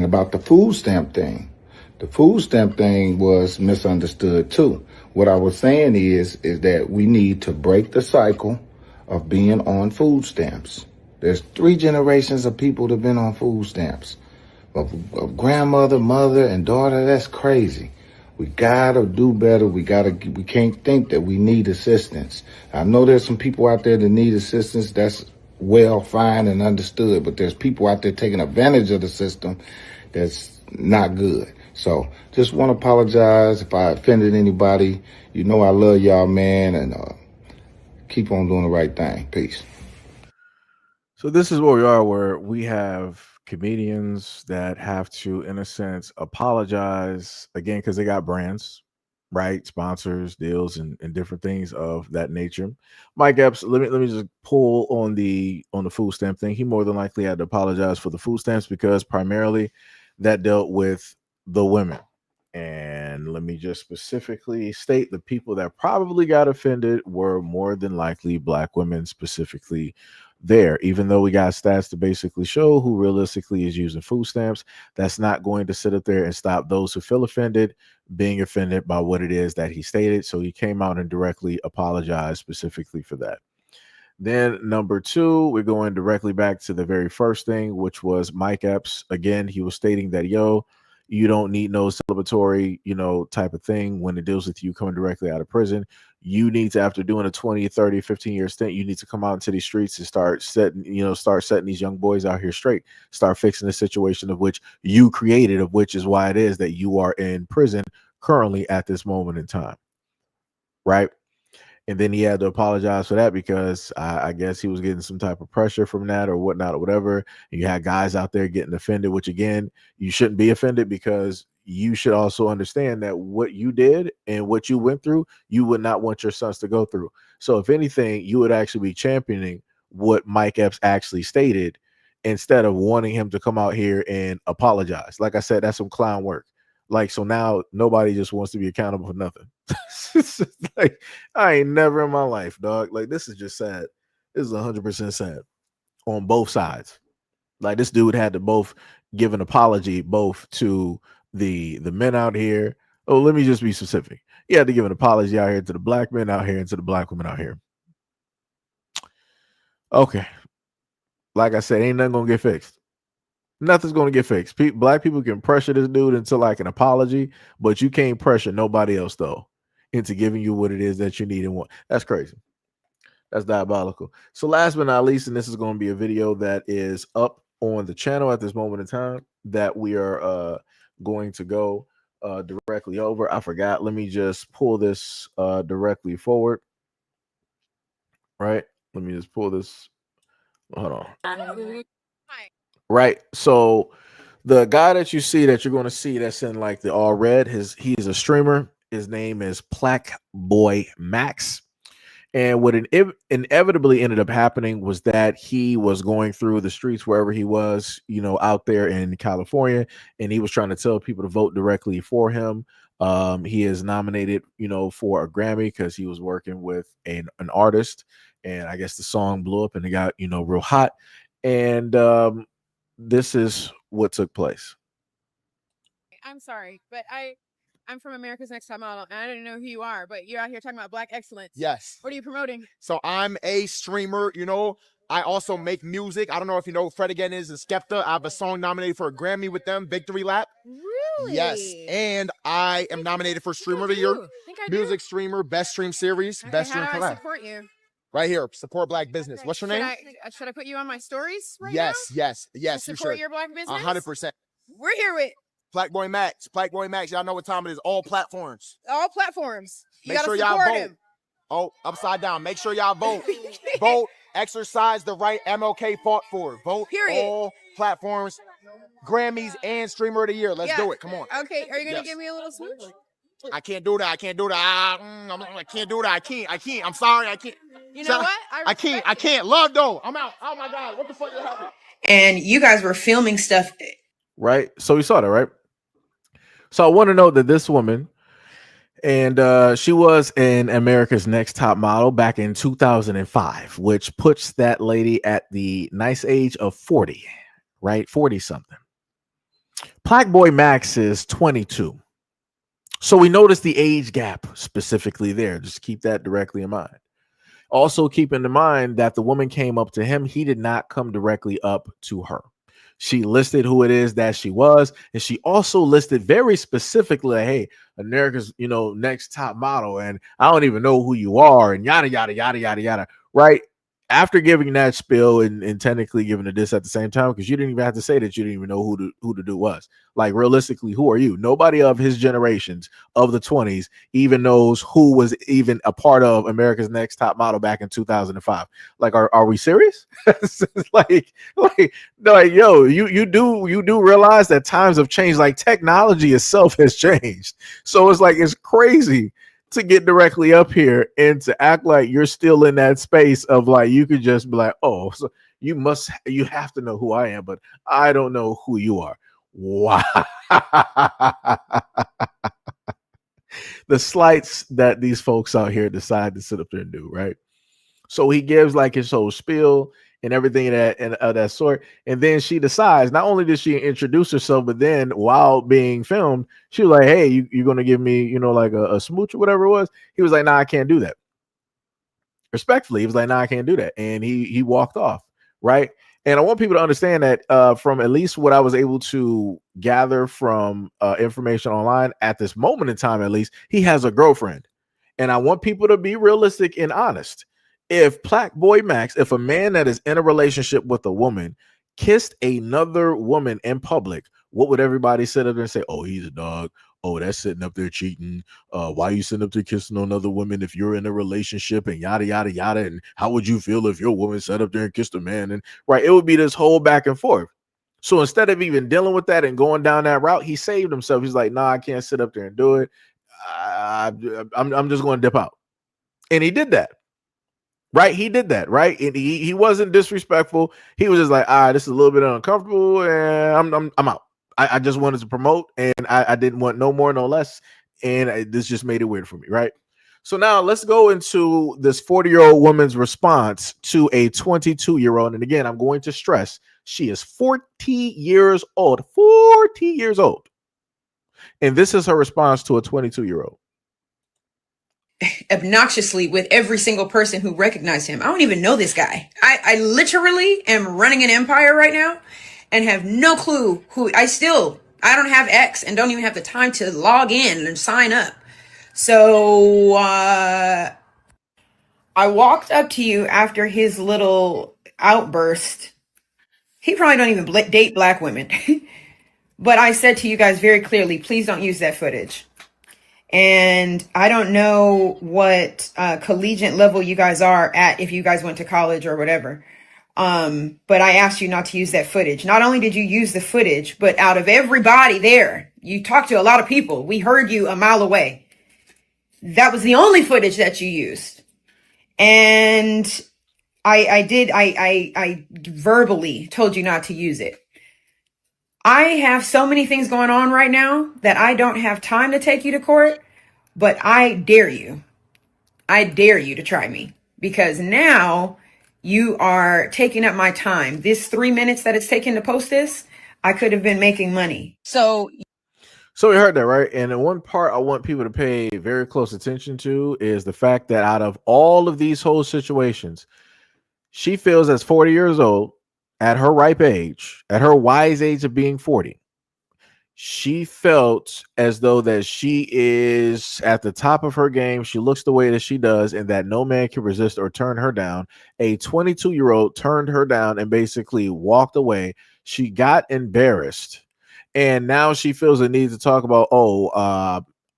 about the food stamp thing. The food stamp thing was misunderstood too. What I was saying is that we need to break the cycle of being on food stamps. There's 3 generations of people that have been on food stamps. Of grandmother, mother, and daughter, that's crazy. We gotta do better. We can't think that we need assistance. I know there's some people out there that need assistance. That's well, fine, and understood. But there's people out there taking advantage of the system that's not good. So just want to apologize if I offended anybody. You know I love y'all, man, and keep on doing the right thing. Peace. So this is where we are, where we have comedians that have to, in a sense, apologize again because they got brands, right? Sponsors, deals, and different things of that nature. Mike Epps, let me just pull on the food stamp thing. He more than likely had to apologize for the food stamps because primarily that dealt with the women. And let me just specifically state the people that probably got offended were more than likely Black women, specifically there. Even though we got stats to basically show who realistically is using food stamps, that's not going to sit up there and stop those who feel offended being offended by what it is that he stated. So he came out and directly apologized specifically for that. Then number 2, we're going directly back to the very first thing, which was Mike Epps. Again, he was stating that, you don't need no celebratory, type of thing when it deals with you coming directly out of prison. You need to, after doing a 20, 30, 15-year stint, you need to come out into these streets and start setting these young boys out here straight. Start fixing the situation of which you created, of which is why it is that you are in prison currently at this moment in time. Right? And then he had to apologize for that because I guess he was getting some type of pressure from that or whatnot or whatever. And you had guys out there getting offended, which again, you shouldn't be offended because you should also understand that what you did and what you went through, you would not want your sons to go through. So if anything, you would actually be championing what Mike Epps actually stated instead of wanting him to come out here and apologize. Like I said, that's some clown work. Like, so now nobody just wants to be accountable for nothing. Like, I ain't never in my life, dog. Like, this is just sad. This is 100% sad on both sides. Like, this dude had to both give an apology both to the men out here. Oh, let me just be specific. He had to give an apology out here to the Black men out here and to the Black women out here. Okay. Like I said, ain't nothing gonna get fixed. Nothing's going to get fixed. Black people can pressure this dude into like an apology, but you can't pressure nobody else though into giving you what it is that you need and want. That's crazy. That's diabolical. So last but not least, and this is going to be a video that is up on the channel at this moment in time that we are going to go directly over. I forgot. Let me just pull this directly forward. Right. Let me just pull this. Hold on. Right. So the guy that you see that you're going to see that's in like the all red, he's a streamer. His name is Plaque Boy Max. And what inevitably ended up happening was that he was going through the streets wherever he was, out there in California, and he was trying to tell people to vote directly for him. He is nominated, for a Grammy because he was working with an artist, and I guess the song blew up and it got, real hot. And this is what took place. I'm sorry, but I'm from America's Next Top Model, and I didn't know who you are, but you're out here talking about Black excellence. Yes. What are you promoting? So I'm a streamer, I also make music. I don't know if you know who Fred Again is and Skepta. I have a song nominated for a Grammy with them, Victory Lap. Really? Yes. And I am nominated for Streamer of the Year. Music Streamer, Best Stream Series, Okay, Best how Stream do I collab. support you? Right here, support Black business. What's your name? Should I put you on my stories right Yes, now? yes, To yes, you support should. your Black business? 100%. We're here with Plaque Boy Max. Plaque Boy Max. Y'all know what time it is. All platforms. all platforms. You Make gotta sure y'all support vote. him. Oh, upside down. Make sure y'all vote. Vote. Exercise the right MLK fought for. Vote. Period. All platforms. Grammys and Streamer of the Year. Let's do it. Come on. Okay, are you gonna Yes. give me a little smooch? I can't do that. I can't do that. I can't do that. I can't. I'm sorry. I can't. You know what? I can't. I can't. Love though. I'm out. Oh my God. What the fuck just happened? And you guys were filming stuff. Right. So we saw that, right? So I want to know that this woman, and she was in America's Next Top Model back in 2005, which puts that lady at the nice age of 40, right? 40 something. Plaque Boy Max is 22. So we notice the age gap specifically there. Just keep that directly in mind. Also, keeping in mind that the woman came up to him. He did not come directly up to her. She listed who it is that she was, and she also listed very specifically, hey, America's, next top model, and I don't even know who you are, and yada, yada, yada, yada, yada, right? After giving that spill and technically giving a diss at the same time, because you didn't even have to say that you didn't even know who the dude was. Like, realistically, who are you? Nobody of his generations of the 20s even knows who was even a part of America's Next Top Model back in 2005. Like, are we serious? like, yo, you do realize that times have changed. Like, technology itself has changed. So it's like, it's crazy to get directly up here and to act like you're still in that space of like, you could just be like, oh, so you have to know who I am, but I don't know who you are. Wow. The slights that these folks out here decide to sit up there and do, right? So he gives like his whole spiel and everything of that sort. And then she decides, not only did she introduce herself, but then while being filmed, she was like, hey, you're going to give me, like a smooch or whatever it was. He was like, nah, I can't do that. Respectfully, he was like, nah, I can't do that. And he walked off, right? And I want people to understand that from at least what I was able to gather from information online at this moment in time, at least, he has a girlfriend. And I want people to be realistic and honest. If Plaque Boy Max, if a man that is in a relationship with a woman kissed another woman in public, what would everybody sit up there and say? Oh, he's a dog. Oh, that's sitting up there cheating. Why are you sitting up there kissing on other women if you're in a relationship and yada, yada, yada? And how would you feel if your woman sat up there and kissed a man? And right, it would be this whole back and forth. So instead of even dealing with that and going down that route, he saved himself. He's like, nah, I can't sit up there and do it. I'm just going to dip out. And he did that. Right, he did that, right? And he wasn't disrespectful. He was just like, all right, this is a little bit uncomfortable, and I'm out. I just wanted to promote, and I didn't want no more, no less, and this just made it weird for me, right? So now let's go into this 40-year-old woman's response to a 22-year-old, and again, I'm going to stress, she is 40 years old, 40 years old, and this is her response to a 22-year-old. Obnoxiously with every single person who recognized him. I don't even know this guy. I literally am running an empire right now and have no clue who I don't have X and don't even have the time to log in and sign up. So I walked up to you after his little outburst He probably don't even date black women. But I said to you guys very clearly, please don't use that footage. And I don't know what collegiate level you guys are at, if you guys went to college or whatever. But I asked you not to use that footage. Not only did you use the footage, but out of everybody there, you talked to a lot of people. We heard you a mile away. That was the only footage that you used. And I verbally told you not to use it. I have so many things going on right now that I don't have time to take you to court, but I dare you. I dare you to try me, because now you are taking up my time. This 3 minutes that it's taken to post this, I could have been making money. So we heard that, right? And the one part I want people to pay very close attention to is the fact that out of all of these whole situations, she feels as 40 years old, at her ripe age, at her wise age of being 40, she felt as though that she is at the top of her game. She looks the way that she does, and that no man can resist or turn her down. A 22-year-old turned her down and basically walked away. She got embarrassed, and now she feels the need to talk about,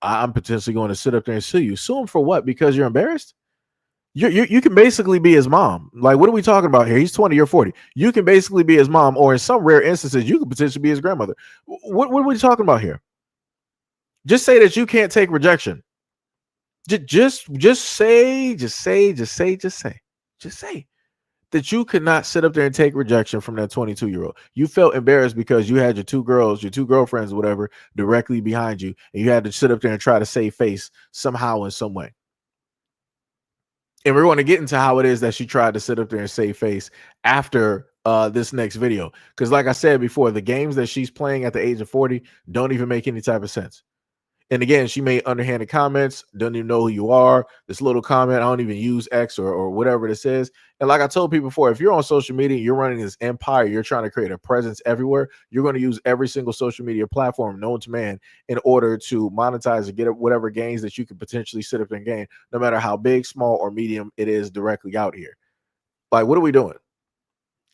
I'm potentially going to sit up there and sue you. Sue him for what? Because you're embarrassed? You can basically be his mom. Like, what are we talking about here? He's 20, you're 40. You can basically be his mom, or in some rare instances, you could potentially be his grandmother. What are we talking about here? Just say that you can't take rejection. Just say that you could not sit up there and take rejection from that 22-year-old. You felt embarrassed because you had your two girlfriends, or whatever, directly behind you, and you had to sit up there and try to save face somehow in some way. And we're going to get into how it is that she tried to sit up there and save face after this next video. Because like I said before, the games that she's playing at the age of 40 don't even make any type of sense. And again, she made underhanded comments, doesn't even know who you are. This little comment, I don't even use X or whatever this is. And like I told people before, if you're on social media, you're running this empire, you're trying to create a presence everywhere, you're going to use every single social media platform known to man in order to monetize and get whatever gains that you could potentially sit up and gain, no matter how big, small, or medium it is directly out here. Like, what are we doing?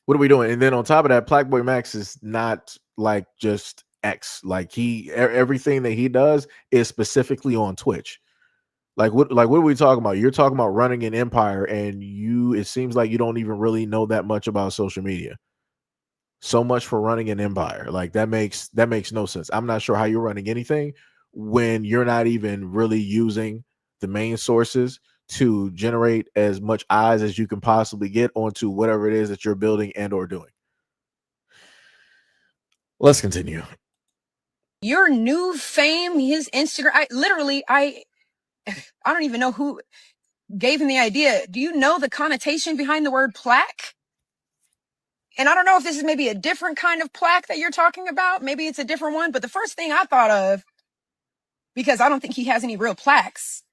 What are we doing? And then on top of that, Black Boy Max is not like just X. Like, everything that he does is specifically on Twitch. Like what are we talking about? You're talking about running an empire, and it seems like you don't even really know that much about social media. So much for running an empire. Like, that makes no sense. I'm not sure how you're running anything when you're not even really using the main sources to generate as much eyes as you can possibly get onto whatever it is that you're building and or doing. Let's continue. Your new fame, his Instagram, I don't even know who gave him the idea. Do you know the connotation behind the word plaque? And I don't know if this is maybe a different kind of plaque that you're talking about. Maybe it's a different one. But the first thing I thought of, because I don't think he has any real plaques,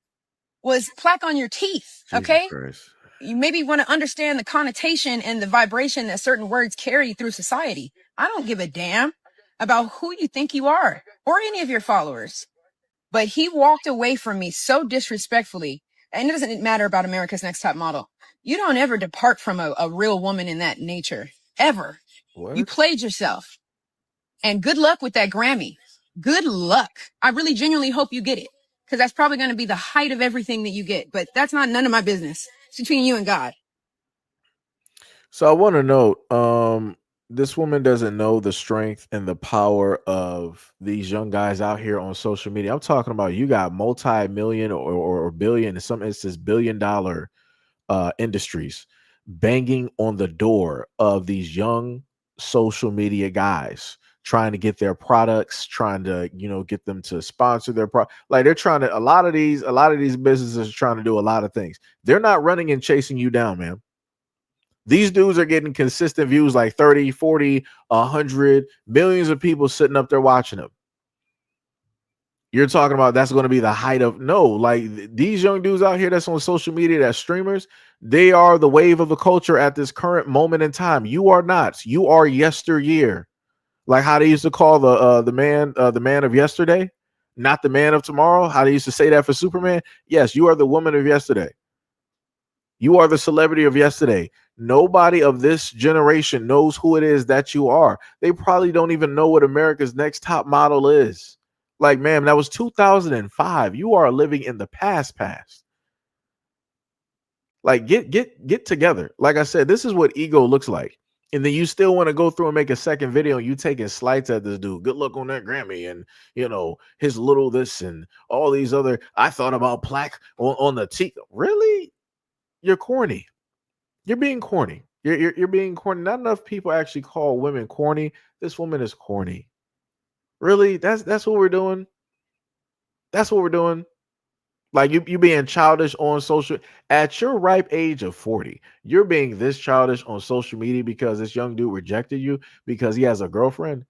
was plaque on your teeth. Okay. You maybe want to understand the connotation and the vibration that certain words carry through society. I don't give a damn about who you think you are or any of your followers. But he walked away from me so disrespectfully. And it doesn't matter about America's Next Top Model. You don't ever depart from a real woman in that nature. Ever. What? You played yourself. And good luck with that Grammy. Good luck. I really genuinely hope you get it. Because that's probably going to be the height of everything that you get. But that's none of my business. It's between you and God. So I want to note, this woman doesn't know the strength and the power of these young guys out here on social media. I'm talking about, you got multi-million or billion, in some instances billion-dollar industries banging on the door of these young social media guys, trying to get their products, trying to, get them to sponsor their product. Like, they're trying to, a lot of these businesses are trying to do a lot of things. They're not running and chasing you down, man. These dudes are getting consistent views, like 30, 40, 100, millions of people sitting up there watching them. You're talking about that's going to be the height of, no, like, these young dudes out here that's on social media, that's streamers, they are the wave of the culture at this current moment in time. You are not. You are yesteryear. Like how they used to call the man of yesterday, not the man of tomorrow. How they used to say that for Superman. Yes, you are the woman of yesterday. You are the celebrity of yesterday. Nobody of this generation knows who it is that you are. They probably don't even know what America's Next Top Model is. Like, ma'am, that was 2005. You are living in the past. Like, get together. Like I said, this is what ego looks like. And then you still want to go through and make a second video and you taking slights at this dude. Good luck on that Grammy and his little this and all these other. I thought about plaque on the cheek. Really? You're corny. You're being corny. You're being corny. Not enough people actually call women corny. This woman is corny. Really? That's what we're doing. That's what we're doing. Like you being childish on social at your ripe age of 40. You're being this childish on social media because this young dude rejected you because he has a girlfriend.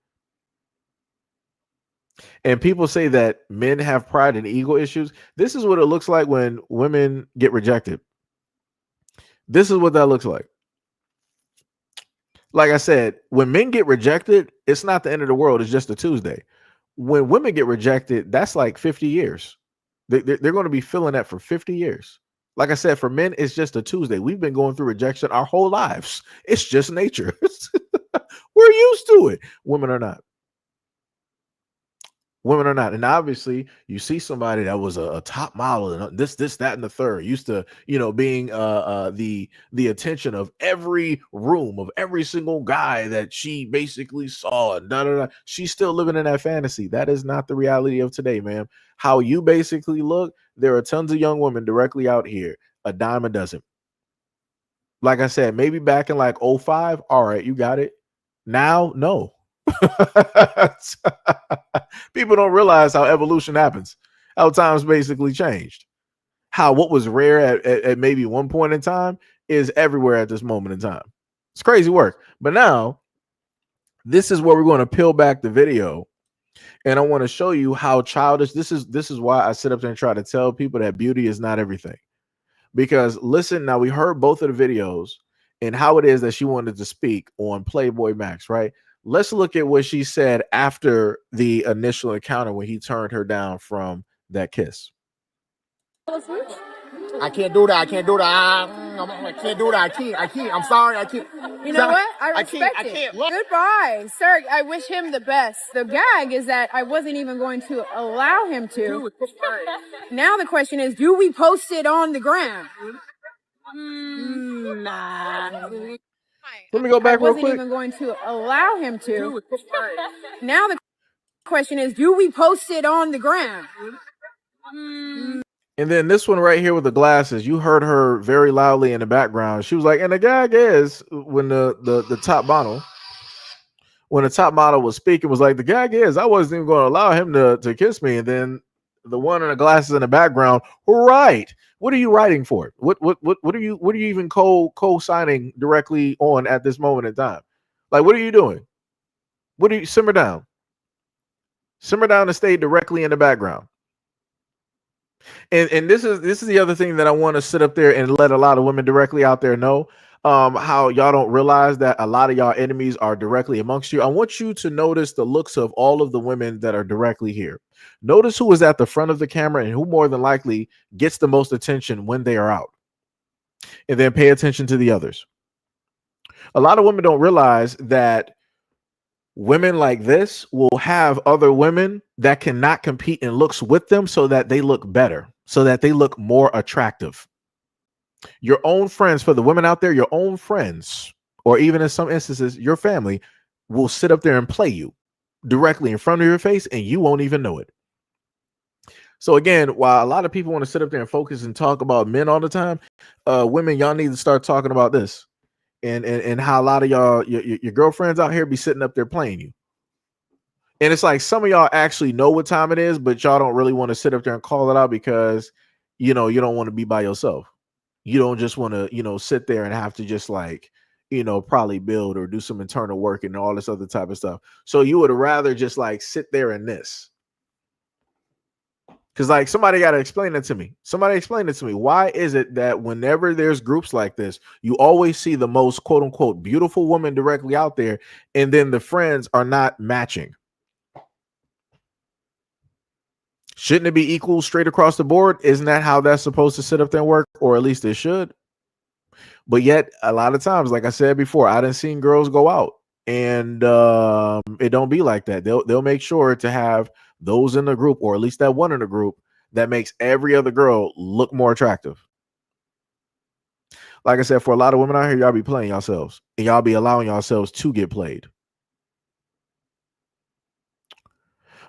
And people say that men have pride and ego issues. This is what it looks like when women get rejected. This is what that looks like. Like I said, when men get rejected, it's not the end of the world. It's just a Tuesday. When women get rejected, that's like 50 years. They're going to be feeling that for 50 years. Like I said, for men, it's just a Tuesday. We've been going through rejection our whole lives. It's just nature. We're used to it. Women are not. Women are not. And obviously, you see somebody that was a top model and this, that, and the third, used to, being the attention of every room of every single guy that she basically saw. And da, da, da. She's still living in that fantasy. That is not the reality of today, man. How you basically look, there are tons of young women directly out here, a dime a dozen. Like I said, maybe back in like 05, all right, you got it. Now, no. People don't realize how evolution happens, how times basically changed, how what was rare at maybe one point in time is everywhere at this moment in time. It's crazy work. But now this is where we're going to peel back the video, and I want to show you how childish this is. This is why I sit up there and try to tell people that beauty is not everything. Because listen, now we heard both of the videos and how it is that she wanted to speak on Playboy Max, right? Let's look at what she said after the initial encounter when he turned her down from that kiss. I can't do that. I can't do that. I can't do that. I can't. I'm sorry. I can't. You know what? I respect I can't. it. Goodbye, sir. I wish him the best. The gag is that I wasn't even going to allow him to. Now the question is, do we post it on the ground? Nah. Let me go back real quick. I wasn't even going to allow him to. Now the question is, do we post it on the ground? And then this one right here with the glasses, you heard her very loudly in the background. She was like, and the gag is when the top model, when the top model was speaking, was like, the gag is I wasn't even going to allow him to kiss me. And then the one in the glasses in the background, right? What are you writing for? What are you even co-signing directly on at this moment in time? Like, what are you doing? What do you simmer down? Simmer down and stay directly in the background. And this is the other thing that I want to sit up there and let a lot of women directly out there know. How y'all don't realize that a lot of y'all enemies are directly amongst you. I want you to notice the looks of all of the women that are directly here. Notice who is at the front of the camera and who more than likely gets the most attention when they are out. And then pay attention to the others. A lot of women don't realize that women like this will have other women that cannot compete in looks with them so that they look better, so that they look more attractive. Your own friends, for the women out there, your own friends, or even in some instances, your family will sit up there and play you directly in front of your face and you won't even know it. So again, while a lot of people want to sit up there and focus and talk about men all the time, women, y'all need to start talking about this. And how a lot of y'all, your girlfriends out here be sitting up there playing you. And it's like some of y'all actually know what time it is, but y'all don't really want to sit up there and call it out because, you don't want to be by yourself. You don't just want to, sit there and have to just like, probably build or do some internal work and all this other type of stuff. So you would rather just like sit there in this. Because like somebody got to explain it to me. Somebody explain it to me. Why is it that whenever there's groups like this, you always see the most quote unquote beautiful woman directly out there, and then the friends are not matching? Shouldn't it be equal straight across the board? Isn't that how that's supposed to sit up there and work? Or at least it should. But yet, a lot of times, like I said before, I done seen girls go out, and it don't be like that. They'll make sure to have those in the group, or at least that one in the group, that makes every other girl look more attractive. Like I said, for a lot of women out here, y'all be playing yourselves, and y'all be allowing yourselves to get played.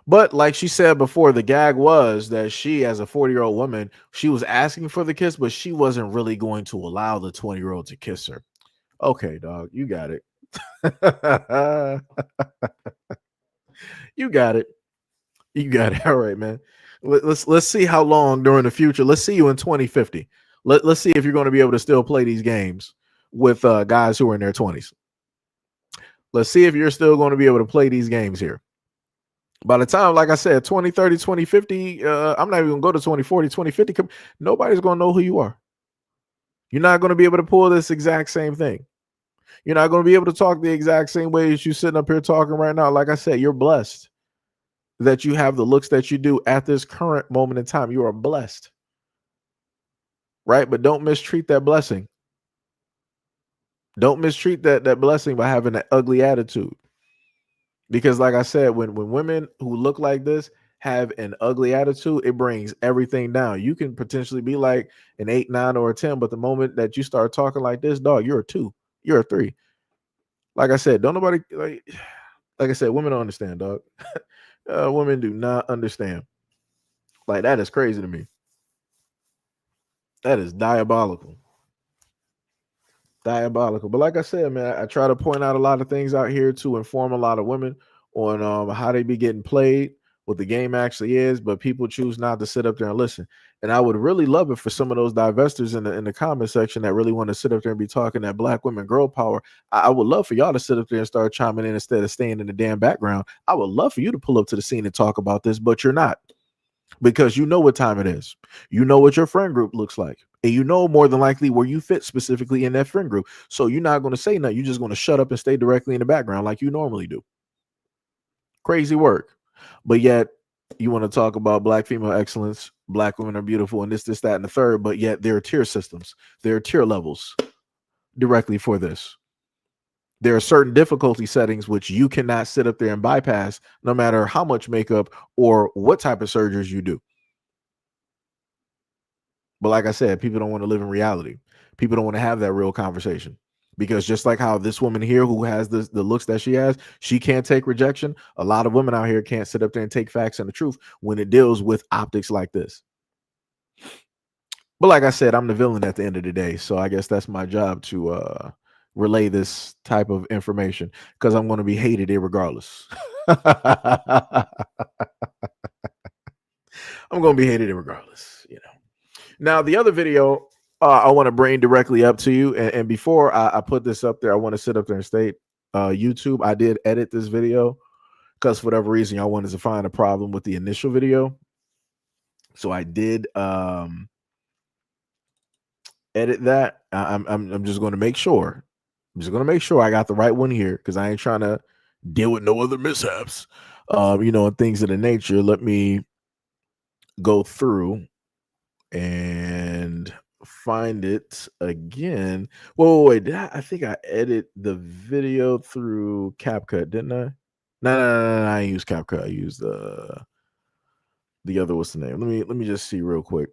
But like she said before, the gag was that she, as a 40-year-old woman, she was asking for the kiss, but she wasn't really going to allow the 20-year-old to kiss her. Okay, dog, you got it. You got it. You got it. All right, man. Let's see how long during the future. Let's see you in 2050. Let's see if you're going to be able to still play these games with guys who are in their 20s. Let's see if you're still going to be able to play these games here. By the time, like I said, 2030, 2050, I'm not even going to go to 2040, 2050. Nobody's going to know who you are. You're not going to be able to pull this exact same thing. You're not going to be able to talk the exact same way as you sitting up here talking right now. Like I said, you're blessed that you have the looks that you do at this current moment in time. You are blessed. Right? But don't mistreat that blessing. Don't mistreat that blessing by having an ugly attitude. Because like I said, when women who look like this have an ugly attitude, it brings everything down. You can potentially be like an 8, 9, or a 10, but the moment that you start talking like this, dog, you're a 2, you're a 3. Like I said, don't nobody like I said, women don't understand, dog. Women do not understand. Like, that is crazy to me. That is diabolical. Diabolical. But like I said, man, I try to point out a lot of things out here to inform a lot of women on how they be getting played, what the game actually is, but people choose not to sit up there and listen. And I would really love it for some of those divestors in the comment section that really want to sit up there and be talking that black women girl power. I would love for y'all to sit up there and start chiming in instead of staying in the damn background. I would love for you to pull up to the scene and talk about this, but you're not. Because you know what time it is. You know what your friend group looks like. And you know more than likely where you fit specifically in that friend group. So you're not going to say nothing. You're just going to shut up and stay directly in the background like you normally do. Crazy work. But yet you want to talk about black female excellence, black women are beautiful, and this, that, and the third. But yet there are tier systems. There are tier levels directly for this. There are certain difficulty settings which you cannot sit up there and bypass no matter how much makeup or what type of surgeries you do. But like I said, people don't want to live in reality. People don't want to have that real conversation. Because just like how this woman here who has the looks that she has, she can't take rejection. A lot of women out here can't sit up there and take facts and the truth when it deals with optics like this. But like I said, I'm the villain at the end of the day. So I guess that's my job to relay this type of information because I'm going to be hated irregardless. I'm going to be hated irregardless, you know. Now, the other video I want to bring directly up to you. And before I put this up there, I want to sit up there and state YouTube, I did edit this video because for whatever reason, I wanted to find a problem with the initial video. So I did edit that. I'm just going to make sure. I'm just going to make sure I got the right one here because I ain't trying to deal with no other mishaps, you know, and things of the nature. Let me go through and find it again. Whoa, wait, I think I edit the video through CapCut, didn't I? No, I use CapCut. I use the other, what's the name? Let me just see real quick.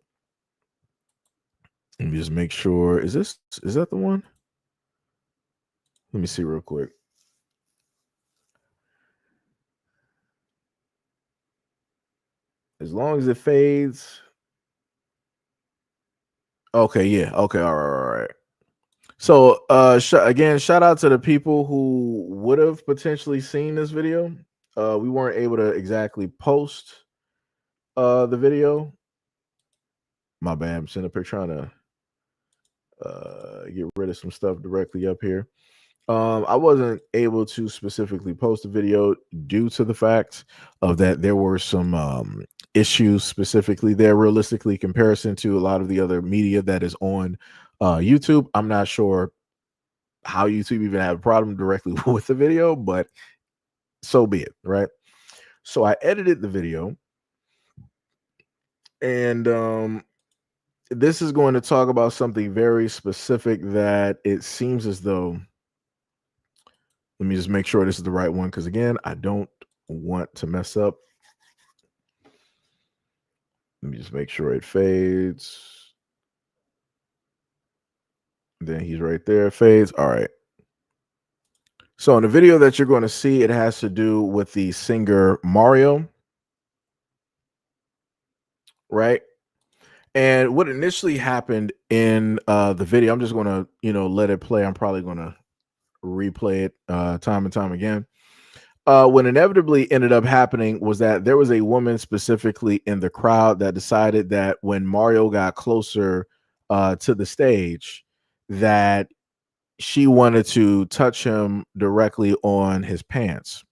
Let me just make sure. Is that the one? Let me see real quick. As long as it fades. Okay, yeah. Okay, all right. So again, shout out to the people who would have potentially seen this video. We weren't able to exactly post the video. My bad. I'm sitting up here trying to get rid of some stuff directly up here. I wasn't able to specifically post the video due to the fact of that there were some issues specifically there, realistically, comparison to a lot of the other media that is on YouTube. I'm not sure how YouTube even had a problem directly with the video, but so be it, right? So I edited the video and this is going to talk about something very specific that it seems as though. Let me just make sure this is the right one because again, I don't want to mess up. Let me just make sure it fades. Then he's right there. Fades. All right. So in the video that you're going to see, it has to do with the singer Mario, right? And what initially happened in the video, I'm just going to, let it play. I'm probably going to replay it time and time again. What inevitably ended up happening was that there was a woman specifically in the crowd that decided that when Mario got closer to the stage, that she wanted to touch him directly on his pants,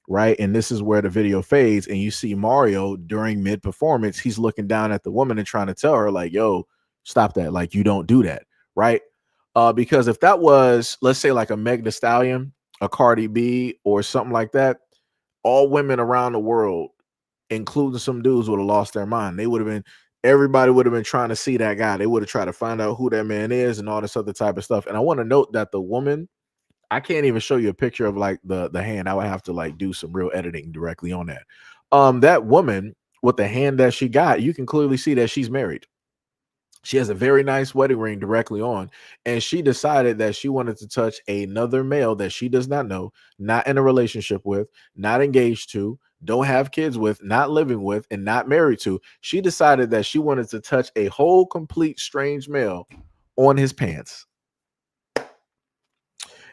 right? And this is where the video fades, and you see Mario during mid performance. He's looking down at the woman and trying to tell her, like, "Yo, stop that! Like, you don't do that, right?" Because if that was, let's say, like a Meg Thee Stallion, a Cardi B, or something like that, all women around the world, including some dudes, would have lost their mind. They would have been, everybody would have been trying to see that guy. They would have tried to find out who that man is and all this other type of stuff. And I want to note that the woman, I can't even show you a picture of like the hand. I would have to like do some real editing directly on that. That woman with the hand that she got, you can clearly see that she's married. She has a very nice wedding ring directly on, and she decided that she wanted to touch another male that she does not know, not in a relationship with, not engaged to, don't have kids with, not living with, and not married to. She decided that she wanted to touch a whole complete strange male on his pants.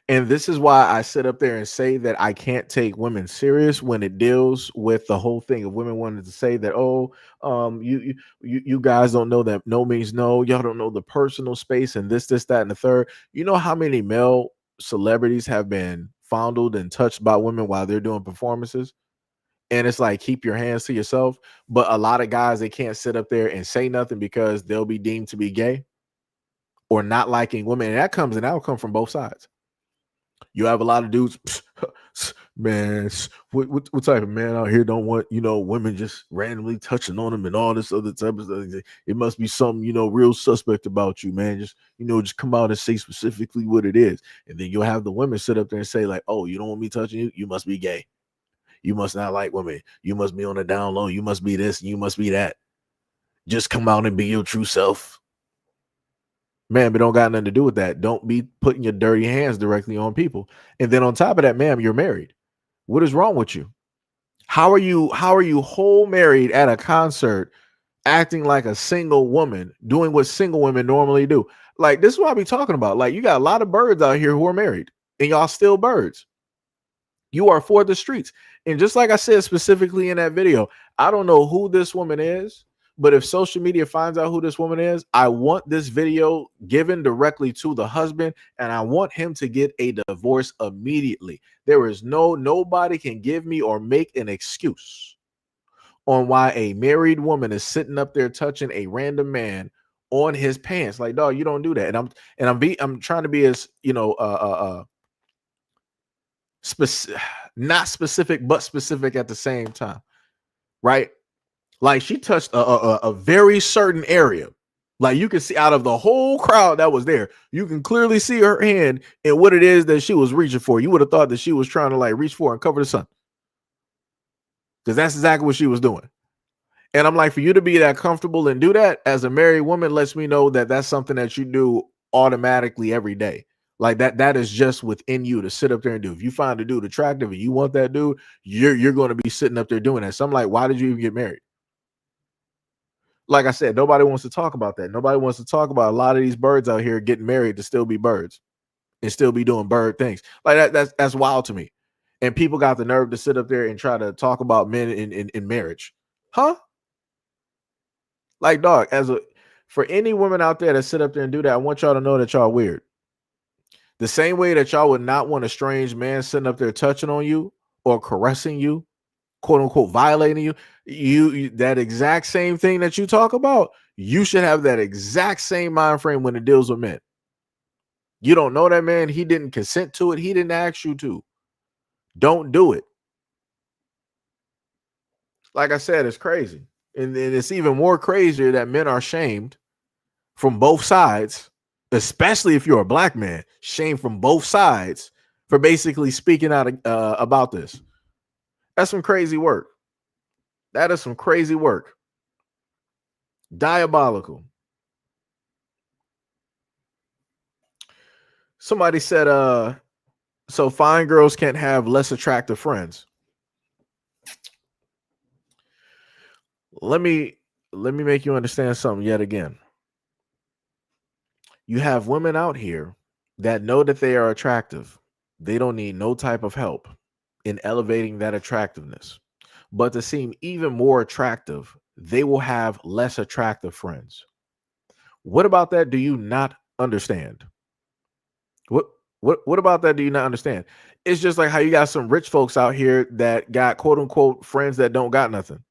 And this is why I sit up there and say that I can't take women serious when it deals with the whole thing of women wanting to say that, oh, you guys don't know that no means no. Y'all don't know the personal space and this, that, and the third. You know how many male celebrities have been fondled and touched by women while they're doing performances? And it's like, keep your hands to yourself. But a lot of guys, they can't sit up there and say nothing because they'll be deemed to be gay or not liking women. And that'll come from both sides. You have a lot of dudes, man. What type of man out here don't want women just randomly touching on them and all this other type of stuff? It must be something real suspect about you, man. Just come out and say specifically what it is, and then you'll have the women sit up there and say like, "Oh, you don't want me touching you? You must be gay. You must not like women. You must be on the down low. You must be this. And you must be that. Just come out and be your true self." Ma'am, it don't got nothing to do with that. Don't be putting your dirty hands directly on people. And then on top of that, ma'am, you're married. What is wrong with you? How are you whole married at a concert acting like a single woman, doing what single women normally do? Like, this is what I be talking about. Like, you got a lot of birds out here who are married and y'all still birds. You are for the streets. And just like I said specifically in that video, I don't know who this woman is. But if social media finds out who this woman is, I want this video given directly to the husband, and I want him to get a divorce immediately. There is nobody can give me or make an excuse on why a married woman is sitting up there touching a random man on his pants. Like, dog, you don't do that. I'm trying to be as not specific, but specific at the same time, right? Like, she touched a very certain area. Like, you can see out of the whole crowd that was there, you can clearly see her hand and what it is that she was reaching for. You would have thought that she was trying to like reach for and cover the sun, because that's exactly what she was doing. And I'm like, for you to be that comfortable and do that as a married woman lets me know that that's something that you do automatically every day. Like that is just within you to sit up there and do. If you find a dude attractive and you want that dude, you're going to be sitting up there doing that. So I'm like, why did you even get married? Like I said, nobody wants to talk about that. Nobody wants to talk about a lot of these birds out here getting married to still be birds and still be doing bird things. Like that's wild to me. And people got the nerve to sit up there and try to talk about men in marriage. Huh? Like, dog, for any women out there that sit up there and do that, I want y'all to know that y'all weird. The same way that y'all would not want a strange man sitting up there touching on you or caressing you, quote unquote, violating you, that exact same thing that you talk about, you should have that exact same mind frame when it deals with men. You don't know that man. He didn't consent to it. He didn't ask you to. Don't do it. Like I said, it's crazy. And it's even more crazier that men are shamed from both sides, especially if you're a black man, shame from both sides for basically speaking out about this. That's some crazy work. That is some crazy work. Diabolical. Somebody said, so fine girls can't have less attractive friends. Let me make you understand something yet again. You have women out here that know that they are attractive. They don't need no type of help in elevating that attractiveness. But to seem even more attractive, they will have less attractive friends. What about that do you not understand? What about that do you not understand? It's just like how you got some rich folks out here that got quote unquote friends that don't got nothing,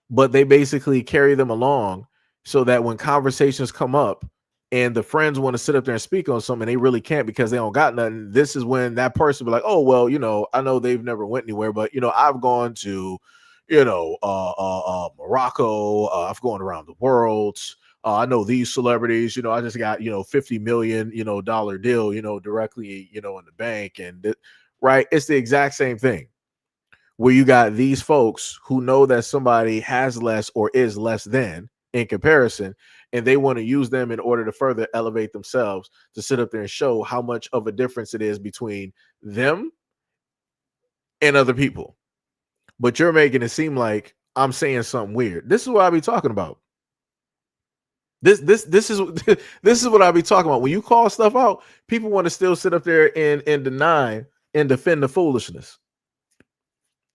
but they basically carry them along so that when conversations come up and the friends want to sit up there and speak on something, they really can't because they don't got nothing. This is when that person be like, oh, well, I know they've never went anywhere, but I've gone to, Morocco. I've gone around the world. I know these celebrities, I just got, $50 million, dollar deal, directly, in the bank. And right. It's the exact same thing where you got these folks who know that somebody has less or is less than in comparison, and they want to use them in order to further elevate themselves to sit up there and show how much of a difference it is between them and other people. But you're making it seem like I'm saying something weird. This is what I be talking about. This is this is what I be talking about. When you call stuff out, people want to still sit up there and deny and defend the foolishness.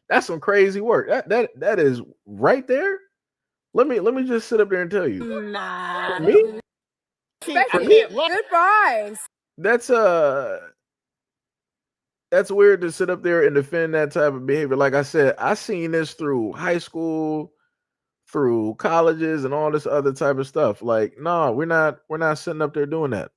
That's some crazy work. That is right there. Let me just sit up there and tell you. Nah. For me, Goodbyes. that's weird to sit up there and defend that type of behavior. Like I said, I seen this through high school, through colleges, and all this other type of stuff. Like, no, we're not sitting up there doing that.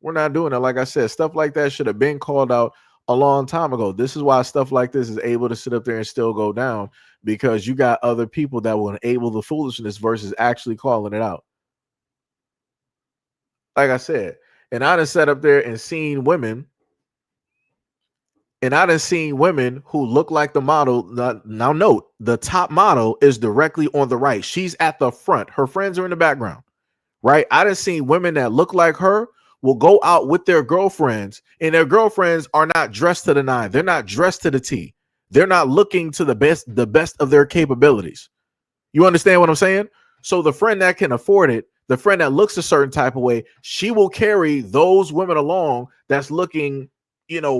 We're not doing that. Like I said, stuff like that should have been called out a long time ago. This is why stuff like this is able to sit up there and still go down, because you got other people that will enable the foolishness versus actually calling it out. Like I said, and I done sat up there and seen women, who look like the model. Now note, the top model is directly on the right. She's at the front. Her friends are in the background, right? I done seen women that look like her will go out with their girlfriends, and their girlfriends are not dressed to the nine. They're not dressed to the T. They're not looking to the best of their capabilities. You understand what I'm saying? So the friend that can afford it, the friend that looks a certain type of way, she will carry those women along that's looking,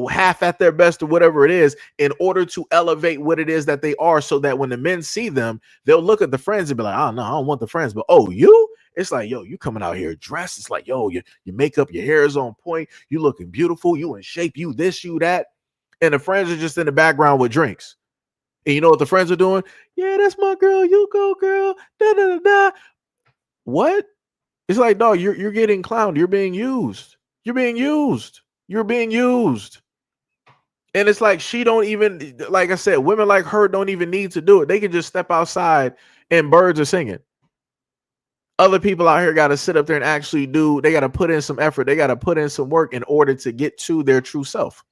half at their best or whatever it is, in order to elevate what it is that they are, so that when the men see them, they'll look at the friends and be like, oh no, I don't want the friends, but oh, you? It's like, yo, you coming out here dressed. It's like, yo, your makeup, your hair is on point. You looking beautiful. You in shape. You this, you that. And the friends are just in the background with drinks. And you know what the friends are doing? Yeah, that's my girl. You go, girl. Da, da, da, da. What? It's like, dog, you're getting clowned. You're being used. You're being used. You're being used. And it's like, she don't even, like I said, women like her don't even need to do it. They can just step outside and birds are singing. Other people out here got to sit up there and actually they got to put in some effort. They got to put in some work in order to get to their true self,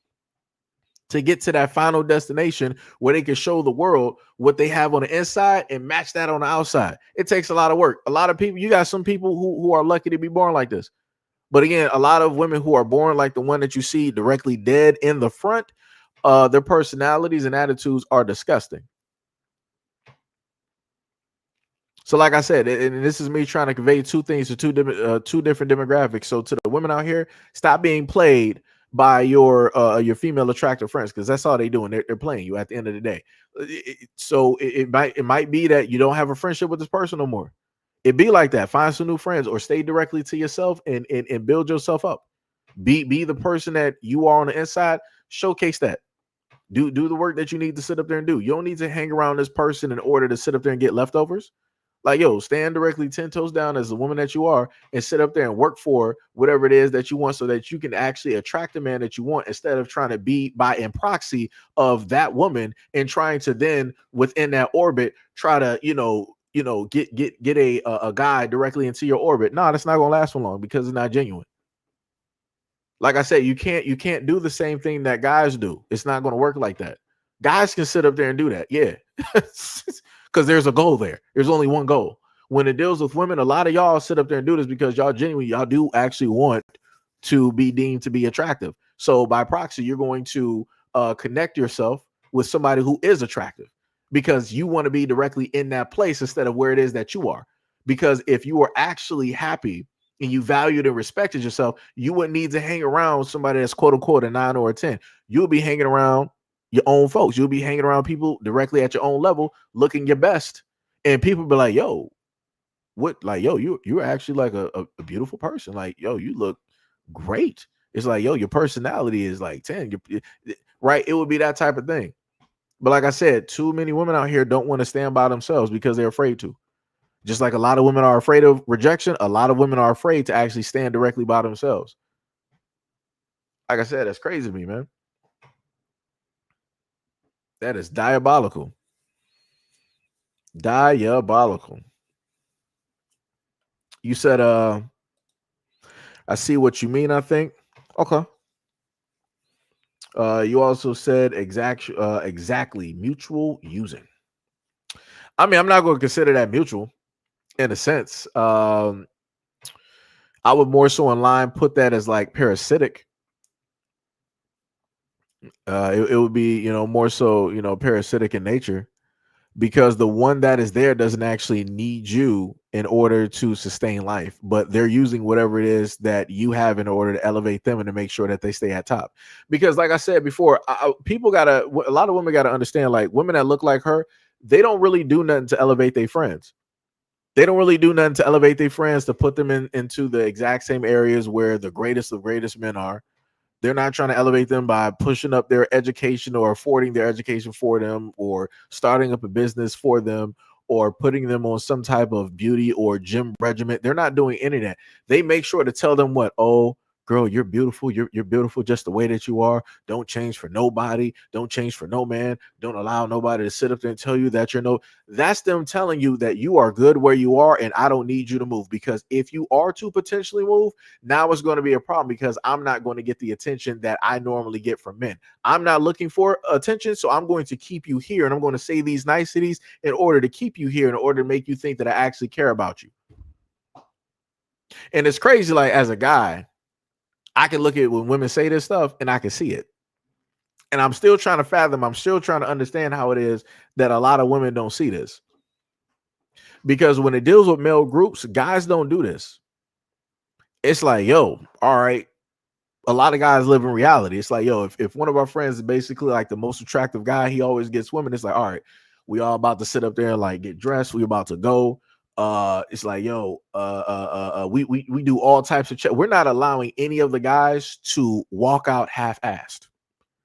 to get to that final destination where they can show the world what they have on the inside and match that on the outside. It takes a lot of work. A lot of people, you got some people who are lucky to be born like this. But again, a lot of women who are born like the one that you see directly dead in the front, their personalities and attitudes are disgusting. So like I said, and this is me trying to convey two things to two different demographics. So to the women out here, stop being played by your female attractive friends, because that's all they doing. They're playing you at the end of the day. So it might be that you don't have a friendship with this person no more. It be like that. Find some new friends or stay directly to yourself and build yourself up. Be the person that you are on the inside. Showcase that. Do the work that you need to sit up there and do. You don't need to hang around this person in order to sit up there and get leftovers. Like, yo, stand directly 10 toes down as the woman that you are and sit up there and work for whatever it is that you want, so that you can actually attract the man that you want, instead of trying to be by in proxy of that woman and trying to then within that orbit try to, get a guy directly into your orbit. No, that's not gonna last for long because it's not genuine. Like I said, you can't do the same thing that guys do. It's not gonna work like that. Guys can sit up there and do that, yeah, because there's a goal there. There's only one goal. When it deals with women, a lot of y'all sit up there and do this because y'all genuinely, y'all do actually want to be deemed to be attractive. So by proxy, you're going to connect yourself with somebody who is attractive because you want to be directly in that place instead of where it is that you are. Because if you are actually happy and you valued and respected yourself, you wouldn't need to hang around with somebody that's quote unquote a 9 or a 10. You'll be hanging around your own folks. You'll be hanging around people directly at your own level, looking your best. And people be like, yo, what? Like, yo, you're actually like a beautiful person. Like, yo, you look great. It's like, yo, your personality is like 10. Right? It would be that type of thing. But like I said, too many women out here don't want to stand by themselves because they're afraid to. Just like a lot of women are afraid of rejection, a lot of women are afraid to actually stand directly by themselves. Like I said, that's crazy to me, man. That is diabolical. Diabolical. You said, I see what you mean, I think. Okay. You also said exactly mutual using. I mean, I'm not going to consider that mutual in a sense. I would more so in line put that as like parasitic. It would be, more so, parasitic in nature because the one that is there doesn't actually need you in order to sustain life, but they're using whatever it is that you have in order to elevate them and to make sure that they stay at top. Because like I said before, a lot of women got to understand, like women that look like her, they don't really do nothing to elevate their friends. They don't really do nothing to elevate their friends to put them into the exact same areas where the greatest of greatest men are. They're not trying to elevate them by pushing up their education or affording their education for them or starting up a business for them or putting them on some type of beauty or gym regimen. They're not doing any of that. They make sure to tell them what, oh, girl, you're beautiful. You're beautiful just the way that you are. Don't change for nobody. Don't change for no man. Don't allow nobody to sit up there and tell you that you're no. That's them telling you that you are good where you are and I don't need you to move. Because if you are to potentially move, now it's going to be a problem because I'm not going to get the attention that I normally get from men. I'm not looking for attention, so I'm going to keep you here and I'm going to say these niceties in order to keep you here, in order to make you think that I actually care about you. And it's crazy, like as a guy, I can look at when women say this stuff and I can see it. And I'm still trying to fathom, I'm still trying to understand how it is that a lot of women don't see this. Because when it deals with male groups, guys don't do this. It's like, yo, all right. A lot of guys live in reality. It's like, yo, if one of our friends is basically like the most attractive guy, he always gets women. It's like, all right, we all about to sit up there and like get dressed. We about to go. It's like, yo, we do all types of We're not allowing any of the guys to walk out half-assed.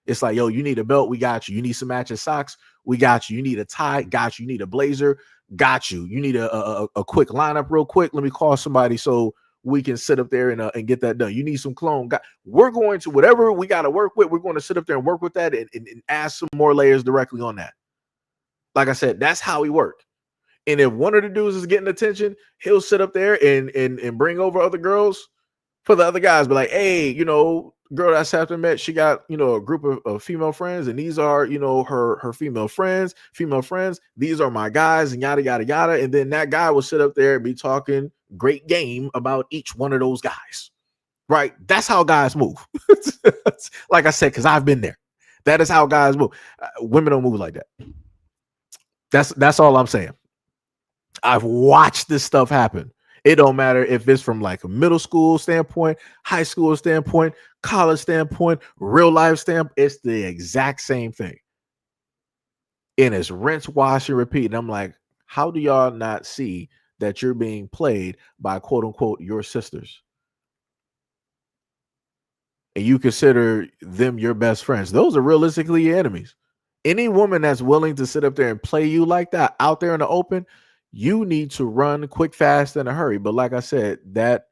It's like, yo, you need a belt, we got you. You need some matching socks, we got you. You need a tie, got you. You need a blazer, got you. You need a quick lineup real quick. Let me call somebody so we can sit up there and get that done. You need some cologne. We're going to whatever we got to work with. We're going to sit up there and work with that and add some more layers directly on that. Like I said, that's how we work. And if one of the dudes is getting attention, he'll sit up there and bring over other girls for the other guys. Be like, hey, girl that's after met, she got, a group of female friends, and these are, her female friends. These are my guys, and yada, yada, yada. And then that guy will sit up there and be talking great game about each one of those guys. Right? That's how guys move. Like I said, because I've been there. That is how guys move. Women don't move like that. That's all I'm saying. I've watched this stuff happen. It don't matter if it's from like a middle school standpoint, high school standpoint, college standpoint, real life standpoint. It's the exact same thing. And it's rinse, wash, and repeat. And I'm like, how do y'all not see that you're being played by quote unquote your sisters? And you consider them your best friends. Those are realistically your enemies. Any woman that's willing to sit up there and play you like that out there in the open, you need to run quick, fast, in a hurry. But like I said, that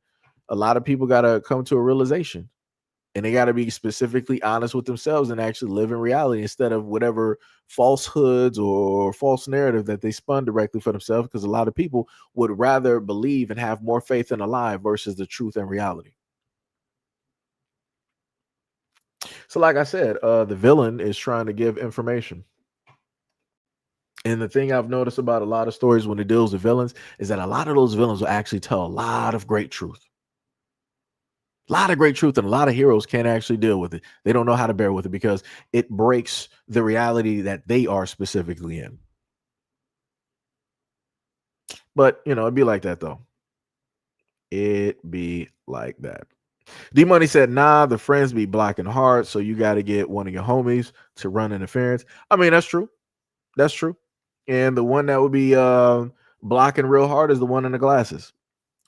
a lot of people got to come to a realization. And they got to be specifically honest with themselves and actually live in reality instead of whatever falsehoods or false narrative that they spun directly for themselves. Because a lot of people would rather believe and have more faith in a lie versus the truth and reality. So, like I said, the villain is trying to give information. And the thing I've noticed about a lot of stories when it deals with villains is that a lot of those villains will actually tell a lot of great truth. A lot of great truth, and a lot of heroes can't actually deal with it. They don't know how to bear with it because it breaks the reality that they are specifically in. But, it'd be like that, though. It be like that. D Money said, nah, the friends be blocking hard, so you got to get one of your homies to run interference. I mean, that's true. That's true. And the one that would be blocking real hard is the one in the glasses.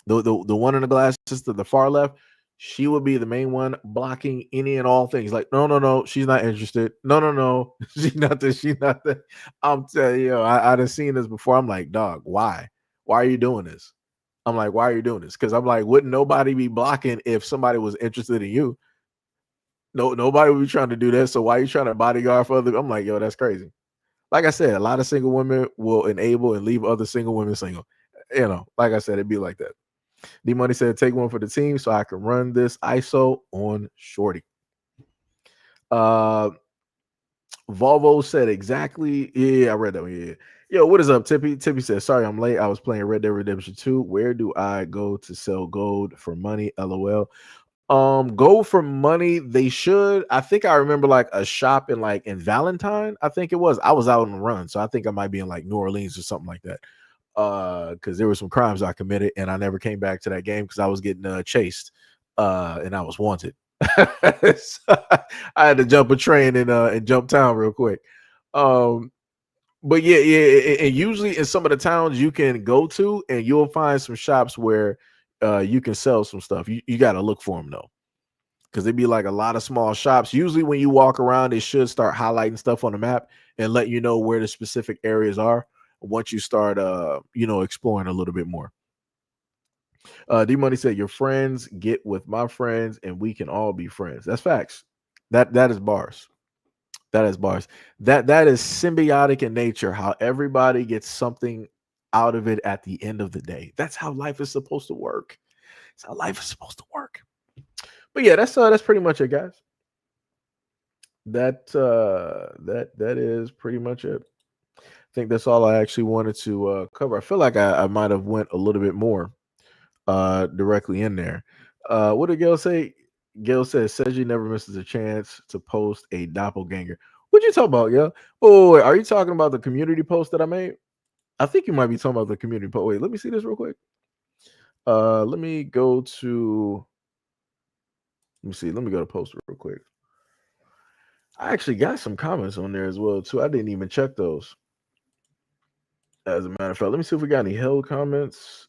The one in the glasses to the far left, she would be the main one blocking any and all things. Like, no, she's not interested. No, she's not this, she's not that. I'm telling you, I'd have seen this before. I'm like, dog, why? Why are you doing this? I'm like, why are you doing this? Because I'm like, wouldn't nobody be blocking if somebody was interested in you? No, nobody would be trying to do that. So why are you trying to bodyguard for other? I'm like, yo, that's crazy. Like I said, a lot of single women will enable and leave other single women single. Like I said, it'd be like that. D Money said, take one for the team so I can run this ISO on Shorty. Volvo said exactly. Yeah, I read that one. Yeah. Yo, what is up, Tippy? Tippy said, sorry, I'm late. I was playing Red Dead Redemption 2. Where do I go to sell gold for money? LOL. Gold for money. They should. I think I remember like a shop in Valentine. I think it was. I was out on the run, so I think I might be in like New Orleans or something like that. Because there were some crimes I committed and I never came back to that game because I was getting chased and I was wanted. So I had to jump a train and jump town real quick. But yeah, and usually in some of the towns you can go to and you'll find some shops where you can sell some stuff. You got to look for them though, because there'd be like a lot of small shops. Usually when you walk around, they should start highlighting stuff on the map and let you know where the specific areas are once you start exploring a little bit more. D Money said, your friends get with my friends and we can all be friends. That's facts. That is bars. That is bars. That is symbiotic in nature, how everybody gets something out of it at the end of the day. That's how life is supposed to work. It's how life is supposed to work. But yeah, that's pretty much it, guys. That is pretty much it. I think that's all I actually wanted to cover. I feel like I might have went a little bit more directly in there. What did Gail say? Gail says Seji never misses a chance to post a doppelganger. What you talking about, Gail? Oh, wait, are you talking about the community post that I made? I think you might be talking about the community post. Wait, let me see this real quick. Let me go to. Let me see. Let me go to post real quick. I actually got some comments on there as well too. I didn't even check those. As a matter of fact, let me see if we got any held comments.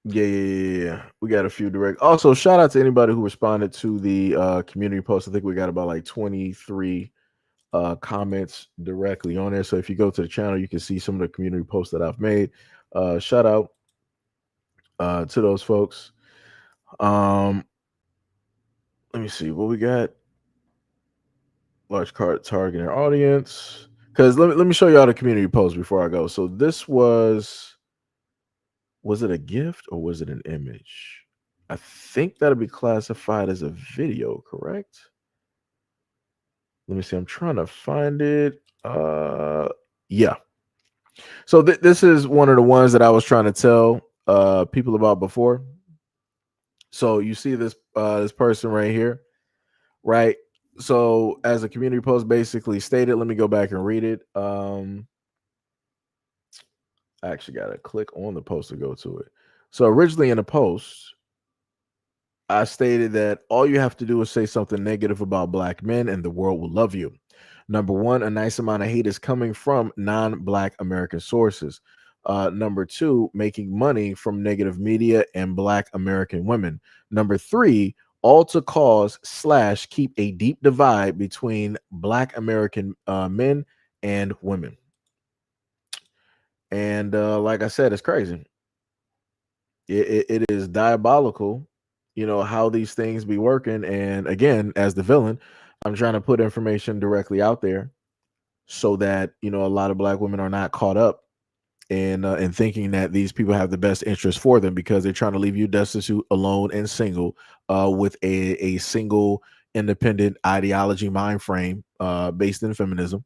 Yeah. We got a few direct. Also, shout out to anybody who responded to the community post. I think we got about like 23 comments directly on there. So if you go to the channel, you can see some of the community posts that I've made. Shout out to those folks. Let me see what we got. Large card targeting audience. Because let me show you all the community post before I go. So this was it a gift or was it an image? I think that'll be classified as a video, correct? Let me see. I'm trying to find it. Yeah. So this is one of the ones that I was trying to tell people about before. So you see this this person right here, right? So as a community post basically stated, let me go back and read it. I actually got to click on the post to go to it. So originally in the post, I stated that all you have to do is say something negative about black men and the world will love you. Number one, a nice amount of hate is coming from non-black American sources. Number two, making money from negative media and black American women. Number three, all to cause / keep a deep divide between black American men and women. And like I said, it's crazy. It is diabolical how these things be working. And again, as the villain, I'm trying to put information directly out there so that a lot of black women are not caught up in thinking that these people have the best interest for them, because they're trying to leave you destitute, alone, and single, with a single independent ideology mind frame based in feminism,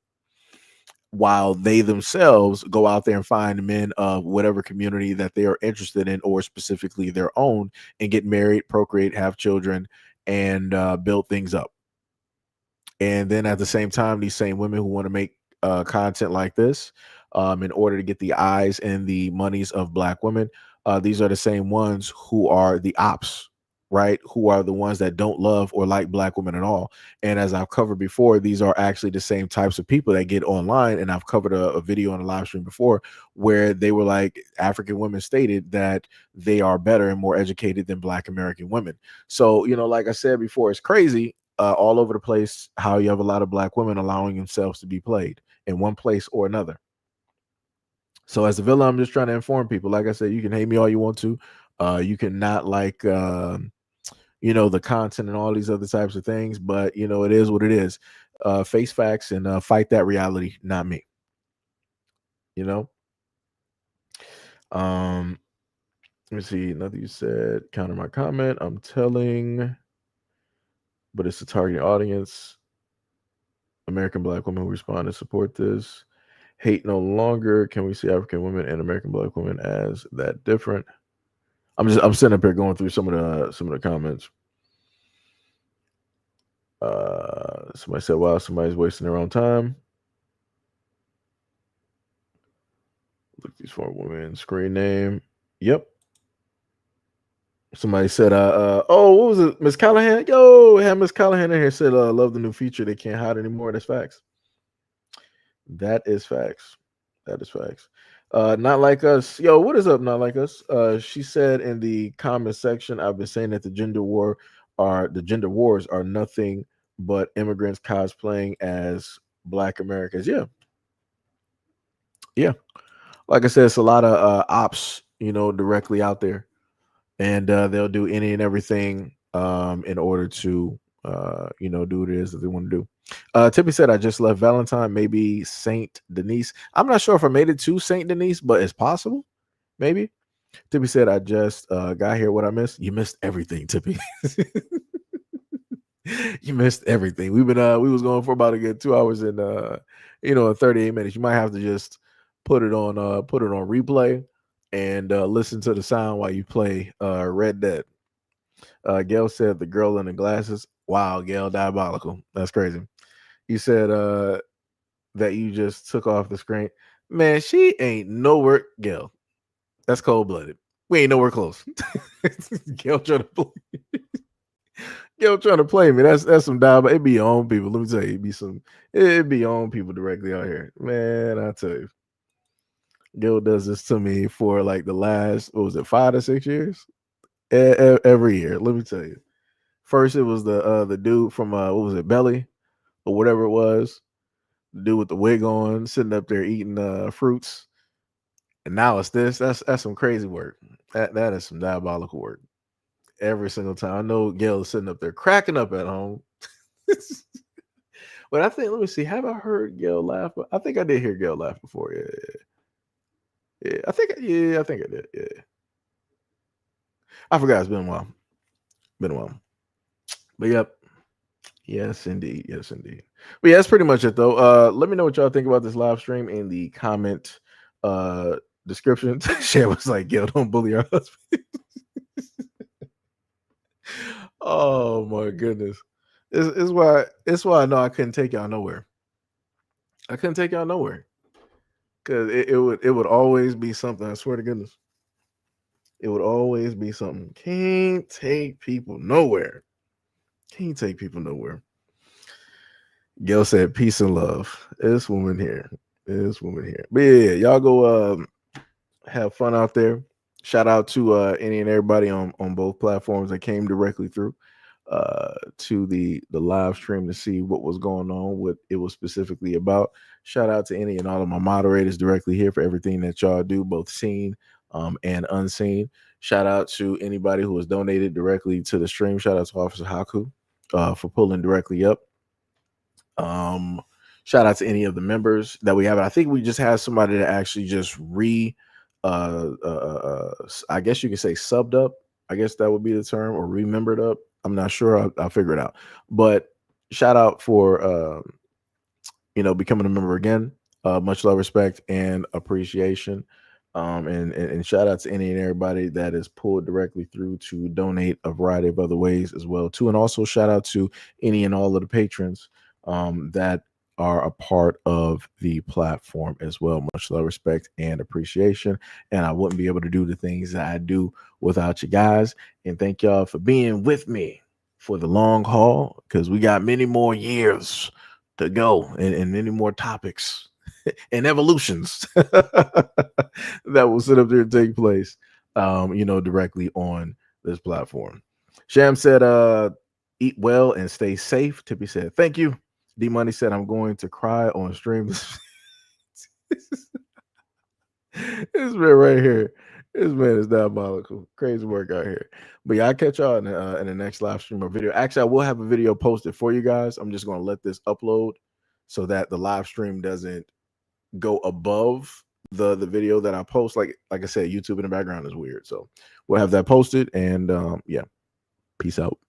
while they themselves go out there and find men of whatever community that they are interested in, or specifically their own, and get married, procreate, have children, and build things up. And then at the same time, these same women who want to make content like this, in order to get the eyes and the monies of black women, these are the same ones who are the ops, right? Who are the ones that don't love or like black women at all. And as I've covered before, these are actually the same types of people that get online. And I've covered a video on a live stream before where they were like, African women stated that they are better and more educated than black American women. So, like I said before, it's crazy all over the place how you have a lot of black women allowing themselves to be played in one place or another. So as a villain, I'm just trying to inform people. Like I said, you can hate me all you want to. You can not like, the content and all these other types of things, but it is what it is. Face facts and fight that reality, not me. Let me see. Nothing you said. Counter my comment. I'm telling, but it's a target audience. American black women who respond and support this. Hate no longer. Can we see African women and American black women as that different? I'm sitting up here going through some of the comments. Somebody said, wow, somebody's wasting their own time. Look, these four women, screen name. Yep. Somebody said, oh, what was it? Miss Callahan? Yo, had Miss Callahan in here, said, love the new feature. They can't hide anymore. That's facts. That is facts. That is facts. Not like us. Yo, what is up? Not like us. She said in the comment section, I've been saying that the gender wars are nothing but immigrants cosplaying as black Americans. Yeah. Yeah. Like I said, it's a lot of ops, directly out there. And they'll do any and everything in order to do what it is that they want to do. Tippy said, I just left Valentine, maybe Saint Denis. I'm not sure if I made it to Saint Denis, but it's possible. Maybe. Tippy said, I just got here. What I missed? You missed everything, Tippy. You missed everything. We was going for about a good 2 hours and 38 minutes. You might have to just put it on replay and listen to the sound while you play Red Dead. Gail said the girl in the glasses. Wow, Gail, diabolical. That's crazy. You said that you just took off the screen. Man, she ain't nowhere. Gail, that's cold blooded. We ain't nowhere close. Gail trying to play. Gail trying to play me. That's some diabolical. It be your own people. Let me tell you, it be your own people directly out here. Man, I tell you. Gil does this to me for like the last, 5 to 6 years? Every year. Let me tell you. First, it was the dude from Belly or whatever it was. The dude with the wig on, sitting up there eating fruits. And now it's this. That's some crazy work. That is some diabolical work. Every single time. I know Gail is sitting up there cracking up at home. But I think, let me see. Have I heard Gail laugh? I think I did hear Gail laugh before. Yeah, I think I did. Yeah, I forgot. It's been a while. But yep. Yes, indeed. But yeah, that's pretty much it, though. Let me know what y'all think about this live stream in the comment description. Shay was like, "Yo, don't bully our husband." Oh my goodness. It's why I know I couldn't take y'all nowhere. Because it would always be something. I swear to goodness. It would always be something. Can't take people nowhere. Gail said, peace and love. This woman here. But yeah, y'all go have fun out there. Shout out to any and everybody on both platforms that came directly through to the live stream to see what was going on, what it was specifically about. Shout out to any and all of my moderators directly here for everything that y'all do, both seen, and unseen. Shout out to anybody who has donated directly to the stream. Shout out to Officer Haku for pulling directly up. Shout out to any of the members that we have. I think we just had somebody that actually just I guess you could say subbed up. I guess that would be the term, or remembered up. I'm not sure. I'll figure it out. But shout out for becoming a member again. Much love, respect, and appreciation. And shout out to any and everybody that is pulled directly through to donate a variety of other ways as well too. And also shout out to any and all of the patrons that are a part of the platform as well. Much love, respect, and appreciation. And I wouldn't be able to do the things that I do without you guys. And thank y'all for being with me for the long haul, because we got many more years to go and many more topics and evolutions that will sit up there and take place, directly on this platform. Sham said, eat well and stay safe. Tippy said, thank you. D Money said, I'm going to cry on stream. This man right here. This man is diabolical. Crazy work out here. But yeah, I'll catch y'all in the next live stream or video. Actually, I will have a video posted for you guys. I'm just going to let this upload so that the live stream doesn't go above the video that I post. Like I said, YouTube in the background is weird. So we'll have that posted. And yeah, peace out.